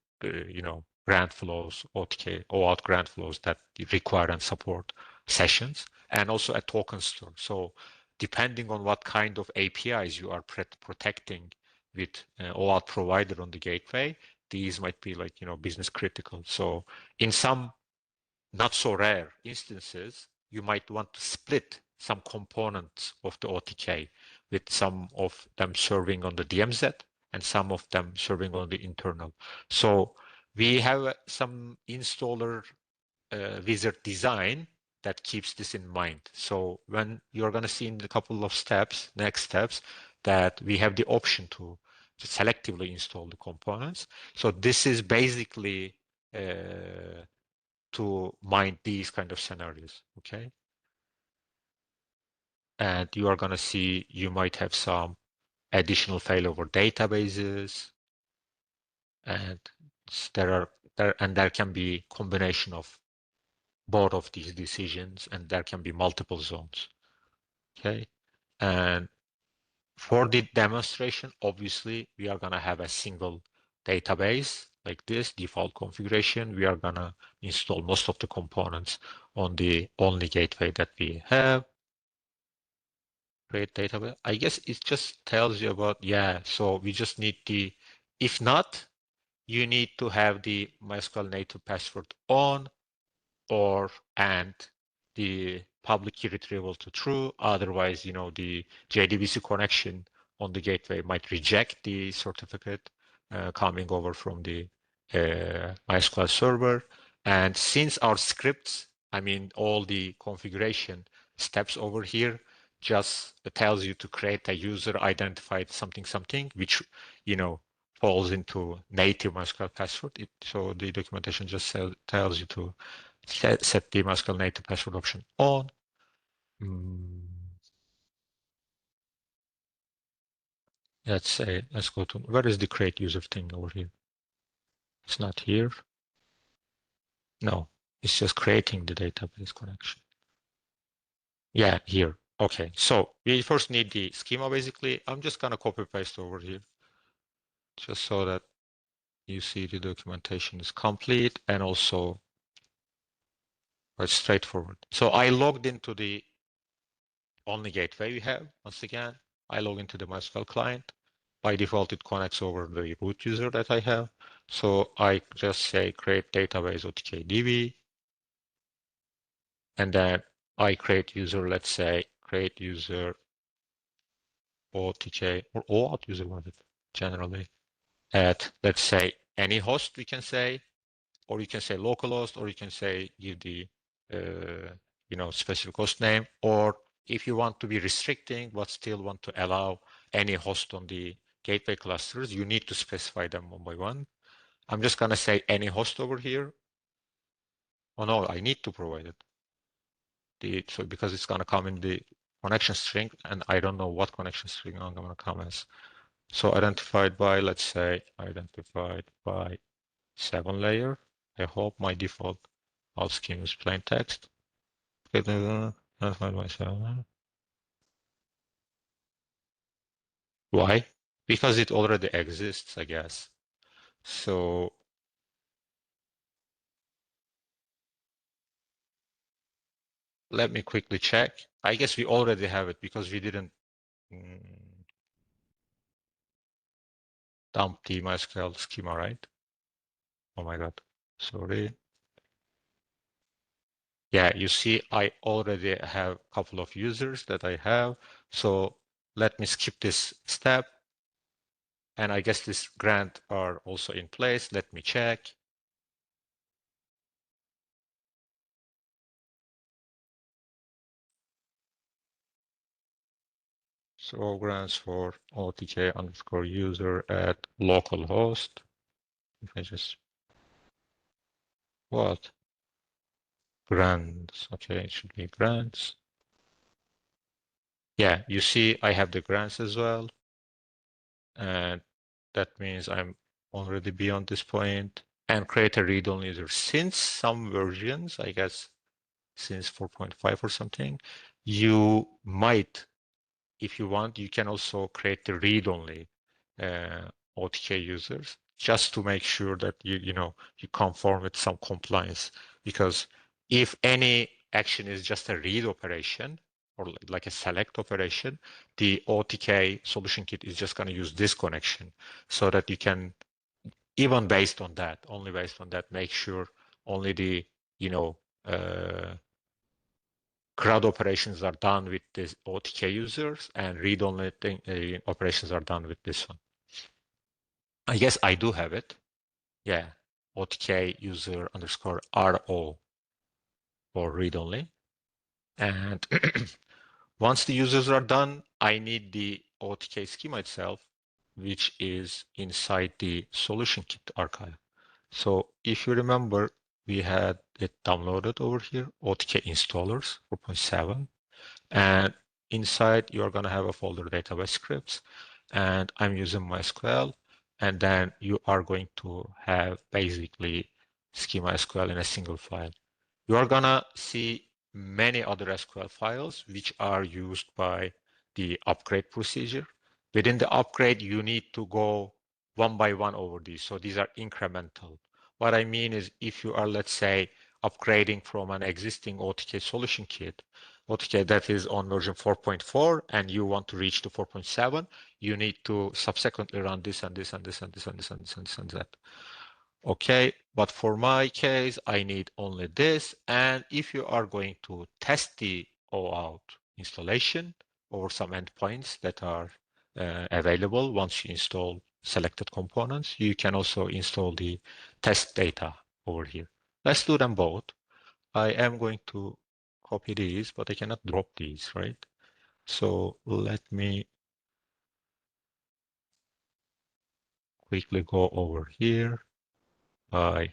grant flows, OTK, OAuth grant flows that require and support sessions, and also a token store. So depending on what kind of APIs you are protecting with OAuth provider on the gateway, these might be like business critical. So in some not so rare instances, you might want to split some components of the OTK, with some of them serving on the DMZ and some of them serving on the internal. So we have some installer wizard design that keeps this in mind. So when you're going to see in a couple of next steps, that we have the option to selectively install the components. So this is basically to mind these kind of scenarios, okay? And you are going to see you might have some additional failover databases, and there can be combination of both of these decisions, and there can be multiple zones, okay? And for the demonstration, obviously, we are going to have a single database like this default configuration. We are going to install most of the components on the only gateway that we have. Create database. I guess it just tells you about, yeah, so we just need if not, you need to have the MySQL native password on, and the public key retrieval to true. Otherwise, the JDBC connection on the gateway might reject the certificate coming over from the MySQL server. And since our scripts, all the configuration steps over here just tells you to create a user identified something, which, falls into native MySQL password. So the documentation just tells you to set the MySQL native password option on. Let's go to, where is the create user thing over here? It's not here. No, it's just creating the database connection. Yeah, here. Okay, so we first need the schema basically. I'm just gonna copy paste over here just so that you see the documentation is complete and also it's straightforward. So I logged into the only gateway we have. Once again, I log into the MySQL client. By default, it connects over the root user that I have. So I just say create database OTKDB. And then I create user, let's say, create user OTK or OAuth user was it generally at, let's say, any host we can say, or you can say localhost, or you can say give the specific host name, or if you want to be restricting but still want to allow any host on the gateway clusters, you need to specify them one by one. I'm just gonna say any host over here. Oh no, I need to provide it. So because it's gonna come in the connection string, and I don't know what connection string I'm gonna come as. So identified by, let's say, identified by 7 layer. I hope my default alt scheme is plain text. Identified by 7. Why? Because it already exists, I guess. So let me quickly check. I guess we already have it because we didn't dump the MySQL schema, right? Oh my God, sorry. Yeah, you see, I already have a couple of users that I have. So let me skip this step. And I guess this grant are also in place. Let me check. So grants for OTK underscore user at localhost. If I just, what? Grants, okay, it should be grants. Yeah, you see, I have the grants as well. And that means I'm already beyond this point. And create a read-only user. Since some versions, I guess, since 4.5 or something, you might, if you want, you can also create the read-only OTK users just to make sure that you conform with some compliance. Because if any action is just a read operation or like a select operation, the OTK solution kit is just going to use this connection so that you can, even based on that, only based on that, make sure only the CRUD operations are done with this OTK users and read-only operations are done with this one. I guess I do have it. Yeah, OTK user underscore RO for read-only. And once the users are done, I need the OTK schema itself, which is inside the solution kit archive. So if you remember, we had it downloaded over here, OTK installers 4.7. And inside, you're going to have a folder database scripts. And I'm using MySQL. And then you are going to have basically schema SQL in a single file. You are going to see many other SQL files which are used by the upgrade procedure. Within the upgrade, you need to go one by one over these. So these are incremental. What I mean is if you are, let's say, upgrading from an existing OTK solution kit, OTK that is on version 4.4, and you want to reach to 4.7, you need to subsequently run this and this and this and this and this and this and this and that. Okay, but for my case, I need only this. And if you are going to test the OAuth installation or some endpoints that are available once you install selected components, you can also install the test data over here. Let's do them both. I am going to copy these, but I cannot drop these, right? So let me quickly go over here. I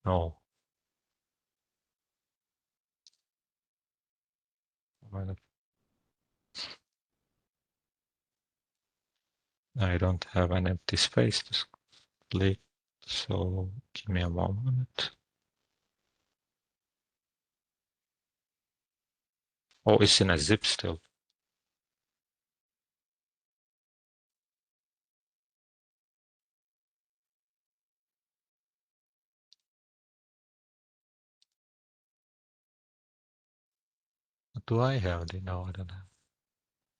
no, I don't have an empty space to split. So give me a moment. Oh, it's in a zip still. Do I have the, no, I don't have.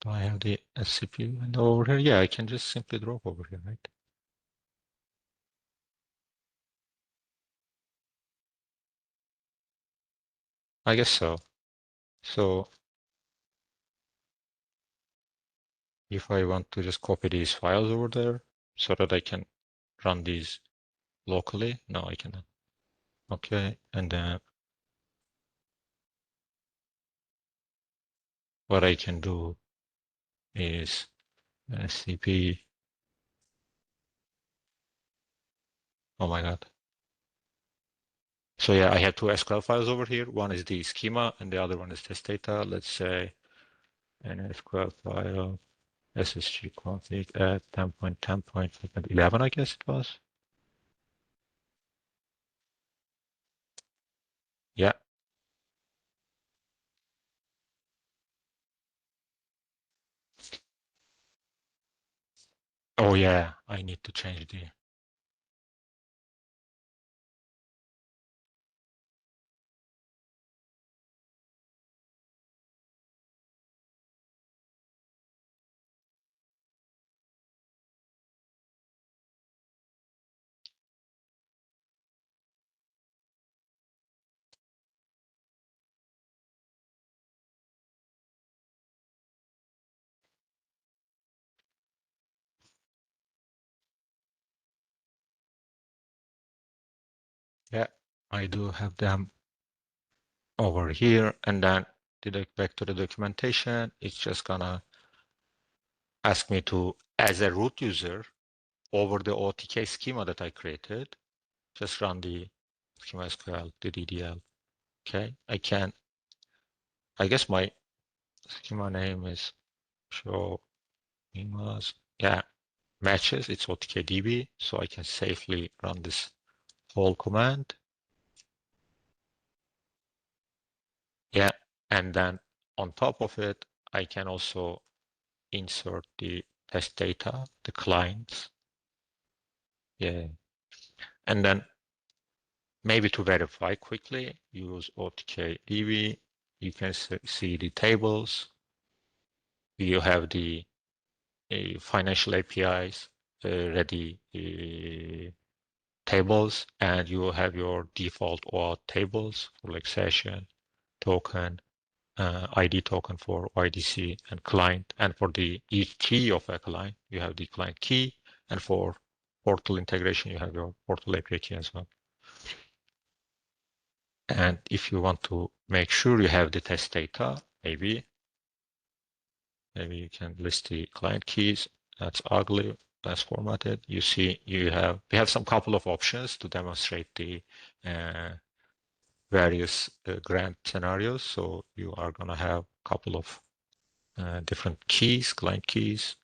Do I have the SCP window over here? Yeah, I can just simply drop over here, right? I guess so. So if I want to just copy these files over there so that I can run these locally, no, I cannot. Okay, and then what I can do is SCP. Oh my God. So yeah, I have two SQL files over here. One is the schema and the other one is test data. Let's say an SQL file SSG config at 10.10.11, I guess it was. Yeah. Oh yeah, I need to change the. Yeah, I do have them over here, and then back to the documentation. It's just gonna ask me to, as a root user, over the OTK schema that I created, just run the schema SQL, the DDL. Okay, I guess my schema name is show schemas. Yeah, matches. It's OTKDB, so I can safely run this whole command. Yeah, and then on top of it, I can also insert the test data, the clients. Yeah, and then maybe to verify quickly, use OTKDB. You can see the tables. You have the financial APIs ready tables, and you have your default OAuth tables for like session, token, ID token for YDC and client. And for the each key of a client, you have the client key. And for portal integration, you have your portal API key as well. And if you want to make sure you have the test data, maybe you can list the client keys. That's ugly. That's formatted. You see, we have some couple of options to demonstrate the various grant scenarios. So you are going to have a couple of different keys, client keys,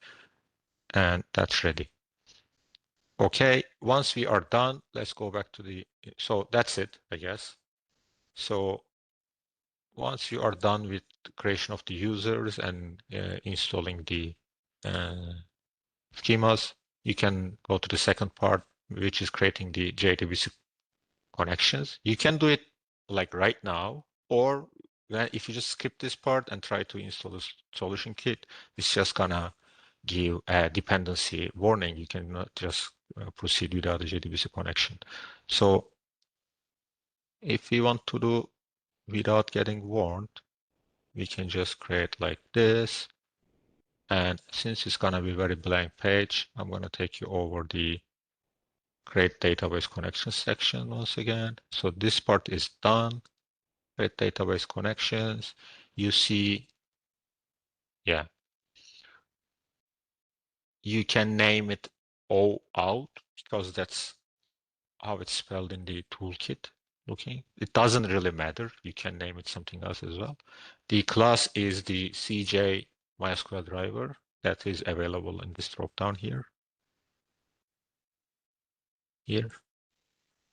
and that's ready. Okay, once we are done, let's go back to the, so that's it, I guess. So once you are done with the creation of the users and installing the schemas, you can go to the second part, which is creating the JDBC connections. You can do it like right now, or if you just skip this part and try to install the solution kit, it's just gonna give a dependency warning. You cannot just proceed without a JDBC connection. So if we want to do without getting warned, we can just create like this. And since it's gonna be very blank page, I'm gonna take you over the create database connection section once again. So this part is done. Create database connections. You see, yeah, you can name it OAuth because that's how it's spelled in the toolkit looking. It doesn't really matter. You can name it something else as well. The class is the CJ MySQL driver that is available in this dropdown here.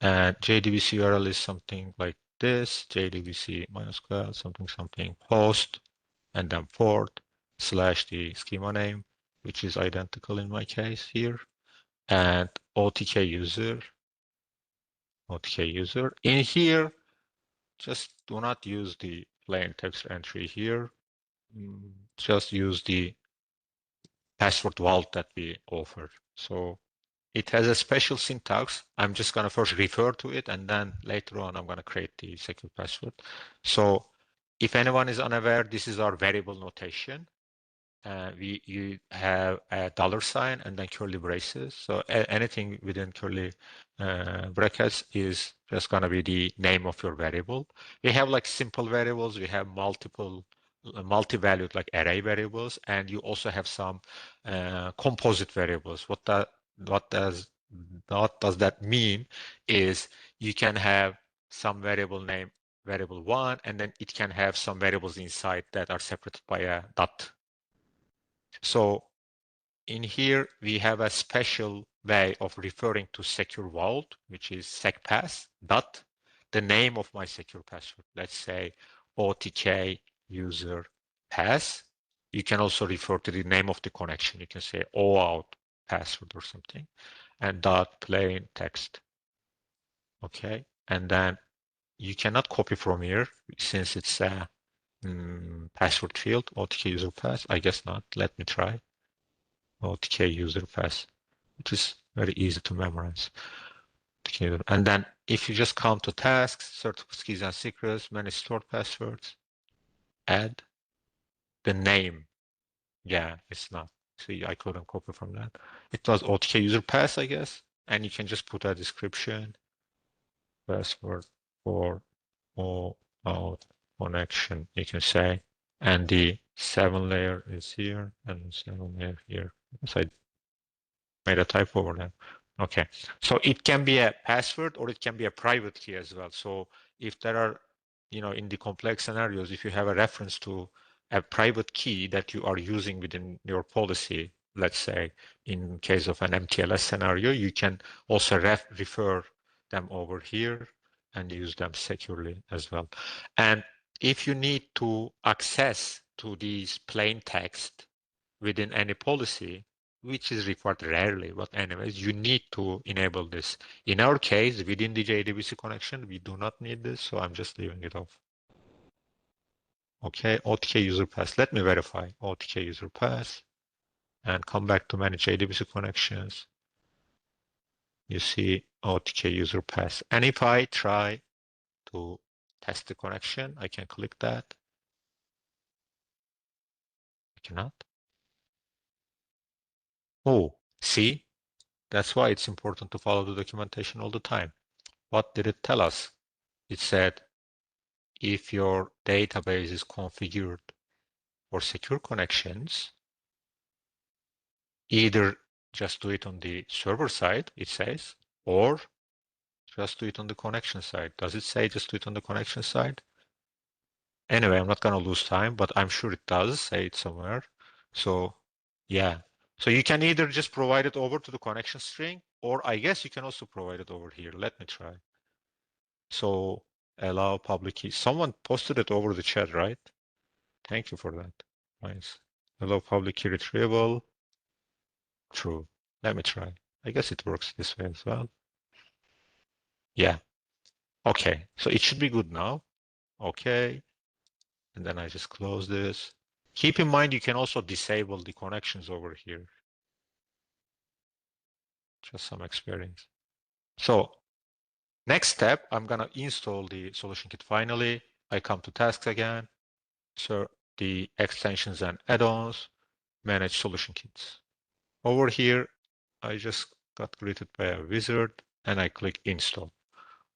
And JDBC URL is something like this, JDBC -12 something host, and then port / the schema name, which is identical in my case here, and OTK user. In here, just do not use the plain text entry here. Just use the password vault that we offer. So it has a special syntax. I'm just going to first refer to it, and then later on, I'm going to create the secure password. So if anyone is unaware, this is our variable notation. You have a $sign and then curly braces. So anything within curly brackets is just going to be the name of your variable. We have like simple variables. We have multi-valued like array variables, and you also have some composite variables. What does that mean is you can have some variable name variable one, and then it can have some variables inside that are separated by a dot. So in here, we have a special way of referring to secure vault, which is secpass dot the name of my secure password. Let's say OTK user pass. You can also refer to the name of the connection. You can say OAuth password or something, and dot plain text. Okay, and then you cannot copy from here since it's a password field, OTK user pass. I guess not. Let me try. OTK user pass, which is very easy to memorize. And then if you just come to tasks, certificates, keys and secrets, manage stored passwords, add the name. Yeah, it's not. See, I couldn't copy from that. It was OTK user pass, I guess. And you can just put a description, password for all out connection, you can say. And the 7 layer is here and the 7 layer here. So I made a typo over there. Okay, so it can be a password or it can be a private key as well. So if there are, in the complex scenarios, if you have a reference to a private key that you are using within your policy, let's say in case of an MTLS scenario, you can also refer them over here and use them securely as well. And if you need to access to these plain text within any policy, which is required rarely, but anyways, you need to enable this. In our case, within the JDBC connection, we do not need this, so I'm just leaving it off. Okay, OTK user pass. Let me verify OTK user pass and come back to manage JDBC connections. You see OTK user pass. And if I try to test the connection, I can click that. I cannot. Oh, see? That's why it's important to follow the documentation all the time. What did it tell us? It said, if your database is configured for secure connections, either just do it on the server side, it says, or just do it on the connection side. Does it say just do it on the connection side? Anyway, I'm not going to lose time, but I'm sure it does say it somewhere. So yeah. So you can either just provide it over to the connection string, or I guess you can also provide it over here. Let me try. So allow public key. Someone posted it over the chat, right? Thank you for that. Nice. Allow public key retrieval. True. Let me try. I guess it works this way as well. Yeah. Okay. So it should be good now. Okay. And then I just close this. Keep in mind, you can also disable the connections over here. Just some experience. So next step, I'm going to install the solution kit finally. I come to tasks again. So the extensions and add-ons, manage solution kits. Over here, I just got greeted by a wizard and I click install.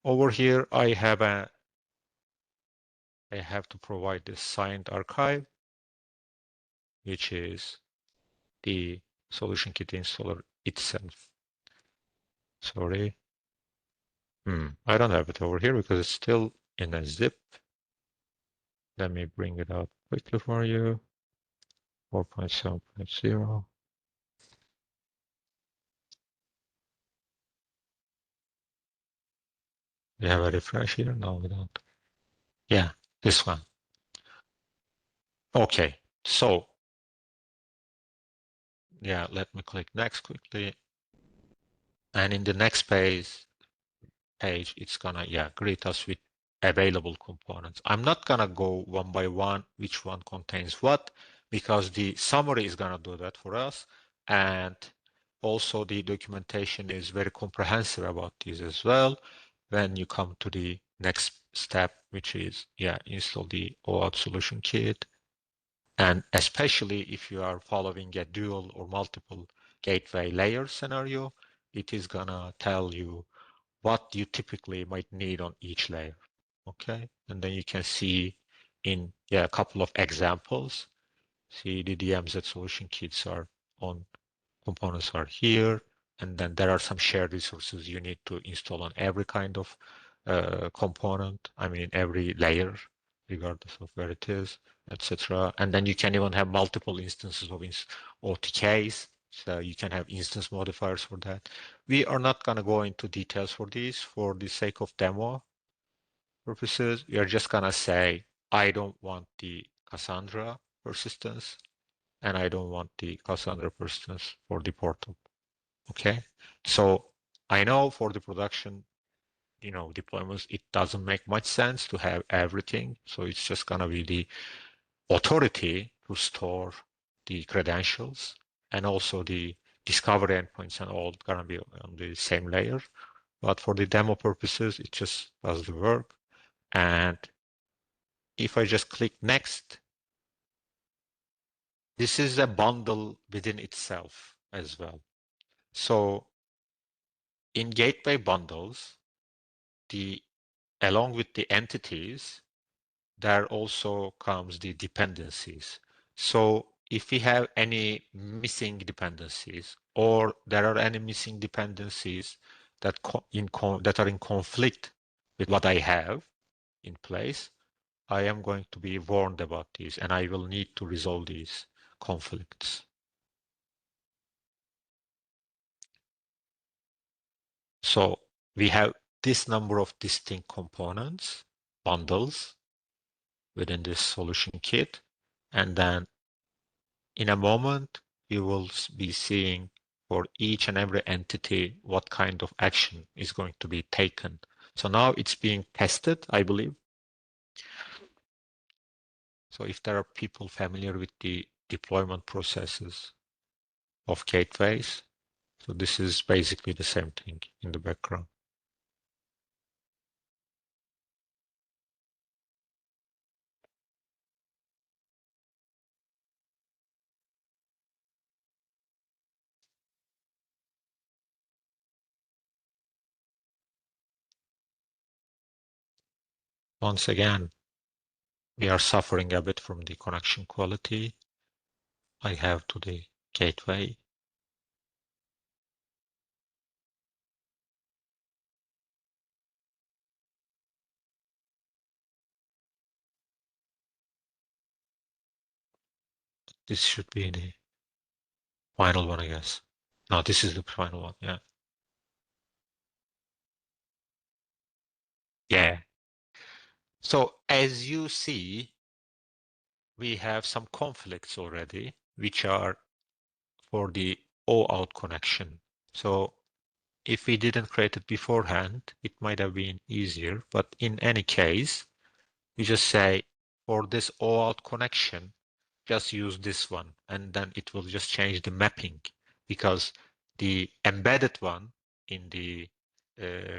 Over here, I have to provide the signed archive, which is the solution kit installer itself. Sorry. I don't have it over here because it's still in a zip. Let me bring it out quickly for you. 4.7.0. We have a refresh here. No, we don't. Yeah, this one. Okay, so yeah, let me click next quickly. And in the next page, it's gonna, greet us with available components. I'm not gonna go one by one, which one contains what, because the summary is gonna do that for us. And also the documentation is very comprehensive about this as well. When you come to the next step, which is, install the OAuth solution kit. And especially if you are following a dual or multiple gateway layer scenario, it is gonna tell you what you typically might need on each layer. Okay, and then you can see in a couple of examples. See the DMZ solution kits are on, components are here, and then there are some shared resources you need to install on every kind of component. I mean, every layer, regardless of where it is, etc. And then you can even have multiple instances of OTKs. So you can have instance modifiers for that. We are not going to go into details for these for the sake of demo purposes. We are just going to say, I don't want the Cassandra persistence, and I don't want the Cassandra persistence for the portal. Okay, so I know for the production, deployments, it doesn't make much sense to have everything. So it's just gonna be the authority to store the credentials, and also the discovery endpoints and all gonna be on the same layer. But for the demo purposes, it just does the work. And if I just click next, this is a bundle within itself as well. So in gateway bundles, along with the entities, there also comes the dependencies. So if we have any missing dependencies, or there are any missing dependencies that are in conflict with what I have in place, I am going to be warned about these, and I will need to resolve these conflicts. So we have this number of distinct components, bundles, within this solution kit. And then in a moment, you will be seeing for each and every entity what kind of action is going to be taken. So now it's being tested, I believe. So if there are people familiar with the deployment processes of gateways, so this is basically the same thing in the background. Once again, we are suffering a bit from the connection quality I have to the gateway. This should be the final one, I guess. No, this is the final one, yeah. Yeah. So as you see, we have some conflicts already, which are for the OAuth connection. So if we didn't create it beforehand, it might have been easier. But in any case, we just say for this OAuth connection, just use this one, and then it will just change the mapping, because the embedded one in the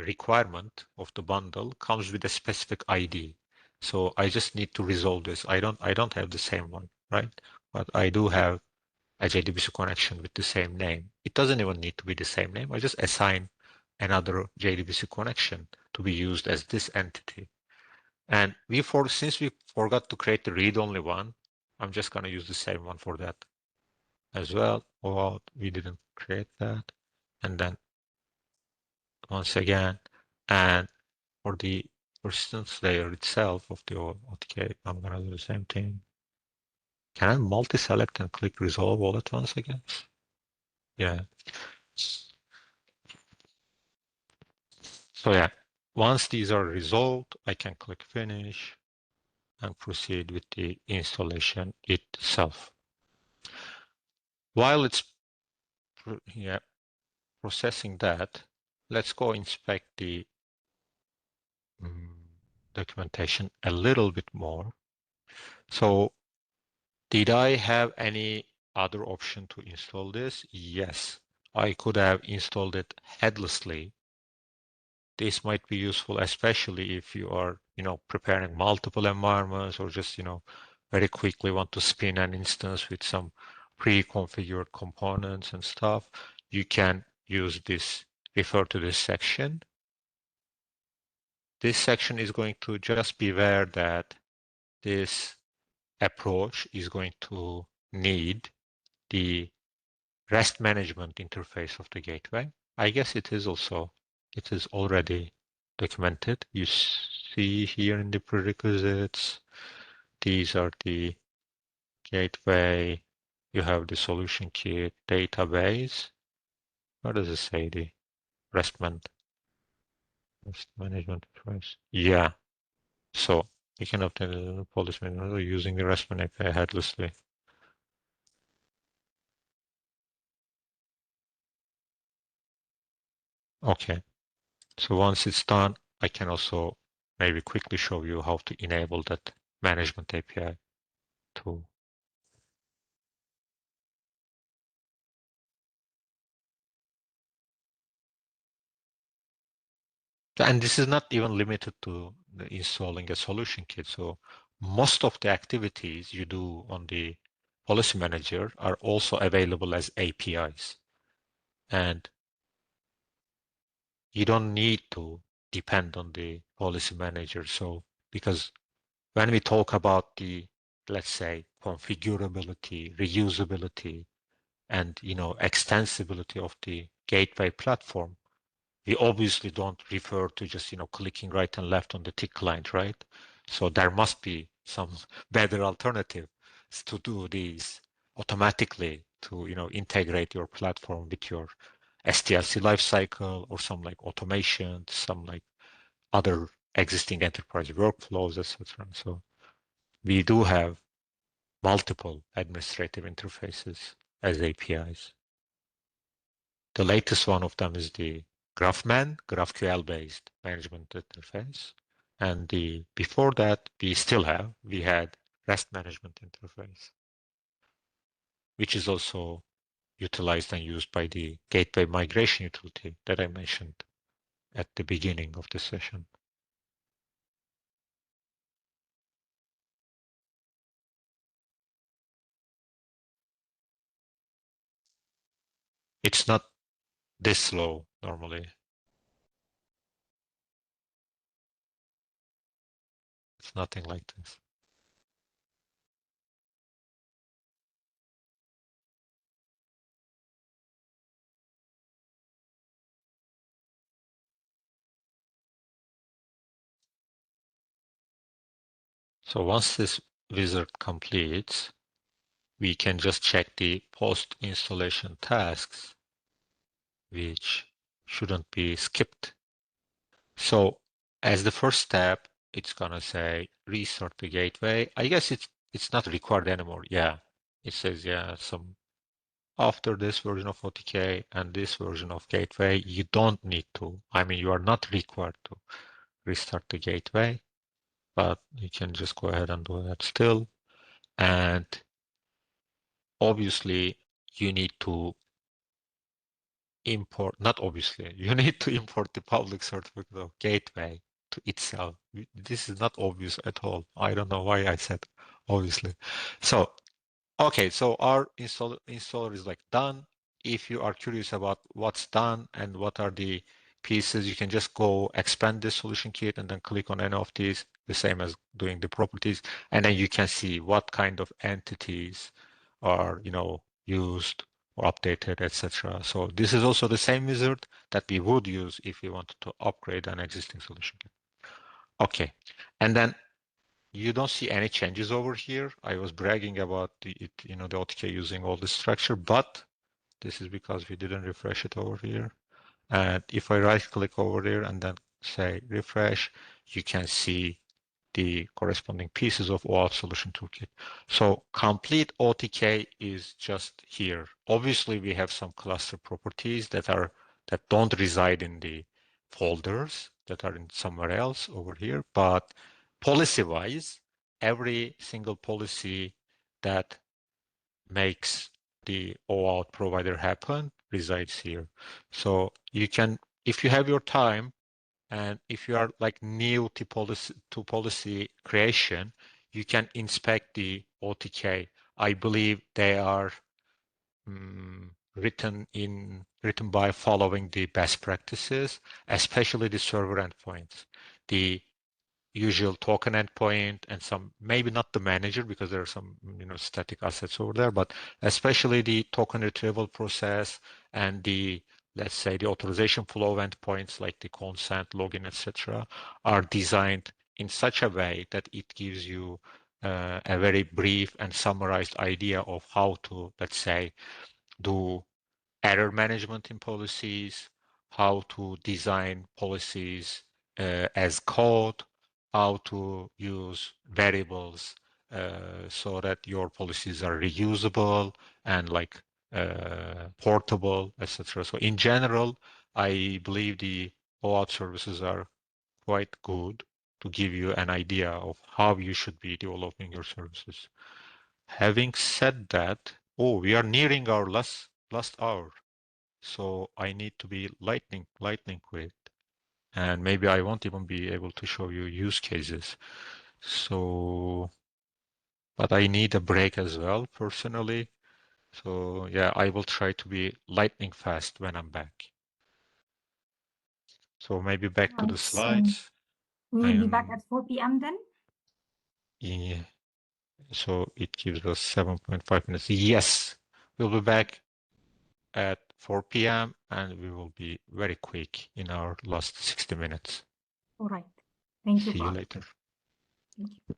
requirement of the bundle comes with a specific ID. So I just need to resolve this. I don't have the same one, right? But I do have a JDBC connection with the same name. It doesn't even need to be the same name. I just assign another JDBC connection to be used as this entity. And since we forgot to create the read-only one, I'm just going to use the same one for that as well. Oh, we didn't create that. And then once again, and for the persistence layer itself of the OTK, I'm going to do the same thing. Can I multi-select and click resolve all at once again? Yeah. So yeah, once these are resolved, I can click Finish and proceed with the installation itself. While it's processing that, let's go inspect the documentation a little bit more. So did I have any other option to install this? Yes, I could have installed it headlessly. This might be useful, especially if you are, preparing multiple environments or just, very quickly want to spin an instance with some pre-configured components and stuff. You can use this, refer to this section. This section is going to just be aware that this approach is going to need the REST management interface of the gateway. I guess it is already documented. You see here in the prerequisites, these are the gateway. You have the solution kit database. What does it say? The REST management interface. Yeah. So you can obtain the policy manager using the REST API headlessly. Okay. So once it's done, I can also maybe quickly show you how to enable that management API tool. And this is not even limited to installing a solution kit. So most of the activities you do on the policy manager are also available as APIs. And you don't need to depend on the policy manager. So because when we talk about the, let's say, configurability, reusability, and extensibility of the gateway platform, we obviously don't refer to just clicking right and left on the tick client, right? So there must be some better alternative to do these automatically to integrate your platform with your SDLC lifecycle or some like automation, some like other existing enterprise workflows, etc. So we do have multiple administrative interfaces as APIs. The latest one of them is the GraphMan, GraphQL-based management interface. And before that, we had REST management interface, which is also utilized and used by the gateway migration utility that I mentioned at the beginning of the session. It's not this slow normally. It's nothing like this. So once this wizard completes, we can just check the post-installation tasks, which shouldn't be skipped. So as the first step, it's gonna say restart the gateway. I guess it's not required anymore. Yeah, it says after this version of OTK and this version of gateway, you don't need to. I mean, you are not required to restart the gateway, but you can just go ahead and do that still. And obviously, you need to import, not obviously, you need to import the public certificate of gateway to itself. This is not obvious at all. I don't know why I said obviously. So, okay, so our installer is like done. If you are curious about what's done and what are the pieces, you can just go expand this solution kit and then click on any of these, the same as doing the properties, and then you can see what kind of entities are, used or updated, etc. So this is also the same wizard that we would use if we wanted to upgrade an existing solution kit. Okay, and then you don't see any changes over here. I was bragging about the OTK using all this structure, but this is because we didn't refresh it over here. And if I right click over there and then say refresh, you can see the corresponding pieces of OAuth Solution Toolkit. So complete OTK is just here. Obviously, we have some cluster properties that don't reside in the folders that are in somewhere else over here, but policy-wise, every single policy that makes the OAuth provider happen resides here. So you can, if you have your time, and if you are like new to policy creation, you can inspect the OTK. I believe they are written by following the best practices, especially the server endpoints. The usual token endpoint and some, maybe not the manager because there are some static assets over there, but especially the token retrieval process and the, let's say, the authorization flow endpoints like the consent, login, etc., are designed in such a way that it gives you a very brief and summarized idea of how to, let's say, do error management in policies, how to design policies as code, how to use variables so that your policies are reusable and like portable, etc. So in general, I believe the OAuth services are quite good to give you an idea of how you should be developing your services. Having said that, oh, we are nearing our last hour. So I need to be lightning quick. And maybe I won't even be able to show you use cases. So, but I need a break as well, personally. So yeah, I will try to be lightning fast when I'm back. So maybe back to the Right, so slides. we I will be back am, at 4 p.m. then. yeah, so it gives us 7.5 minutes. Yes, we'll be back at 4 p.m. and we will be very quick in our last 60 minutes. All right. Thank you, See you Bob. later. Thank you.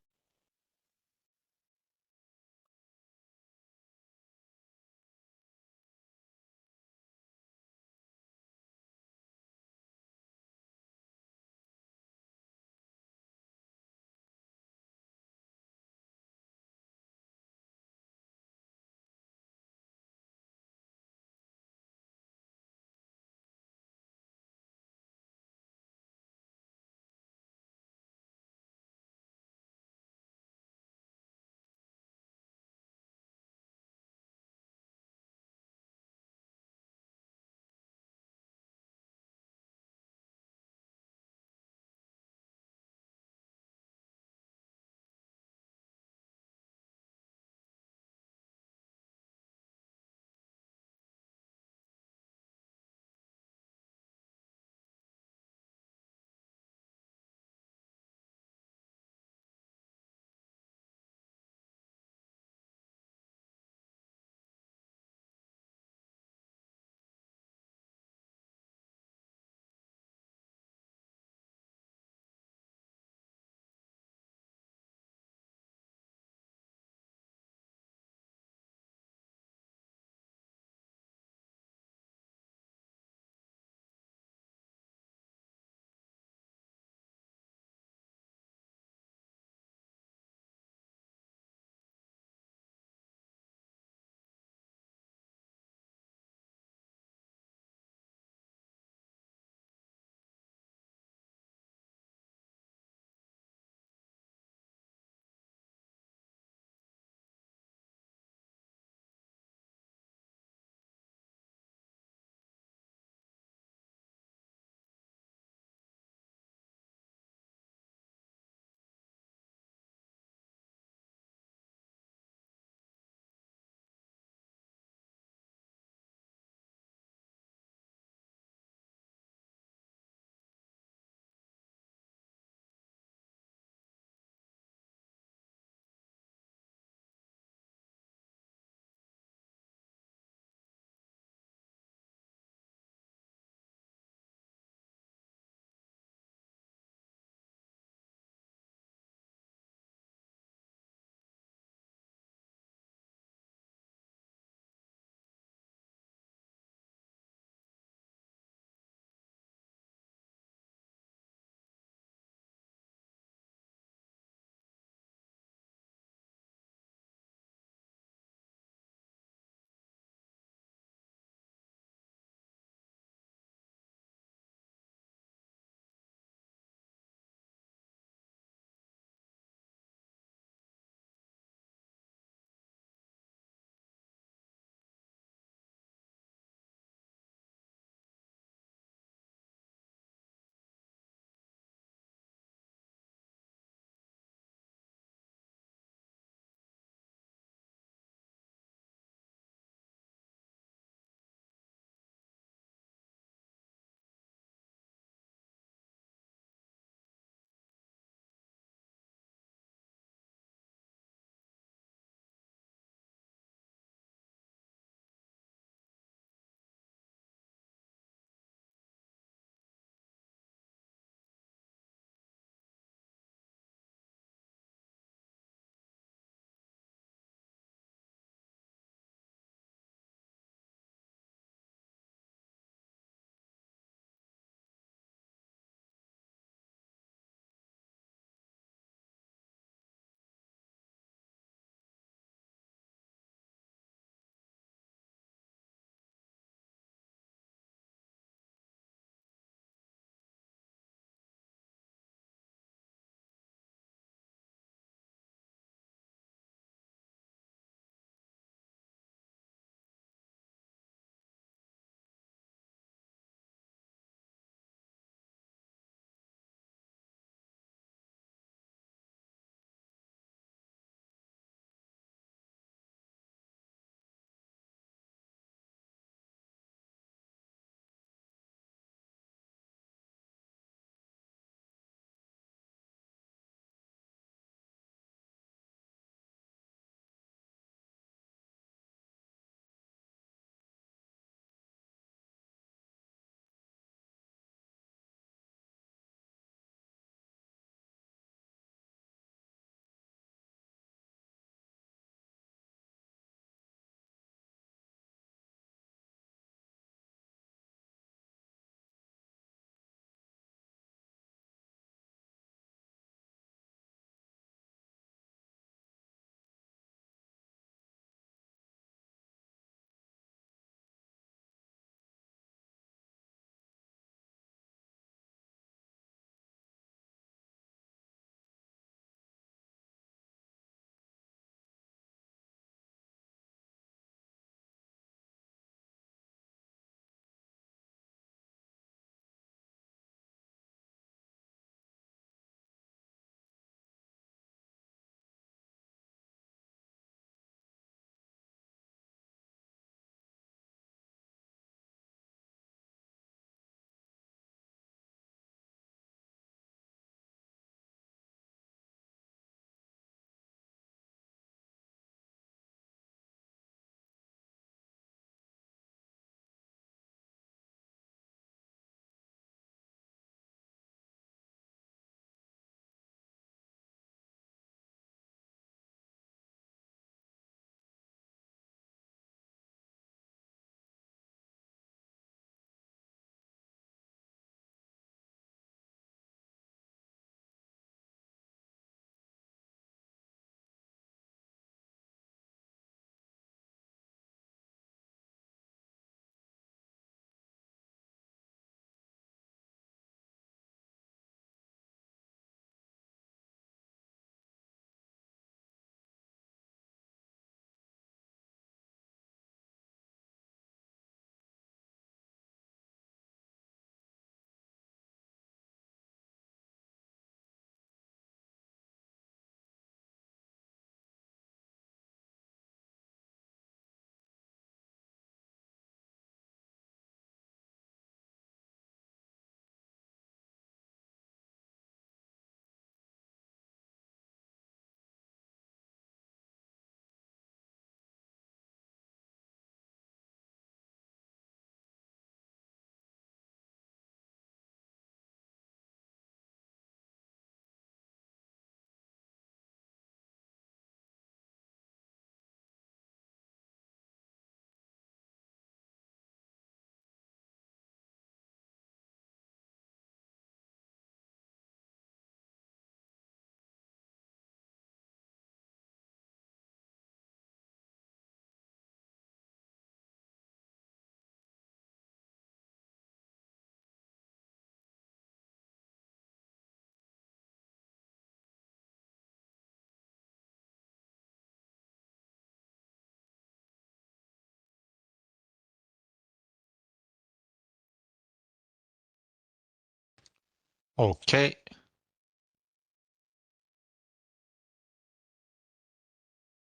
Okay.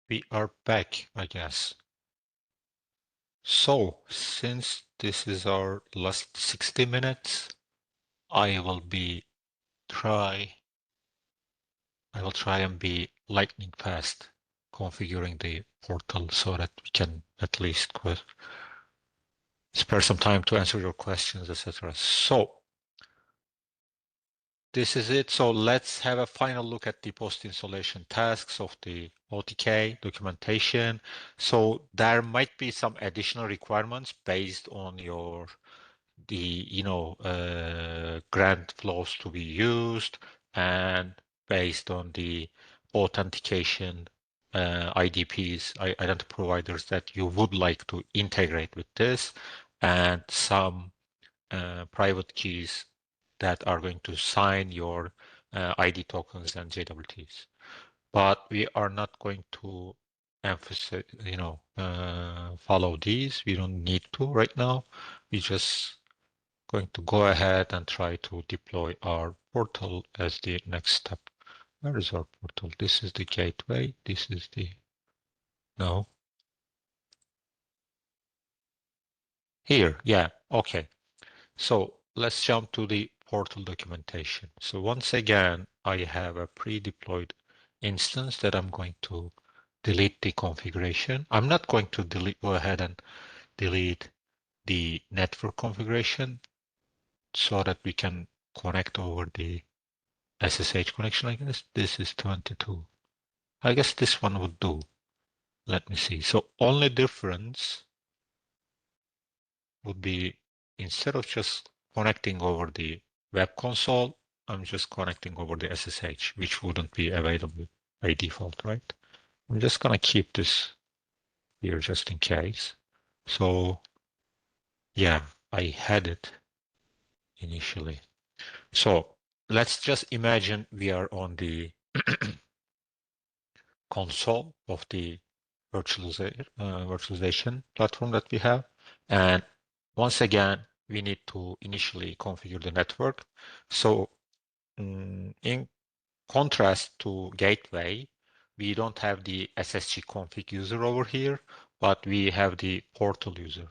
We are back, I guess. So, since this is our last 60 minutes, I will try and be lightning fast configuring the portal so that we can at least spare some time to answer your questions, etc. So this is it. So let's have a final look at the post-installation tasks of the OTK documentation. So there might be some additional requirements based on the grant flows to be used and based on the authentication IDPs, identity providers that you would like to integrate with this, and some private keys that are going to sign your ID tokens and JWTs. But we are not going to emphasize, follow these. We don't need to right now. We just going to go ahead and try to deploy our portal as the next step. Where is our portal? This is the gateway. This is no. Here, yeah, okay. So let's jump to the portal documentation. So once again, I have a pre-deployed instance that I'm going to delete the configuration. I'm not going to go ahead and delete the network configuration so that we can connect over the SSH connection, I guess. This is 22. I guess this one would do. Let me see. So only difference would be instead of just connecting over the web console, I'm just connecting over the SSH, which wouldn't be available by default, right? I'm just going to keep this here just in case. So yeah, I had it initially. So let's just imagine we are on the console of the virtualization platform that we have. And once again, we need to initially configure the network. So in contrast to gateway, we don't have the SSG config user over here, but we have the portal user.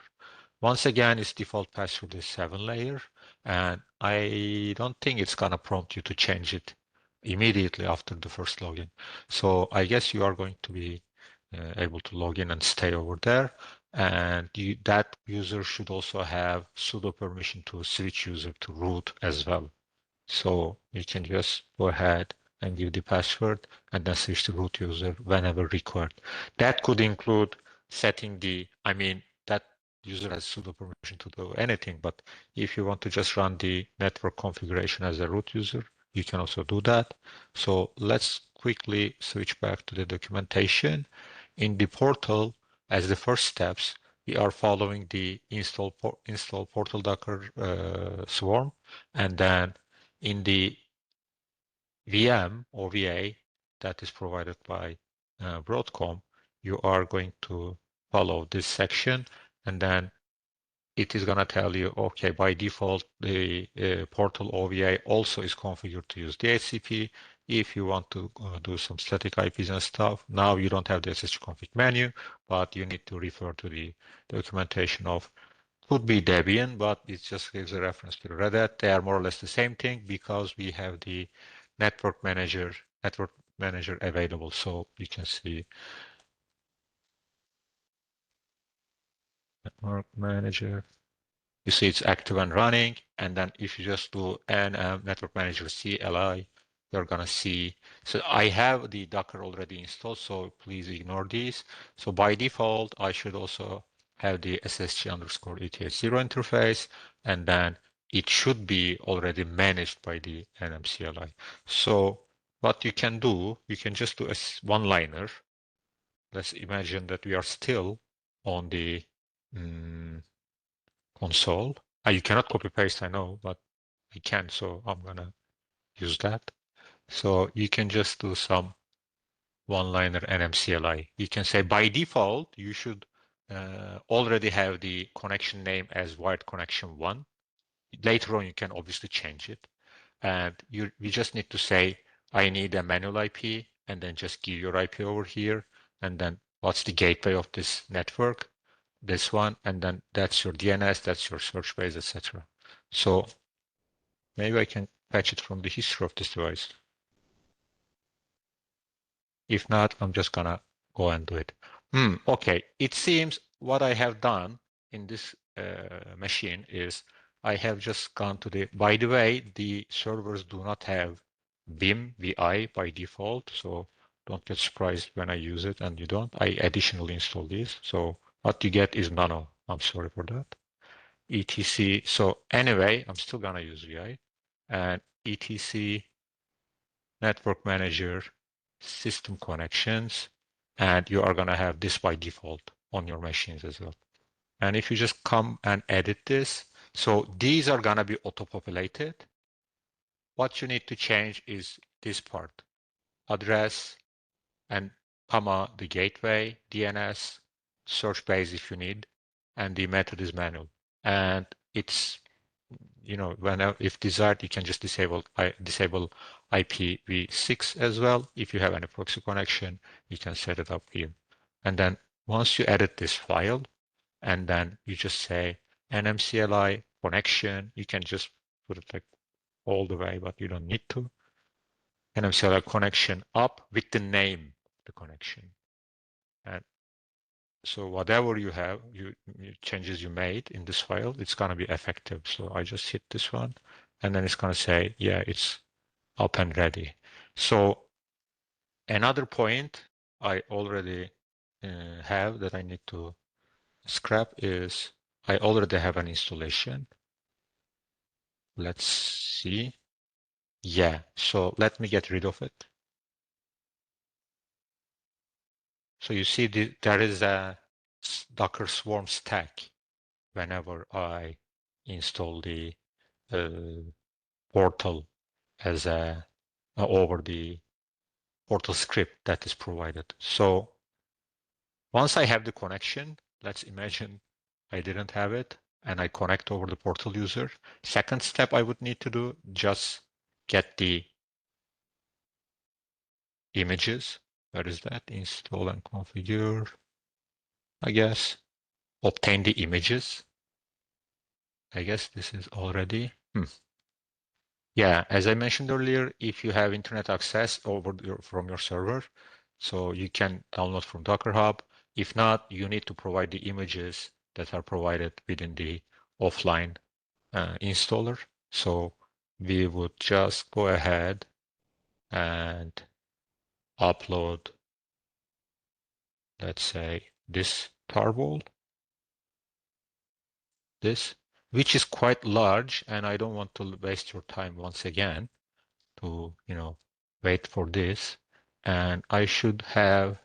Once again, its default password is 7-layer, and I don't think it's gonna prompt you to change it immediately after the first login. So I guess you are going to be able to log in and stay over there. And that user should also have sudo permission to switch user to root as well. So you can just go ahead and give the password and then switch to root user whenever required. That could include setting that user has sudo permission to do anything, but if you want to just run the network configuration as a root user, you can also do that. So let's quickly switch back to the documentation. In the portal, as the first steps, we are following the install portal Docker swarm, and then in the VM or VA that is provided by Broadcom, you are going to follow this section, and then it is going to tell you, okay, by default, the portal OVA also is configured to use DHCP. If you want to do some static IPs and stuff, now you don't have the SSH config menu, but you need to refer to the documentation of could be Debian, but it just gives a reference to Red Hat. They are more or less the same thing because we have the network manager available. So you can see network manager. You see it's active and running. And then if you just do nm network manager CLI, you're going to see. So I have the Docker already installed, so please ignore these. So by default, I should also have the SSG_ETH0 interface, and then it should be already managed by the nm CLI. So what you can do, you can just do a one-liner. Let's imagine that we are still on the console. You cannot copy paste, I know, but I can, so I'm gonna use that. So you can just do some one-liner nmCLI. You can say by default, you should already have the connection name as wired connection 1. Later on, you can obviously change it. And we just need to say, I need a manual IP, and then just give your IP over here. And then what's the gateway of this network? This one, and then that's your DNS, that's your search base, etc. So maybe I can fetch it from the history of this device. If not, I'm just gonna go and do it. Okay, it seems what I have done in this machine is I have just gone to the, by the way, the servers do not have Vim VI by default, so don't get surprised when I use it and you don't. I additionally install these, so what you get is nano. I'm sorry for that. etc. So anyway, I'm still gonna use VI and etc network manager, system connections, and you are gonna have this by default on your machines as well. And if you just come and edit this, so these are gonna be auto-populated. What you need to change is this part, address and comma, the gateway, DNS, search base if you need, and the method is manual. And it's, whenever, if desired, you can just disable IPv6 as well. If you have any proxy connection, you can set it up here. And then once you edit this file, and then you just say NMCLI connection, you can just put it like all the way, but you don't need to. NMCLI connection up with the name of the connection. And so whatever you have, changes you made in this file, it's going to be effective. So I just hit this one, and then it's going to say, yeah, it's up and ready. So another point I already have that I need to scrap is I already have an installation. Let's see. Yeah, so let me get rid of it. So you see there is a Docker Swarm stack whenever I install the portal as over the portal script that is provided. So once I have the connection, let's imagine I didn't have it and I connect over the portal user. Second step I would need to do, just get the images. Where is that? Install and configure, I guess. Obtain the images. I guess this is already. Yeah, as I mentioned earlier, if you have internet access from your server, so you can download from Docker Hub. If not, you need to provide the images that are provided within the offline installer. So we would just go ahead and upload, let's say, this tarball, this, which is quite large, and I don't want to waste your time once again to, wait for this. And I should have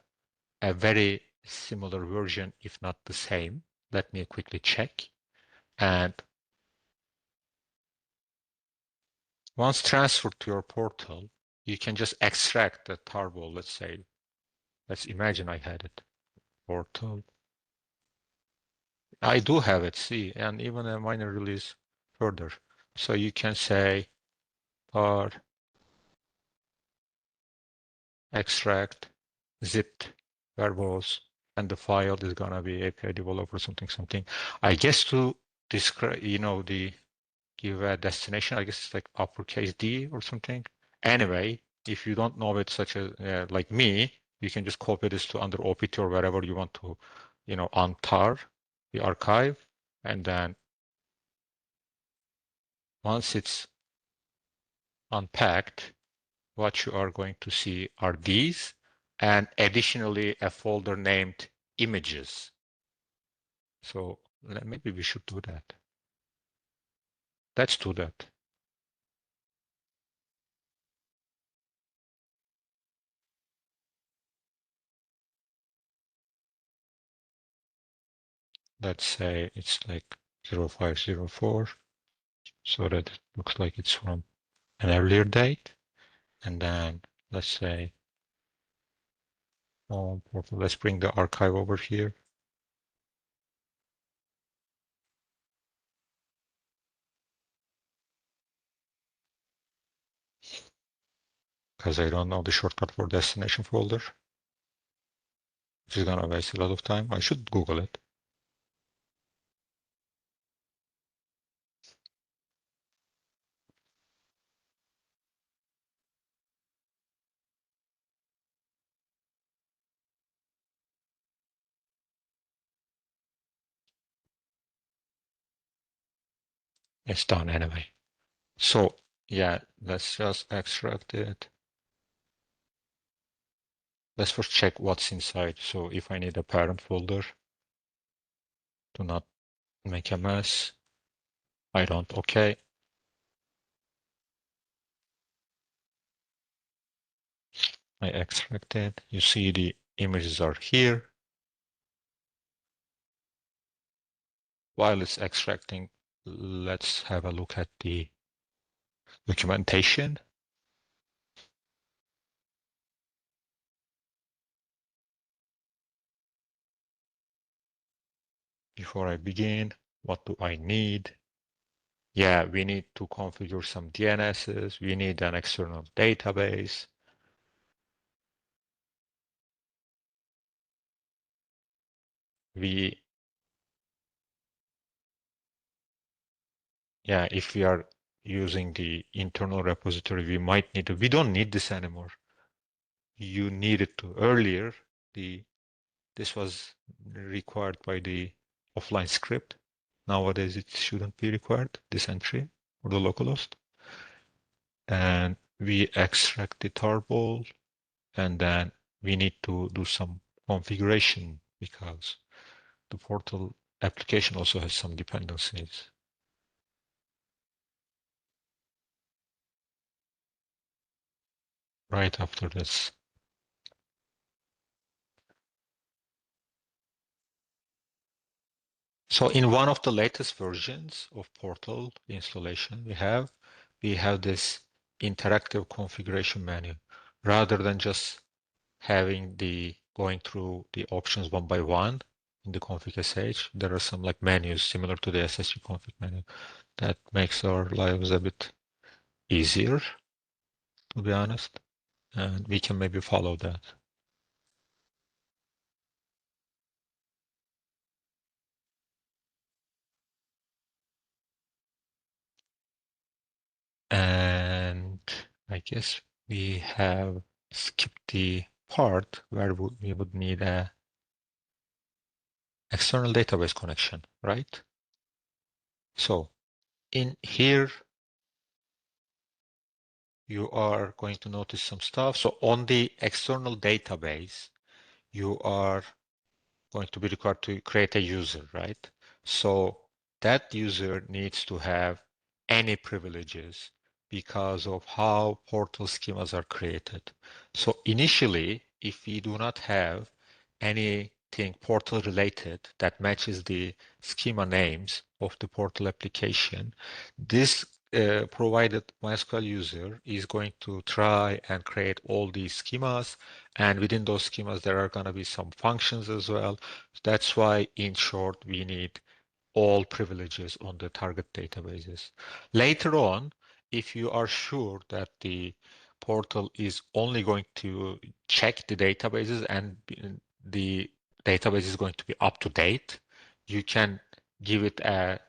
a very similar version, if not the same. Let me quickly check. And once transferred to your portal, you can just extract the tarball. Let's say, let's imagine I had it. Portal. I do have it, see, and even a minor release further. So you can say tar extract zipped verbose, and the file is gonna be API developer something. I guess to describe, give a destination, I guess it's like uppercase D or something. Anyway, if you don't know it, such as like me, you can just copy this to under OPT or wherever you want to, untar the archive, and then once it's unpacked, what you are going to see are these, and additionally a folder named images. So maybe we should do that. Let's do that. Let's say it's like 0504, so that it looks like it's from an earlier date. And then let's say, let's bring the archive over here. because I don't know the shortcut for destination folder, which is gonna waste a lot of time. I should Google it. It's done anyway. So yeah, let's just extract it. Let's first check what's inside. So if I need a parent folder to not make a mess, I don't. Okay. I extract it. You see the images are here. While it's extracting, let's have a look at the documentation. Before I begin, what do I need? Yeah, we need to configure some DNSs. We need an external database. If we are using the internal repository, we don't need this anymore. You needed to earlier. This was required by the offline script. Nowadays, it shouldn't be required, this entry or the localhost. And we extract the tarball, and then we need to do some configuration because the portal application also has some dependencies. Right after this. So in one of the latest versions of Portal installation, we have this interactive configuration menu. Rather than just having going through the options one by one in the config sh, there are some like menus similar to the SSG config menu that makes our lives a bit easier, to be honest. And we can maybe follow that. And I guess we have skipped the part where we would need a external database connection, right? So in here, you are going to notice some stuff. So on the external database, you are going to be required to create a user, right? So that user needs to have any privileges because of how portal schemas are created. So initially, if we do not have anything portal related that matches the schema names of the portal application, this provided MySQL user is going to try and create all these schemas, and within those schemas there are going to be some functions as well. That's why, in short, we need all privileges on the target databases. Later on, if you are sure that the portal is only going to check the databases and the database is going to be up to date, you can give it a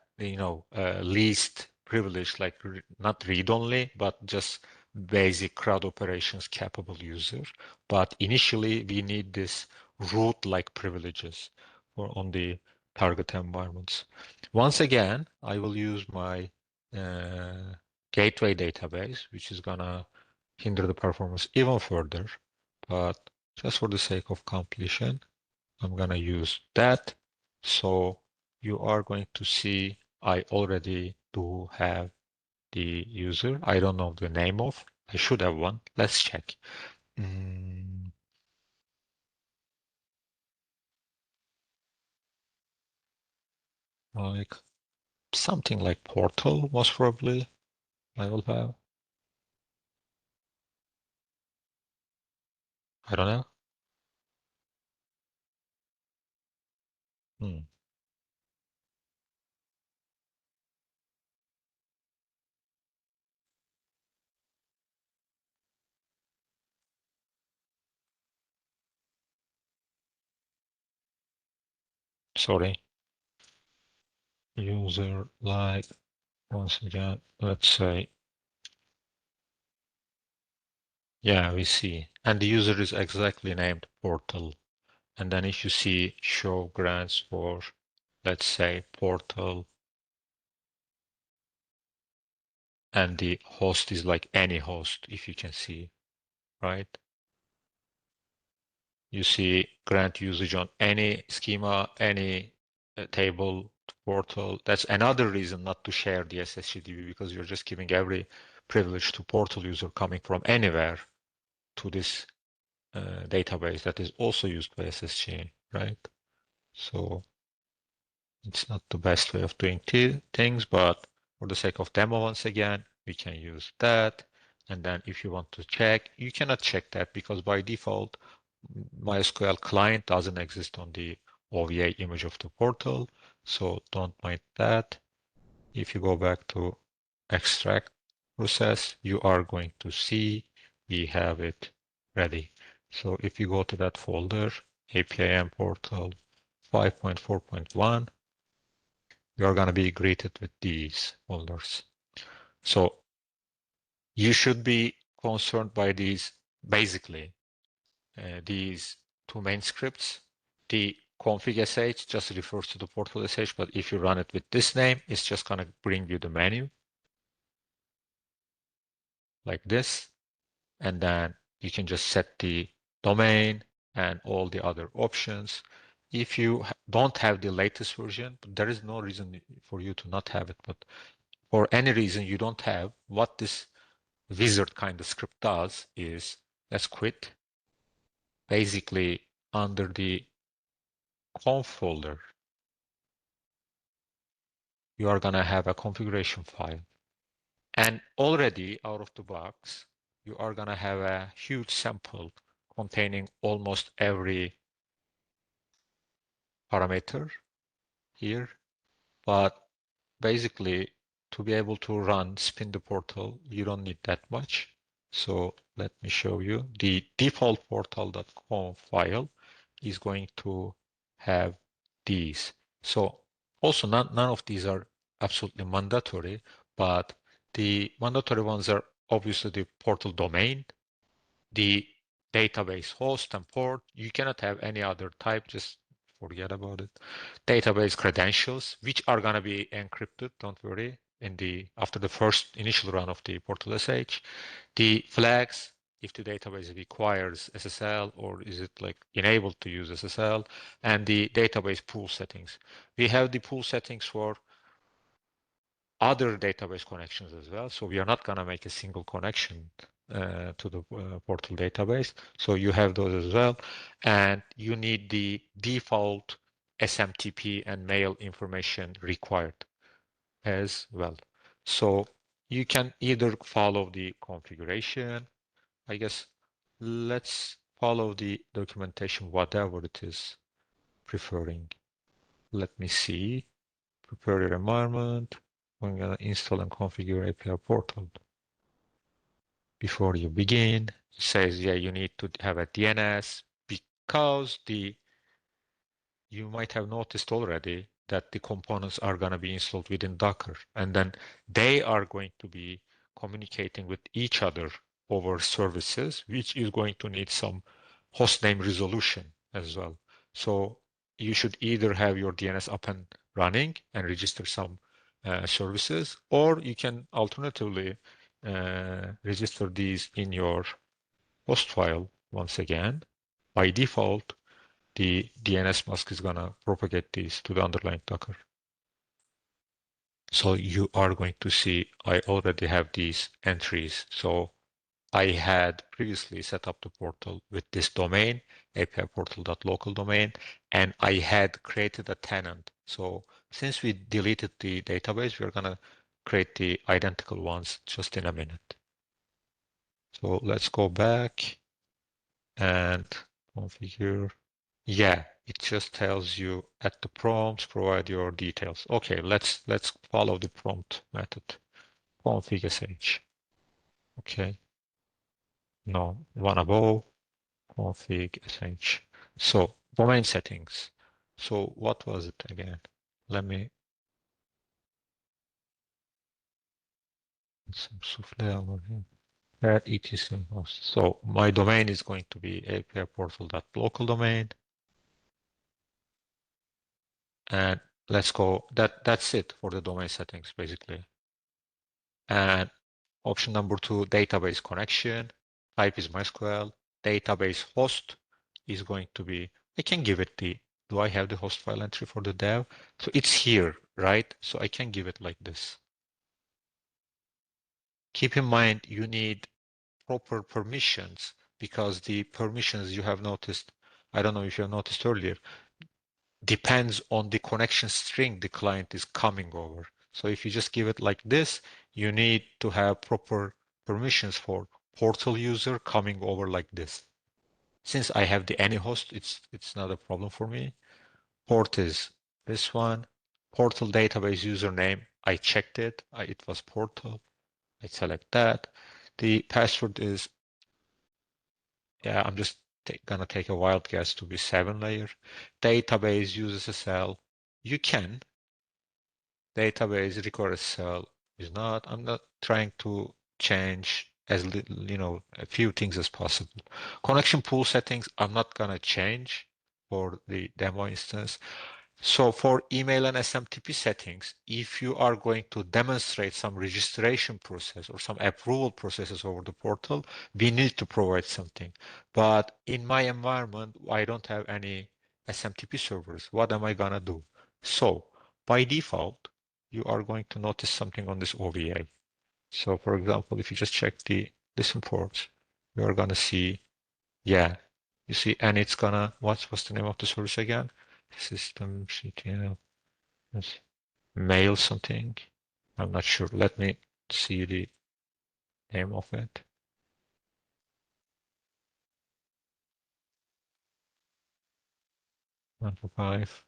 least privilege, like not read only, but just basic CRUD operations capable user. But initially, we need this root-like privileges on the target environments. Once again, I will use my gateway database, which is gonna hinder the performance even further. But just for the sake of completion, I'm gonna use that. So you are going to see I already do have the user. I don't know the name of. I should have one. Let's check. Like something like Portal, most probably. I will have. I don't know. Hmm. sorry, user like, once again, let's say, yeah, we see, and the user is exactly named portal. And then if you see show grants for, let's say, portal, and the host is like any host, if you can see, right? You see grant usage on any schema, any table, portal. That's another reason not to share the SSGDB, because you're just giving every privilege to portal user coming from anywhere to this database that is also used by SSG, right? So it's not the best way of doing things, but for the sake of demo, once again, we can use that. And then if you want to check, you cannot check that because by default, MySQL client doesn't exist on the OVA image of the portal. So don't mind that. If you go back to extract process, you are going to see we have it ready. So if you go to that folder, APIM portal 5.4.1, you are going to be greeted with these folders. So you should be concerned by these, basically, these two main scripts. The config sh just refers to the portal sh, but if you run it with this name, it's just going to bring you the menu like this. And then you can just set the domain and all the other options. If you don't have the latest version, there is no reason for you to not have it, but for any reason you don't have, what this wizard kind of script does is, let's quit. Basically, under the conf folder, you are going to have a configuration file. And already out of the box, you are going to have a huge sample containing almost every parameter here. But basically, to be able to run spin the portal, you don't need that much. So let me show you. The default portal.conf file is going to have these. So also none of these are absolutely mandatory, but the mandatory ones are obviously the portal domain, the database host and port. You cannot have any other type, just forget about it. Database credentials, which are going to be encrypted, don't worry, after the first initial run of the portal sh. The flags, if the database requires SSL or is it like enabled to use SSL, and the database pool settings. We have the pool settings for other database connections as well. So we are not going to make a single connection to the portal database. So you have those as well. And you need the default SMTP and mail information required as well. So you can either follow the configuration. I guess let's follow the documentation, whatever it is preferring. Let me see. Prepare your environment. I'm going to install and configure API portal. Before you begin, it says, yeah, you need to have a DNS because you might have noticed already that the components are going to be installed within Docker, and then they are going to be communicating with each other over services, which is going to need some hostname resolution as well. So you should either have your DNS up and running and register some services, or you can alternatively register these in your host file once again. By default, the DNS mask is going to propagate these to the underlying Docker. So you are going to see I already have these entries. So I had previously set up the portal with this domain, API portal.local domain, and I had created a tenant. So since we deleted the database, we're going to create the identical ones just in a minute. So let's go back and configure. Yeah, it just tells you at the prompt, provide your details. Okay, let's follow the prompt method. Config sh. Okay. No, one above. Config sh. So domain settings. So what was it again? Let me some souffle over here. Add etc host. So my domain is going to be api-portal.local domain. And let's go. That's it for the domain settings, basically. And option number 2, database connection. Type is MySQL. Database host is going to be, I can give it the, do I have the host file entry for the dev? So it's here, right? So I can give it like this. Keep in mind, you need proper permissions because the permissions you have noticed, I don't know if you have noticed earlier, depends on the connection string the client is coming over. So if you just give it like this, you need to have proper permissions for portal user coming over like this. Since I have the any host, it's not a problem for me. Port is this one. Portal database username, I checked it. It was portal. I select that. The password is, yeah, I'm just gonna take a wild guess to be 7 layer. Database uses SSL. You can. Database record SSL is not. I'm not trying to change as little, a few things as possible. Connection pool settings, I'm not gonna change for the demo instance. So for email and SMTP settings, if you are going to demonstrate some registration process or some approval processes over the portal, we need to provide something. But in my environment, I don't have any SMTP servers. What am I gonna do? So by default, you are going to notice something on this OVA. So for example, if you just check the listen ports, you are gonna see, yeah, you see, and it's gonna, what's the name of the service again? System CTL, yes. Mail something. I'm not sure. Let me see the name of it. One for five.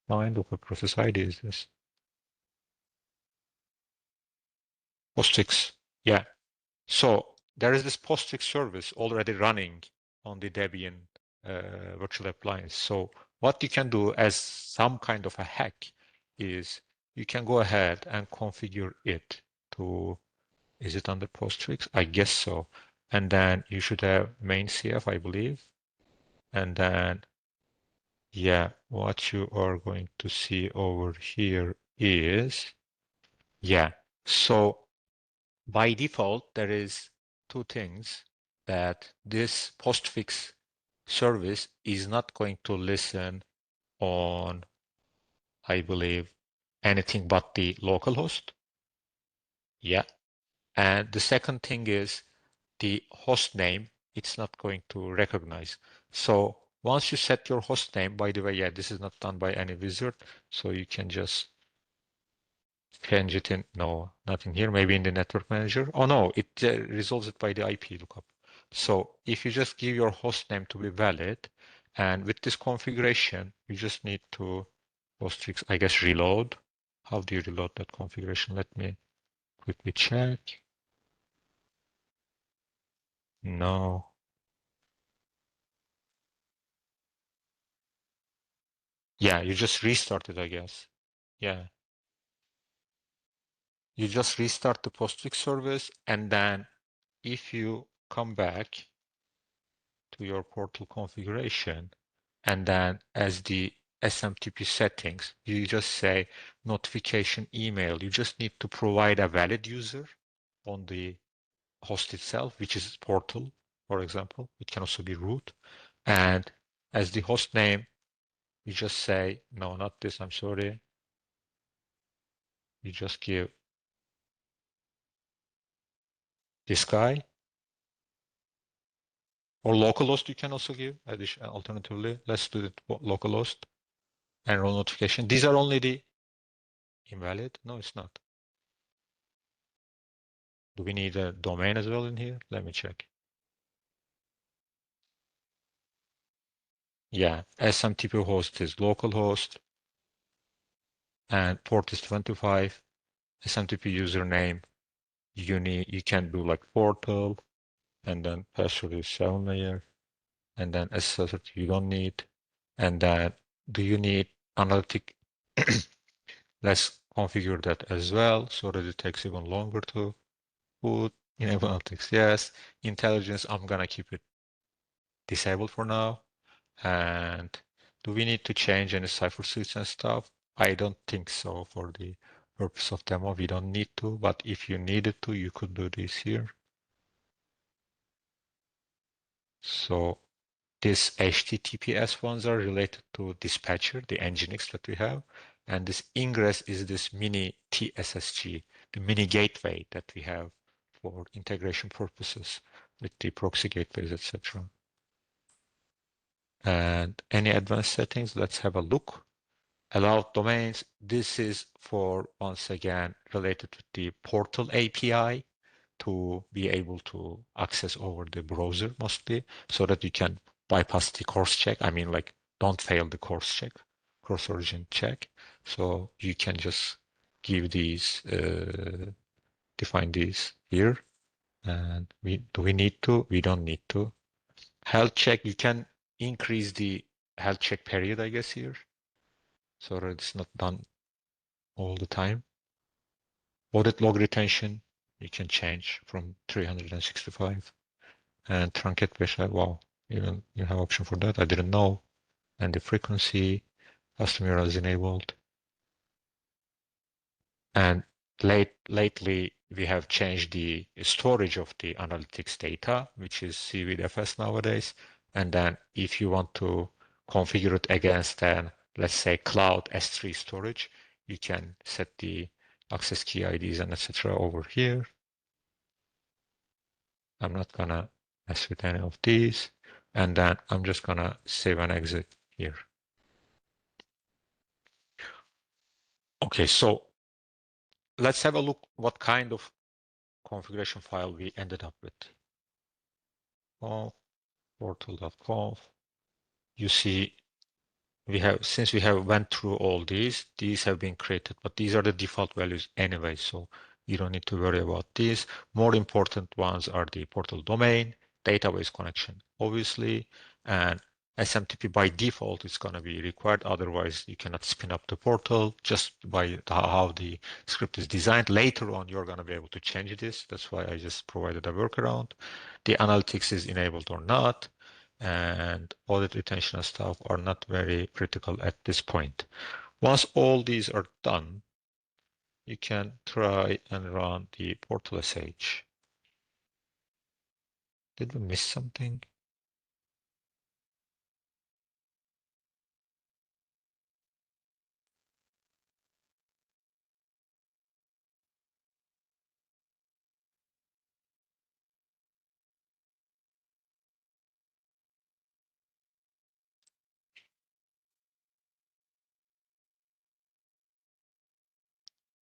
Find what process ID is this? Postfix. Yeah. So there is this postfix service already running on the Debian virtual appliance. So what you can do as some kind of a hack is you can go ahead and configure it to, is it under postfix? I guess so. And then you should have main CF, I believe. And then, yeah, what you are going to see over here is, yeah, so by default, there is two things that this postfix service is not going to listen on, I believe, anything but the local host. Yeah. And the second thing is the host name, it's not going to recognize. So once you set your host name, by the way, yeah, this is not done by any wizard. So you can just change it in, no, nothing here, maybe in the network manager. Oh no, it resolves it by the IP lookup. So if you just give your host name to be valid, and with this configuration, you just need to postfix, I guess, reload. How do you reload that configuration? Let me quickly check. No. Yeah, you just restart it, I guess. Yeah. You just restart the postfix service, and then if you come back to your portal configuration, and then as the SMTP settings, you just say notification email. You just need to provide a valid user on the host itself, which is portal, for example. It can also be root. And as the host name, you just say, no, not this, I'm sorry. You just give this guy. Or localhost you can also give, alternatively. Let's do it localhost and role notification. These are only the invalid. No, it's not. Do we need a domain as well in here? Let me check. Yeah, SMTP host is localhost and port is 25. SMTP username, you can do like portal and then password is 7 layer. and then associative you don't need, and then do you need analytic? Let's configure that as well so that it takes even longer to put. Enable analytics, yes. Intelligence, I'm gonna keep it disabled for now. And do we need to change any cipher suites and stuff? I don't think so. For the purpose of demo, we don't need to, but if you needed to, you could do this here. So these HTTPS ones are related to dispatcher, the Nginx that we have. And this ingress is this mini TSSG, the mini gateway that we have for integration purposes with the proxy gateways, etc. And any advanced settings, let's have a look. Allowed domains, this is for, once again, related to the portal API to be able to access over the browser mostly, so that you can bypass the course check. I mean, like, don't fail the course check, course origin check. So you can just give these, define these here. And do we need to? We don't need to. Health check, you can increase the health check period, I guess, here, so that it's not done all the time. Audit log retention, you can change from 365. And truncate website, wow, even you have option for that. I didn't know. And the frequency, custom URL is enabled. And lately, we have changed the storage of the analytics data, which is CVDFS nowadays. And then if you want to configure it against an, let's say, cloud S3 storage, you can set the access key IDs and etc. over here. I'm not gonna mess with any of these. And then I'm just gonna save and exit here. Okay, so let's have a look what kind of configuration file we ended up with. Oh, portal.conf. You see, since we have went through all these have been created, but these are the default values anyway, so you don't need to worry about these. More important ones are the portal domain, database connection, obviously, and SMTP by default is going to be required. Otherwise, you cannot spin up the portal just by how the script is designed. Later on, you're going to be able to change this. That's why I just provided a workaround. The analytics is enabled or not, and audit retention and stuff are not very critical at this point. Once all these are done, you can try and run the portal SH. Did we miss something?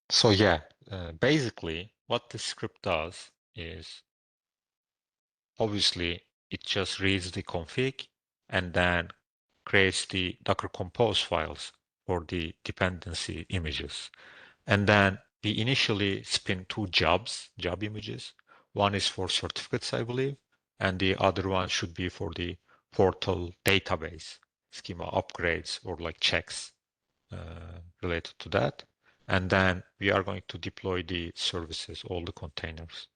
So yeah, basically what the script does is, obviously, it just reads the config and then creates the Docker Compose files for the dependency images. And then we initially spin two job images. One is for certificates, I believe, and the other one should be for the portal database schema upgrades or like checks related to that. And then we are going to deploy the services, all the containers.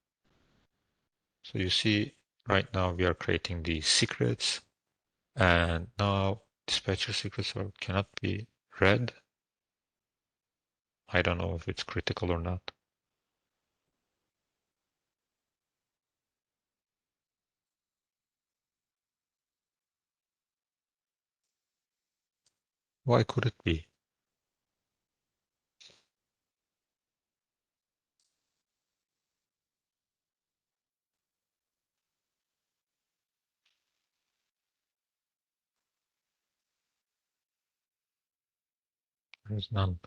So you see right now we are creating the secrets, and now dispatcher secrets cannot be read. I don't know if it's critical or not. Why could it be? There's none.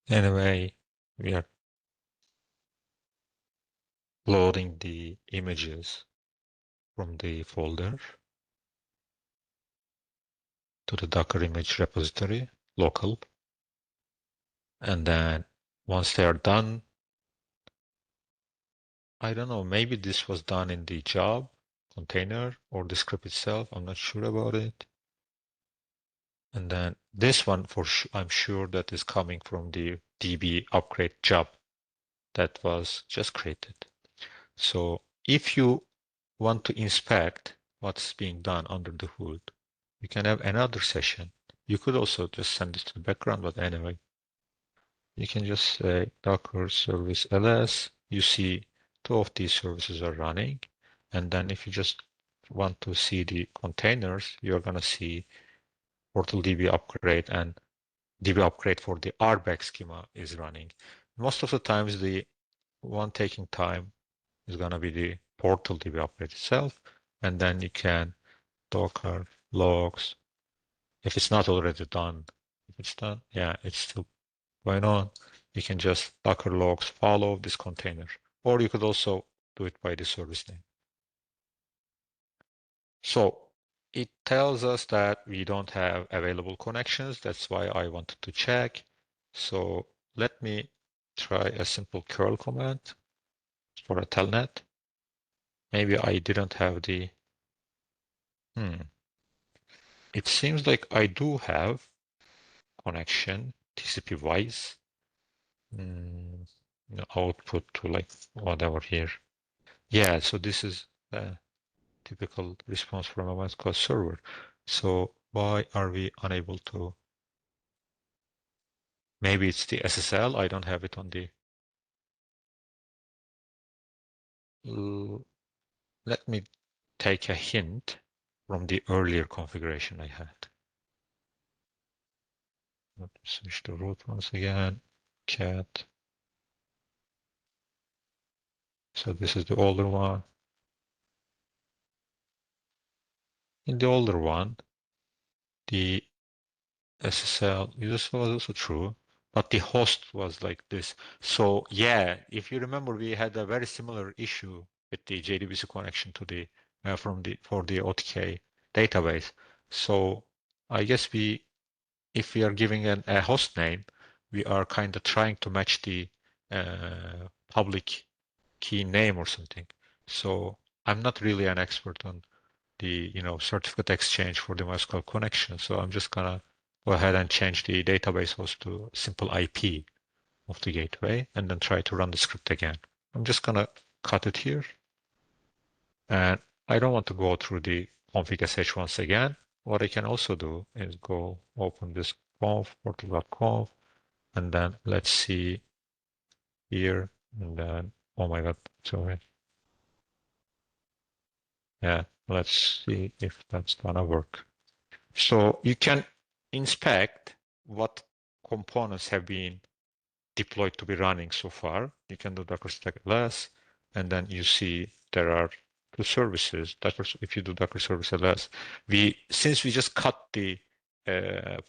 Anyway, we are loading the images from the folder to the Docker image repository, local. And then once they are done, I don't know, maybe this was done in the job container or the script itself. I'm not sure about it. And then this one, I'm sure that is coming from the DB upgrade job that was just created. So if you want to inspect what's being done under the hood, you can have another session. You could also just send it to the background, but anyway, you can just say Docker service ls. You see two of these services are running. And then if you just want to see the containers, you're going to see Portal DB upgrade and DB upgrade for the RBAC schema is running. Most of the times, the one taking time is going to be the Portal DB upgrade itself. And then you can Docker logs. If it's not already done, if it's done, yeah, it's still going on. You can just Docker logs follow this container, or you could also do it by the service name. So it tells us that we don't have available connections. That's why I wanted to check. So let me try a simple curl command for a telnet. Maybe I didn't have the, it seems like I do have connection TCP wise. Output to like whatever here. Yeah, so this is a typical response from a West Coast server. So why are we unable to? Maybe it's the SSL. I don't have it on the. Let me take a hint from the earlier configuration I had. Let me switch the root once again. Cat. So this is the older one. In the older one, the SSL this was also true, but the host was like this. So yeah, if you remember, we had a very similar issue with the JDBC connection to the for the OTK database. So I guess if we are giving a host name, we are kind of trying to match the public key name or something. So I'm not really an expert on the certificate exchange for the MySQL connection. So I'm just gonna go ahead and change the database host to simple IP of the gateway and then try to run the script again. I'm just gonna cut it here. And I don't want to go through the config sh once again. What I can also do is go open this conf, portal.conf, and then let's see here, and then, oh my God, sorry. Yeah, let's see if that's gonna work. So you can inspect what components have been deployed to be running so far. You can do Docker stack ls, and then you see there are two services. If you do Docker service ls, since we just cut the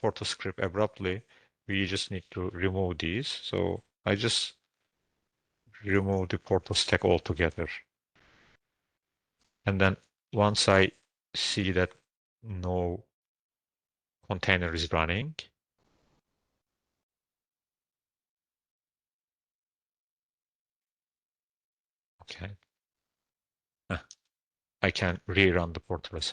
portal script abruptly, we just need to remove these. So I just remove the portal stack altogether. And then once I see that no container is running, okay, I can rerun the portal sh.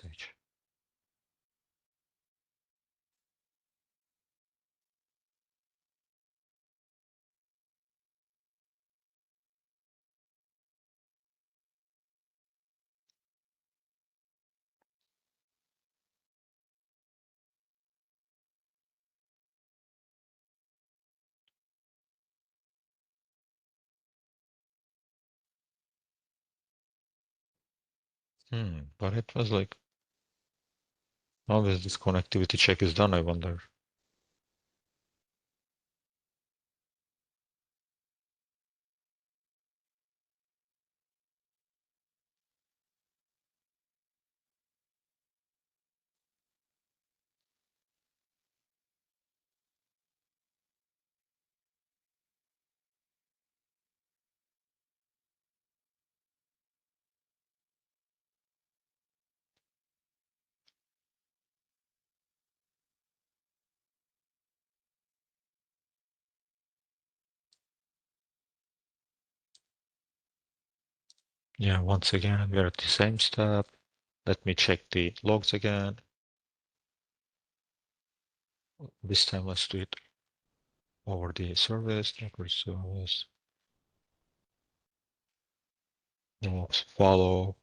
But it was like, how is this connectivity check is done, I wonder. Yeah, once again, we're at the same step. Let me check the logs again. This time, let's do it over the service, record service. Logs follow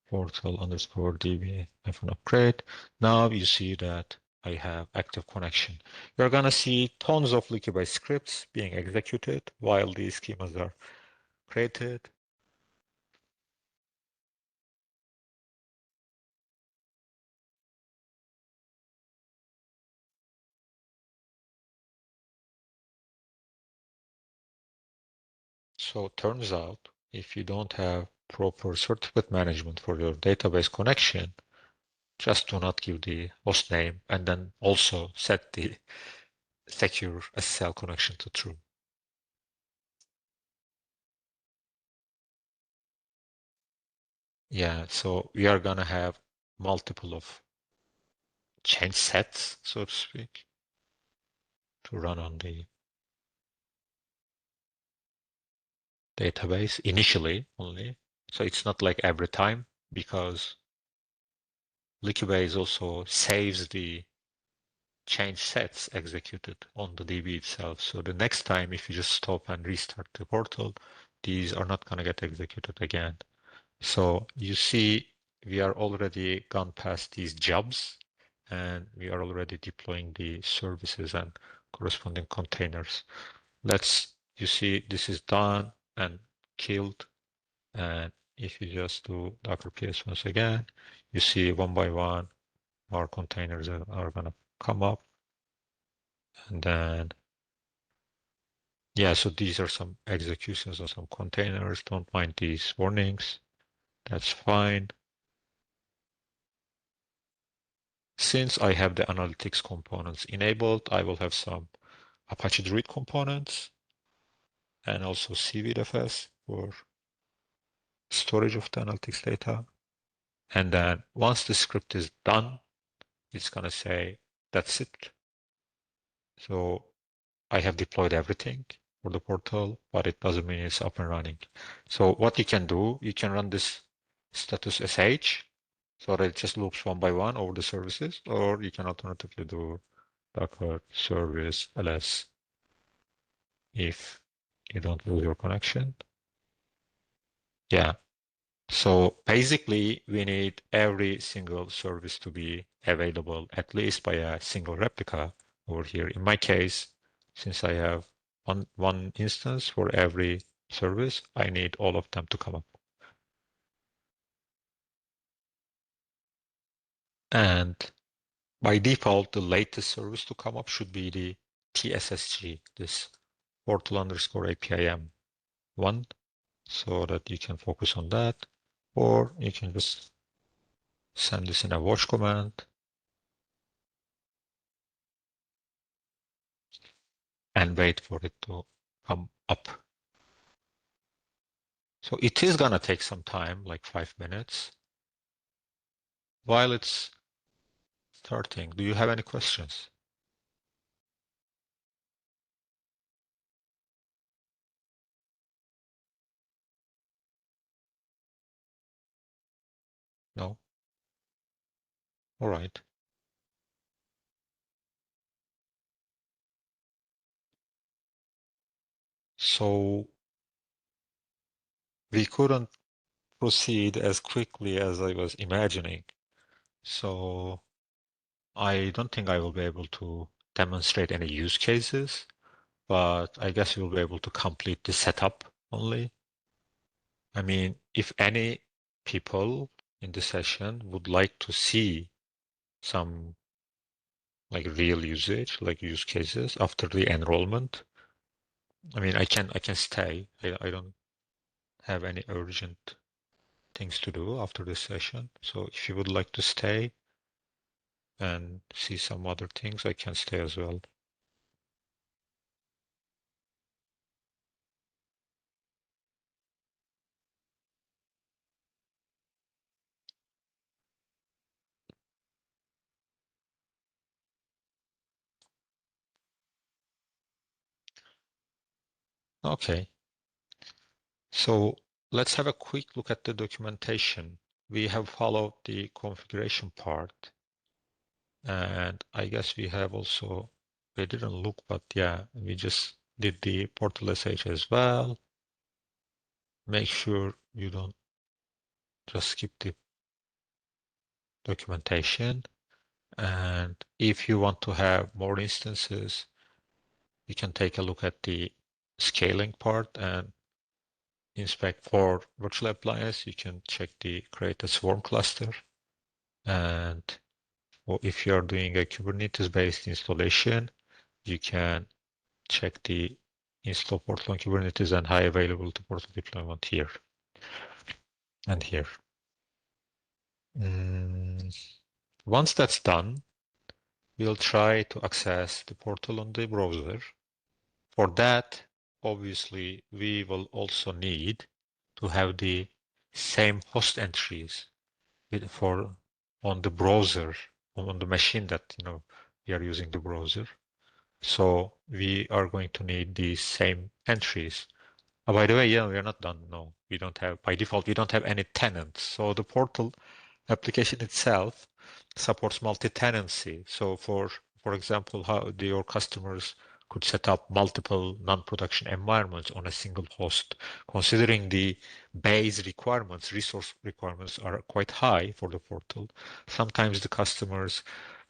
portal underscore db upgrade. Now you see that I have active connection. You're gonna see tons of Liquibase scripts being executed while these schemas are created. So it turns out if you don't have proper certificate management for your database connection, just do not give the host name and then also set the secure SSL connection to true. Yeah, so we are gonna have multiple of change sets, so to speak, to run on the database initially only. So it's not like every time, because Liquibase also saves the change sets executed on the DB itself. So the next time, if you just stop and restart the portal, these are not going to get executed again. So you see, we are already gone past these jobs, and we are already deploying the services and corresponding containers. You see, this is done and killed. And if you just do Docker PS once again, you see one by one, our containers are going to come up. And then, yeah, so these are some executions of some containers. Don't mind these warnings. That's fine. Since I have the analytics components enabled, I will have some Apache Druid components and also CVDFS for storage of the analytics data. And then once the script is done, it's going to say, that's it. So I have deployed everything for the portal, but it doesn't mean it's up and running. So what you can do, you can run this status sh, so that it just loops one by one over the services, or you can alternatively do docker service ls if you don't lose your connection. Yeah. So basically, we need every single service to be available at least by a single replica over here. In my case, since I have one instance for every service, I need all of them to come up. And by default, the latest service to come up should be the TSSG, this portal underscore APIM one, so that you can focus on that. Or you can just send this in a watch command and wait for it to come up. So it is gonna take some time, like 5 minutes. While it's starting, do you have any questions? No? All right. So we couldn't proceed as quickly as I was imagining. So I don't think I will be able to demonstrate any use cases, but I guess you'll be able to complete the setup only. I mean, if any people in the session would like to see some like real usage, like use cases after the enrollment, I mean, I can stay. I don't have any urgent things to do after this session. So if you would like to stay and see some other things, I can stay as well. Okay. So let's have a quick look at the documentation. We have followed the configuration part. And I guess we have also, we didn't look, but yeah, we just did the portal SH as well. Make sure you don't just skip the documentation. And if you want to have more instances, you can take a look at the scaling part and inspect for virtual appliance. You can check the create a swarm cluster. And if you're doing a Kubernetes-based installation, you can check the install portal on Kubernetes and high availability portal deployment here and here. Once that's done, we'll try to access the portal on the browser. For that, obviously, we will also need to have the same host entries for on the browser, on the machine that we are using the browser. So we are going to need the same entries. Oh, by the way, yeah, we are not done. No, we don't have, by default, we don't have any tenants. So the portal application itself supports multi-tenancy. So for example, how your customers could set up multiple non-production environments on a single host. Considering the base requirements, resource requirements are quite high for the portal. Sometimes the customers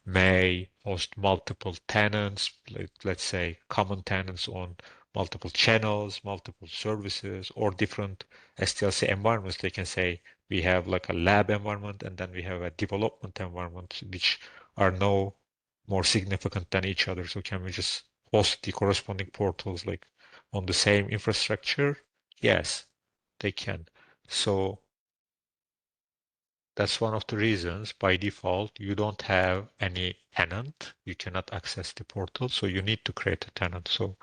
may host multiple tenants, let's say common tenants on multiple channels, multiple services, or different SDLC environments. They can say we have like a lab environment and then we have a development environment, which are no more significant than each other. So can we just host the corresponding portals like on the same infrastructure? Yes, they can. So that's one of the reasons by default you don't have any tenant. You cannot access the portal, so you need to create a tenant. So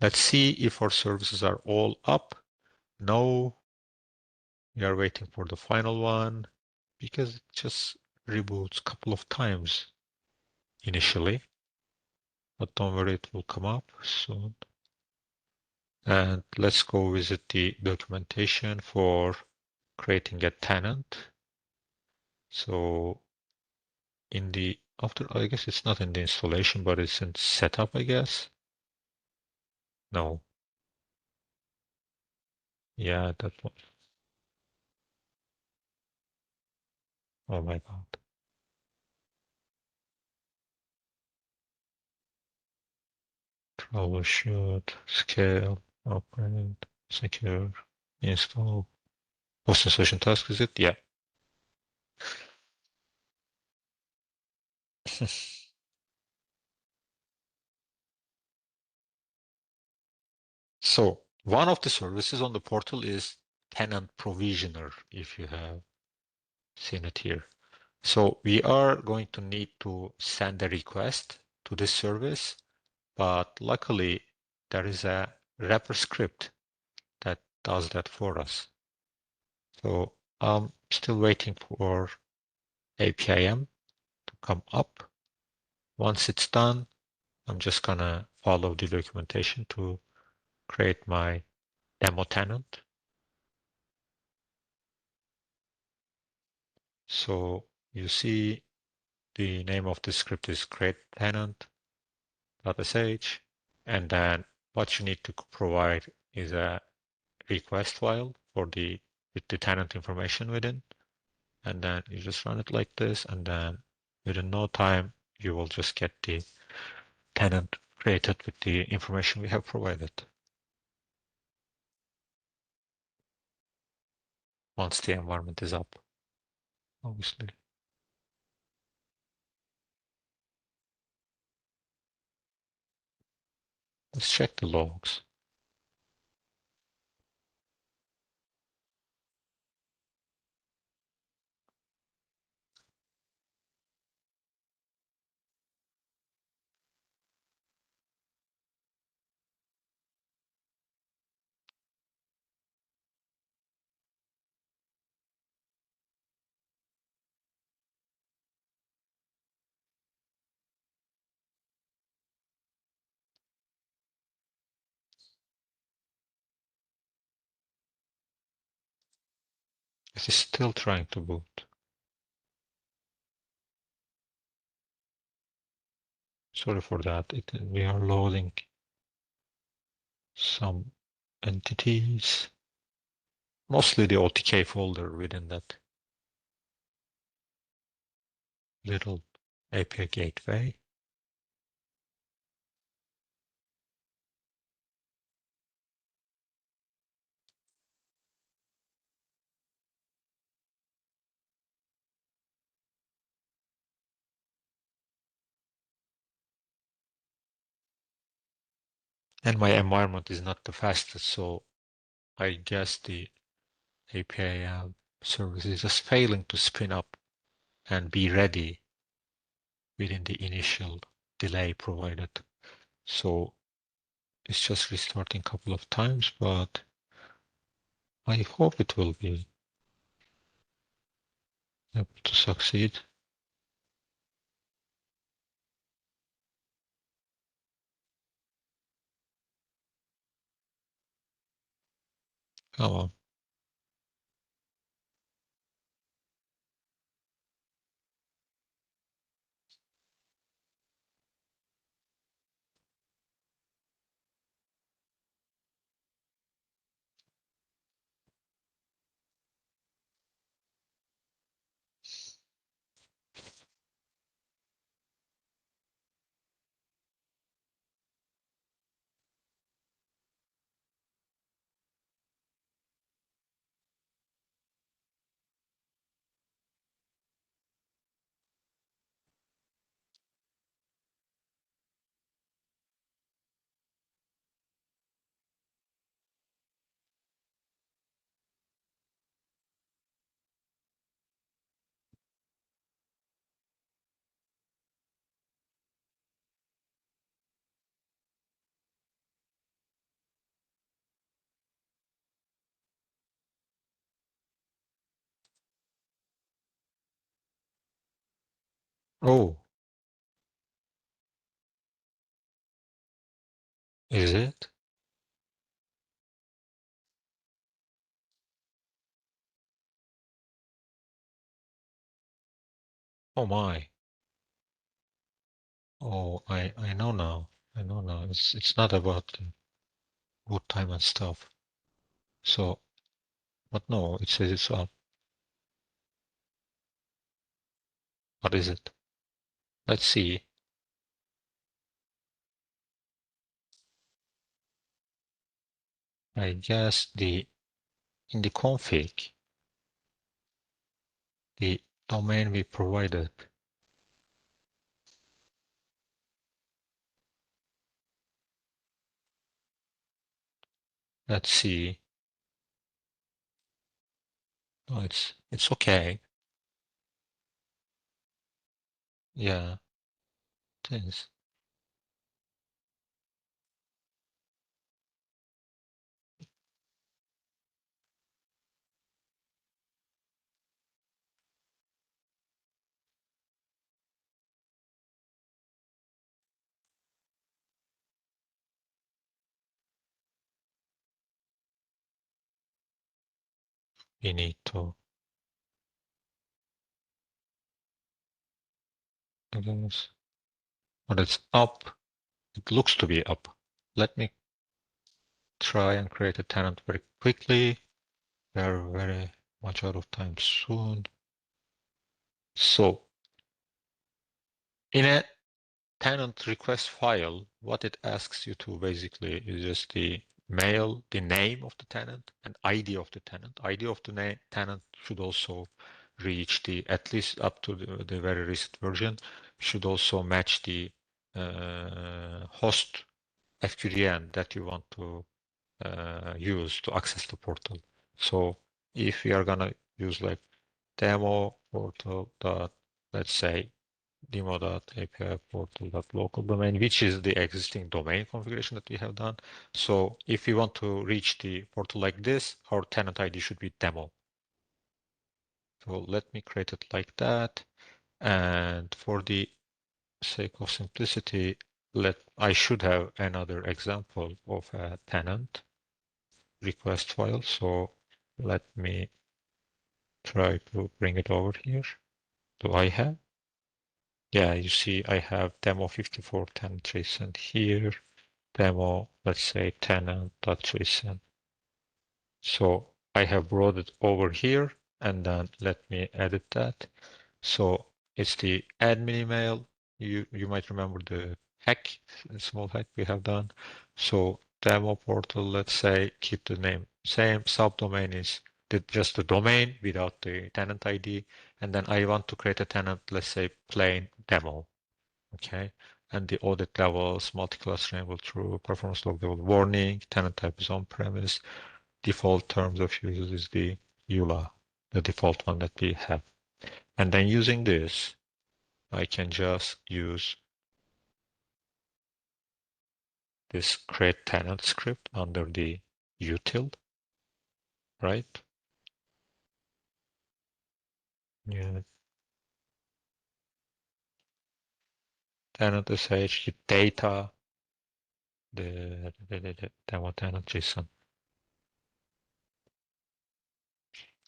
let's see if our services are all up. No, we are waiting for the final one because it just reboots a couple of times initially. But don't worry, it will come up soon. And let's go visit the documentation for creating a tenant. So in the after, I guess it's not in the installation, but it's in setup, I guess. No. Yeah, that one. Oh my God. Troubleshoot, scale, operate, secure, install. Post installation task, is it? Yeah. So one of the services on the portal is tenant provisioner, if you have seen it here. So we are going to need to send a request to this service, but luckily there is a wrapper script that does that for us. So I'm still waiting for APIM to come up. Once it's done, I'm just gonna follow the documentation to create my demo tenant. So you see the name of the script is create tenant.sh, and then what you need to provide is a request file for with the tenant information within, and then you just run it like this, and then within no time you will just get the tenant created with the information we have provided. Once the environment is up, obviously. Let's check the logs. It is still trying to boot. Sorry for that. We are loading some entities, mostly the OTK folder within that little API gateway. And my environment is not the fastest, so I guess the API service is just failing to spin up and be ready within the initial delay provided. So it's just restarting a couple of times, but I hope it will be able to succeed. Come on. Oh, is it? Oh my. Oh, I know now. I know now. It's not about the boot time and stuff. So, but no, it says it's up. What is it? Let's see. I guess in the config, the domain we provided. Let's see. No, it's okay. Yeah, it is. We need to, I guess. But it's up. It looks to be up. Let me try and create a tenant very quickly. We are very much out of time soon. So in a tenant request file, what it asks you to basically is just the name of the tenant and ID of the tenant. ID of the tenant should also reach at least up to the very recent version, should also match the host FQDN that you want to use to access the portal. So if we are gonna use like demo portal dot, let's say demo.api portal.local domain, which is the existing domain configuration that we have done. So if we want to reach the portal like this, our tenant ID should be demo. So let me create it like that. And for the sake of simplicity, I should have another example of a tenant request file. So let me try to bring it over here. Do I have? Yeah, you see I have demo 54 tenant.json here, demo, let's say tenant.json. So I have brought it over here, and then let me edit that. So it's the admin email. You might remember the hack, a small hack we have done. So demo portal, let's say, keep the name same. Subdomain is just the domain without the tenant ID. And then I want to create a tenant, let's say plain demo. Okay. And the audit levels, multi-class enable true, performance log level warning, tenant type is on-premise, default terms of use is the EULA, the default one that we have. And then using this, I can just use this create tenant script under the util, right? Yeah. Tenant sh data, the demo tenant JSON.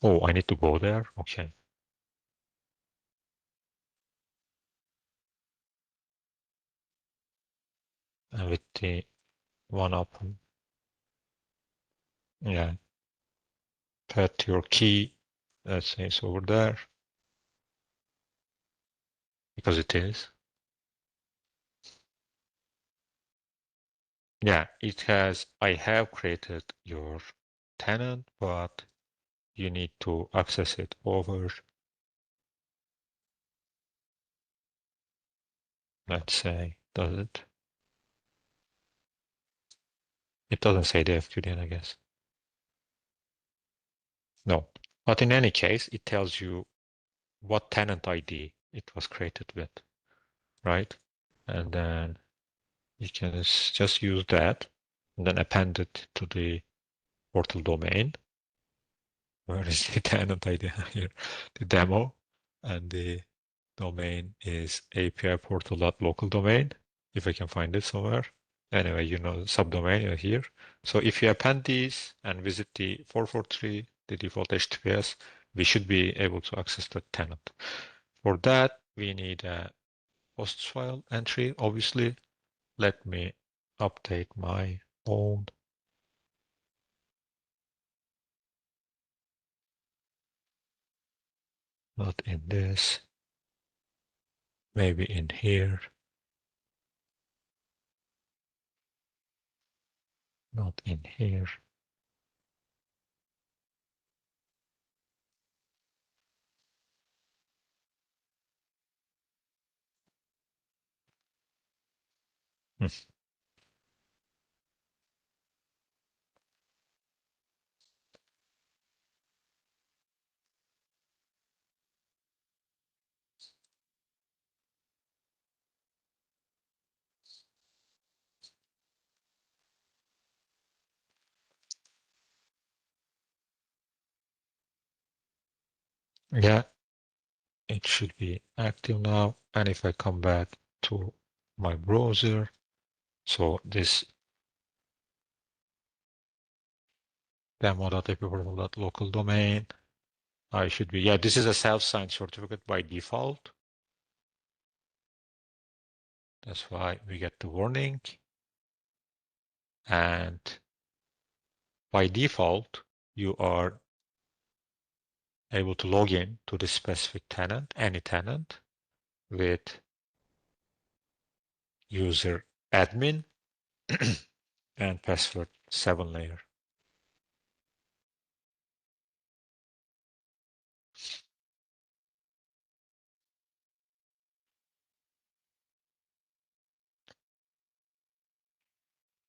Oh, I need to go there. Okay. And with the one open, yeah, put your key. Let's say it's over there because it is. Yeah, it has. I have created your tenant, but you need to access it over, let's say, does it? It doesn't say the FQDN, I guess. No, but in any case, it tells you what tenant ID it was created with, right? And then you can just use that and then append it to the portal domain. Where is the tenant ID here? The demo, and the domain is API portal.local domain, if I can find it somewhere. Anyway, you know, subdomain here. So if you append these and visit the 443, the default HTTPS, we should be able to access the tenant. For that, we need a hosts file entry, obviously. Let me update my own. Not in this, maybe in here. Not in here. Yeah, it should be active now. And if I come back to my browser, so this demo.apportal.local domain, I should be, yeah, this is a self-signed certificate by default. That's why we get the warning. And by default, you are able to log in to this specific tenant, any tenant, with user admin and password 7-layer.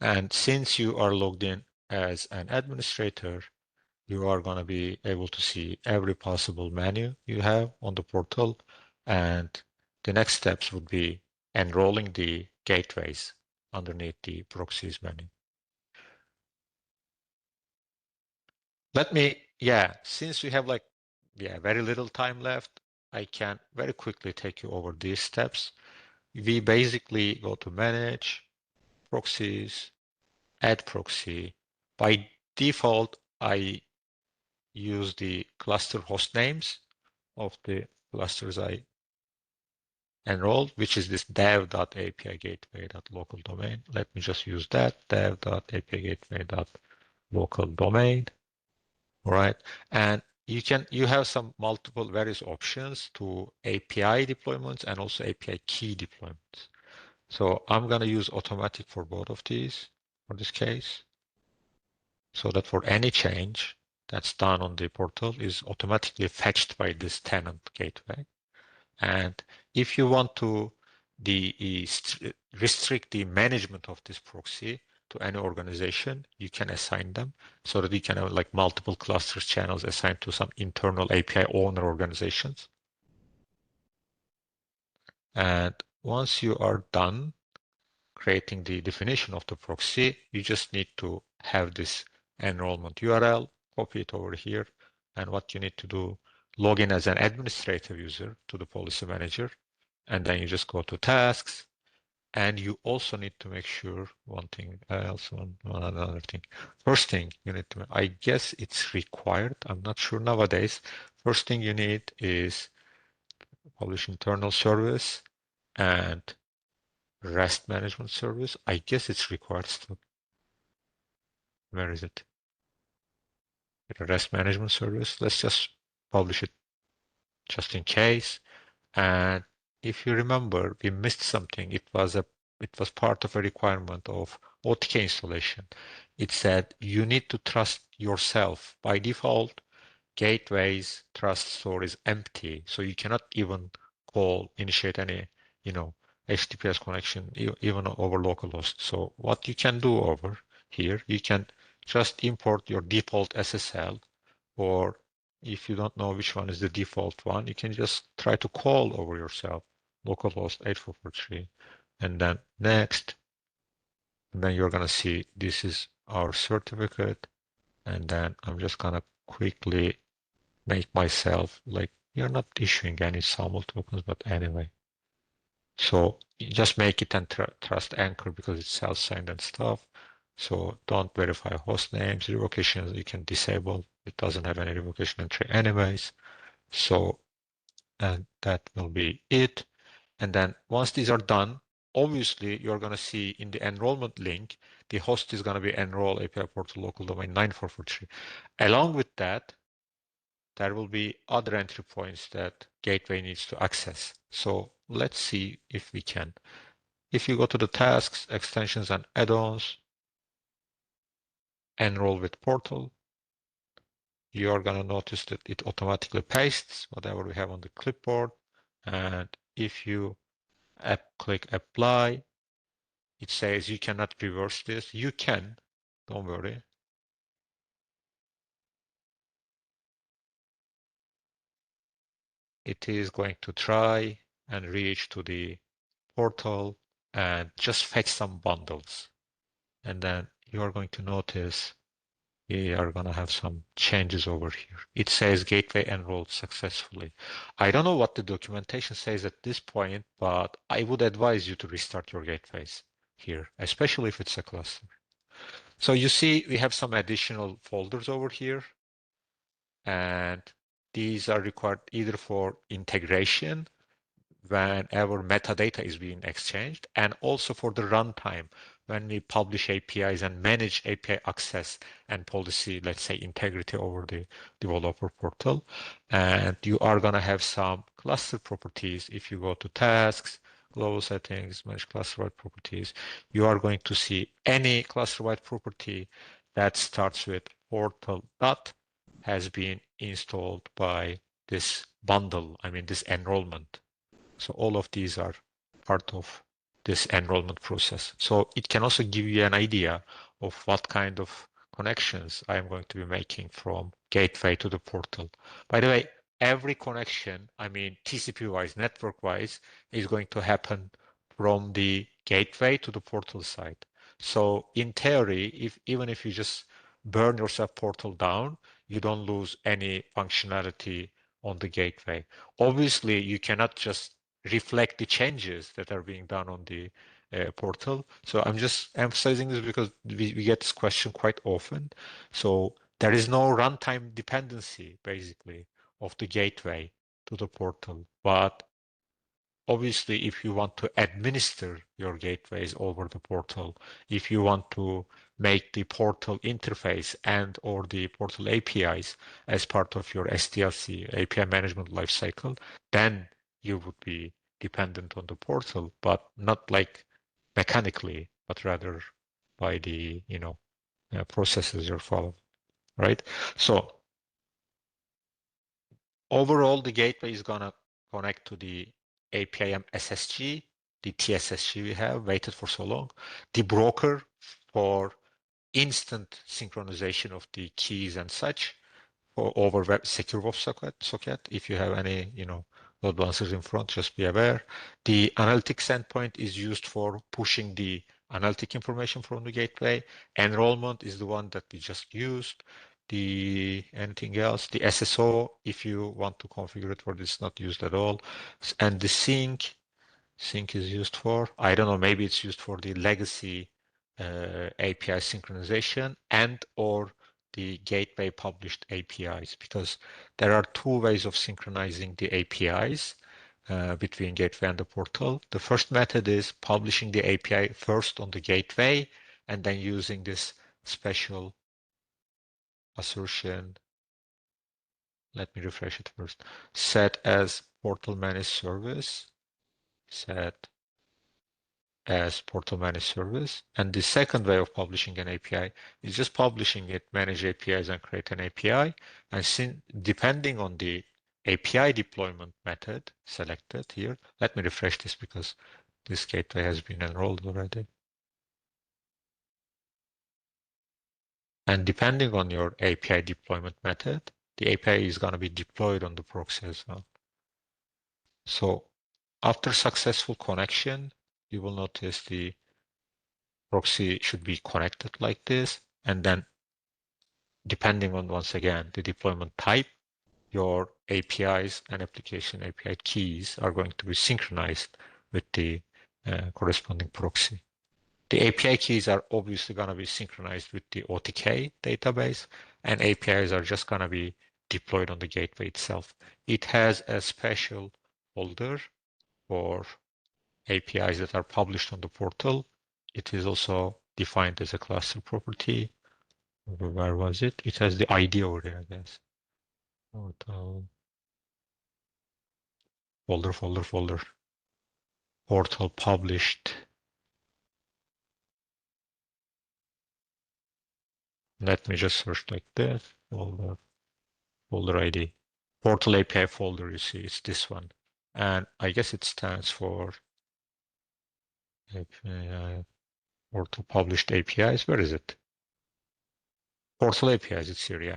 And since you are logged in as an administrator, you are going to be able to see every possible menu you have on the portal. And the next steps would be enrolling the gateways underneath the proxies menu. Let me, since we have very little time left, I can very quickly take you over these steps. We basically go to manage, proxies, add proxy. By default, I use the cluster host names of the clusters I enrolled, which is this dev.apigateway.local domain. Let me just use that, dev.apigateway.local domain. All right. And you have some multiple various options to API deployments and also API key deployments. So I'm going to use automatic for both of these for this case, so that for any change that's done on the portal is automatically fetched by this tenant gateway. And if you want to restrict the management of this proxy to any organization, you can assign them so that you can have like multiple clusters channels assigned to some internal API owner organizations. And once you are done creating the definition of the proxy, you just need to have this enrollment URL, copy it over here. And what you need to do, log in as an administrative user to the policy manager. And then you just go to tasks. And you also need to make sure one another thing. First thing you need to, I guess it's required. I'm not sure nowadays. First thing you need is publish internal service and REST management service. I guess it's required still. Where is it? REST management service. Let's just publish it just in case. And if you remember, we missed something. It was part of a requirement of OTK installation. It said you need to trust yourself. By default, Gateway's trust store is empty, so you cannot even initiate any, HTTPS connection even over localhost. So what you can do over here, you can just import your default SSL, or if you don't know which one is the default one, you can just try to call over yourself, localhost 8443, and then next, and then you're gonna see this is our certificate, and then I'm just gonna quickly make myself like you're not issuing any SAML tokens, but anyway. So you just make it and trust anchor because it's self-signed and stuff. So don't verify host names, revocations you can disable. It doesn't have any revocation entry anyways. So, and that will be it. And then once these are done, obviously you're going to see in the enrollment link, the host is going to be enroll API portal local domain 9443. Along with that, there will be other entry points that gateway needs to access. So let's see if we can. If you go to the tasks, extensions, and add-ons, enroll with portal, you're going to notice that it automatically pastes whatever we have on the clipboard. And if you click apply, it says you cannot reverse this. You can, don't worry. It is going to try and reach to the portal and just fetch some bundles. And then you're going to notice we are going to have some changes over here. It says gateway enrolled successfully. I don't know what the documentation says at this point, but I would advise you to restart your gateways here, especially if it's a cluster. So you see we have some additional folders over here, and these are required either for integration whenever metadata is being exchanged, and also for the runtime when we publish APIs and manage API access and policy, let's say integrity over the developer portal. And you are going to have some cluster properties. If you go to tasks, global settings, manage cluster-wide properties, you are going to see any cluster-wide property that starts with portal dot has been installed by this bundle, this enrollment. So all of these are part of this enrollment process. So it can also give you an idea of what kind of connections I'm going to be making from gateway to the portal. By the way, every connection, TCP-wise, network-wise, is going to happen from the gateway to the portal side. So in theory, even if you just burn your sub portal down, you don't lose any functionality on the gateway. Obviously, you cannot just reflect the changes that are being done on the portal. So I'm just emphasizing this because we get this question quite often. So there is no runtime dependency, basically, of the gateway to the portal. But obviously, if you want to administer your gateways over the portal, if you want to make the portal interface and or the portal APIs as part of your SDLC API management lifecycle, then you would be dependent on the portal, but not like mechanically, but rather by the processes you're following, right? So overall, the gateway is gonna connect to the APIM SSG, the TSSG we have waited for so long, the broker for instant synchronization of the keys and such, or over secure web socket. If you have any, load balancers in front, just be aware. The analytics endpoint is used for pushing the analytic information from the gateway. Enrollment is the one that we just used. Anything else? The SSO, if you want to configure it for this, not used at all. And the sync is used for, I don't know, maybe it's used for the legacy API synchronization and or the gateway published APIs, because there are two ways of synchronizing the APIs between gateway and the portal. The first method is publishing the API first on the gateway and then using this special assertion. Let me refresh it first. Set as portal managed service. Set as portal managed service. And the second way of publishing an API is just publishing it, manage APIs and create an API. And depending on the API deployment method selected here, let me refresh this because this gateway has been enrolled already. And depending on your API deployment method, the API is going to be deployed on the proxy as well. So after successful connection, you will notice the proxy should be connected like this. And then depending on, once again, the deployment type, your APIs and application API keys are going to be synchronized with the corresponding proxy. The API keys are obviously going to be synchronized with the OTK database, and APIs are just going to be deployed on the gateway itself. It has a special folder for APIs that are published on the portal. It is also defined as a cluster property. Where was it? It has the ID over here, I guess. Portal. Folder. Portal published. Let me just search like this. Folder ID. Portal API folder, you see, it's this one. And I guess it stands for API, Portal published APIs. Where is it? Portal APIs, it's here, yeah.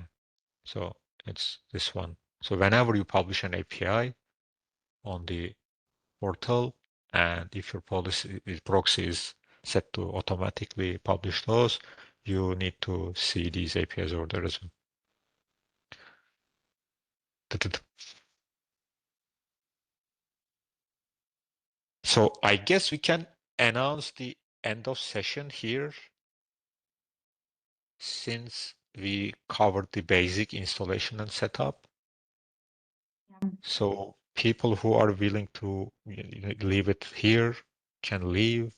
So it's this one. So whenever you publish an API on the portal, and if your proxy is set to automatically publish those, you need to see these APIs over there as well. So I guess we can announce the end of session here, since we covered the basic installation and setup. Yeah. So people who are willing to leave it here can leave.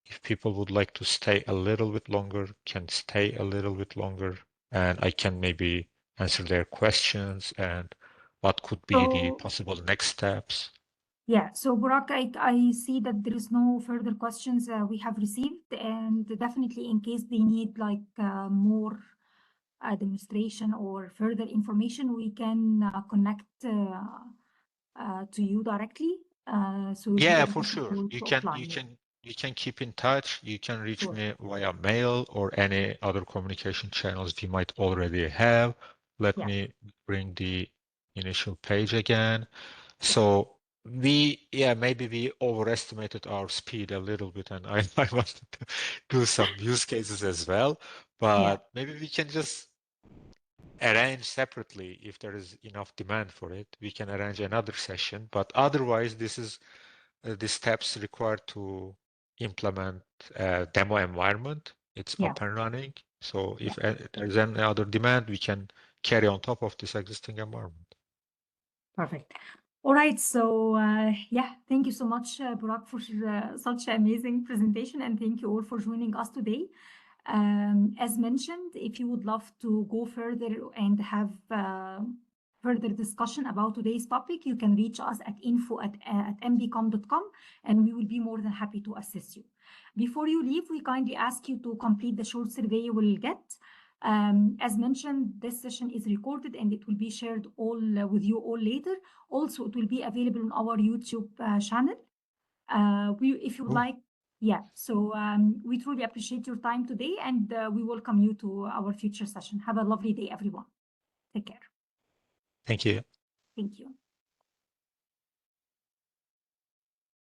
If people would like to stay a little bit longer, can stay a little bit longer, and I can maybe answer their questions and what could be the possible next steps. Yeah, so Burak, I see that there is no further questions we have received, and definitely in case they need like more demonstration or further information, we can connect to you directly. So we'll be Yeah, able for to sure. support offline. You can keep in touch. You can reach Sure. me via mail or any other communication channels we might already have. Let Yeah. me bring the initial page again. So maybe we overestimated our speed a little bit, and I wanted to do some use cases as well, but maybe we can just arrange separately. If there is enough demand for it, we can arrange another session, but otherwise this is the steps required to implement a demo environment. It's Yeah. up and running. So if there's any other demand, we can carry on top of this existing environment. Perfect. All right. So yeah, thank you so much, Burak, for such an amazing presentation, and thank you all for joining us today. As mentioned, if you would love to go further and have further discussion about today's topic, you can reach us at info@mbcom.com, and we will be more than happy to assist you. Before you leave, we kindly ask you to complete the short survey you will get. As mentioned, this session is recorded and it will be shared all with you all later. Also, it will be available on our YouTube channel. If you would like, yeah. So we truly appreciate your time today, and we welcome you to our future session. Have a lovely day, everyone. Take care. Thank you. Thank you.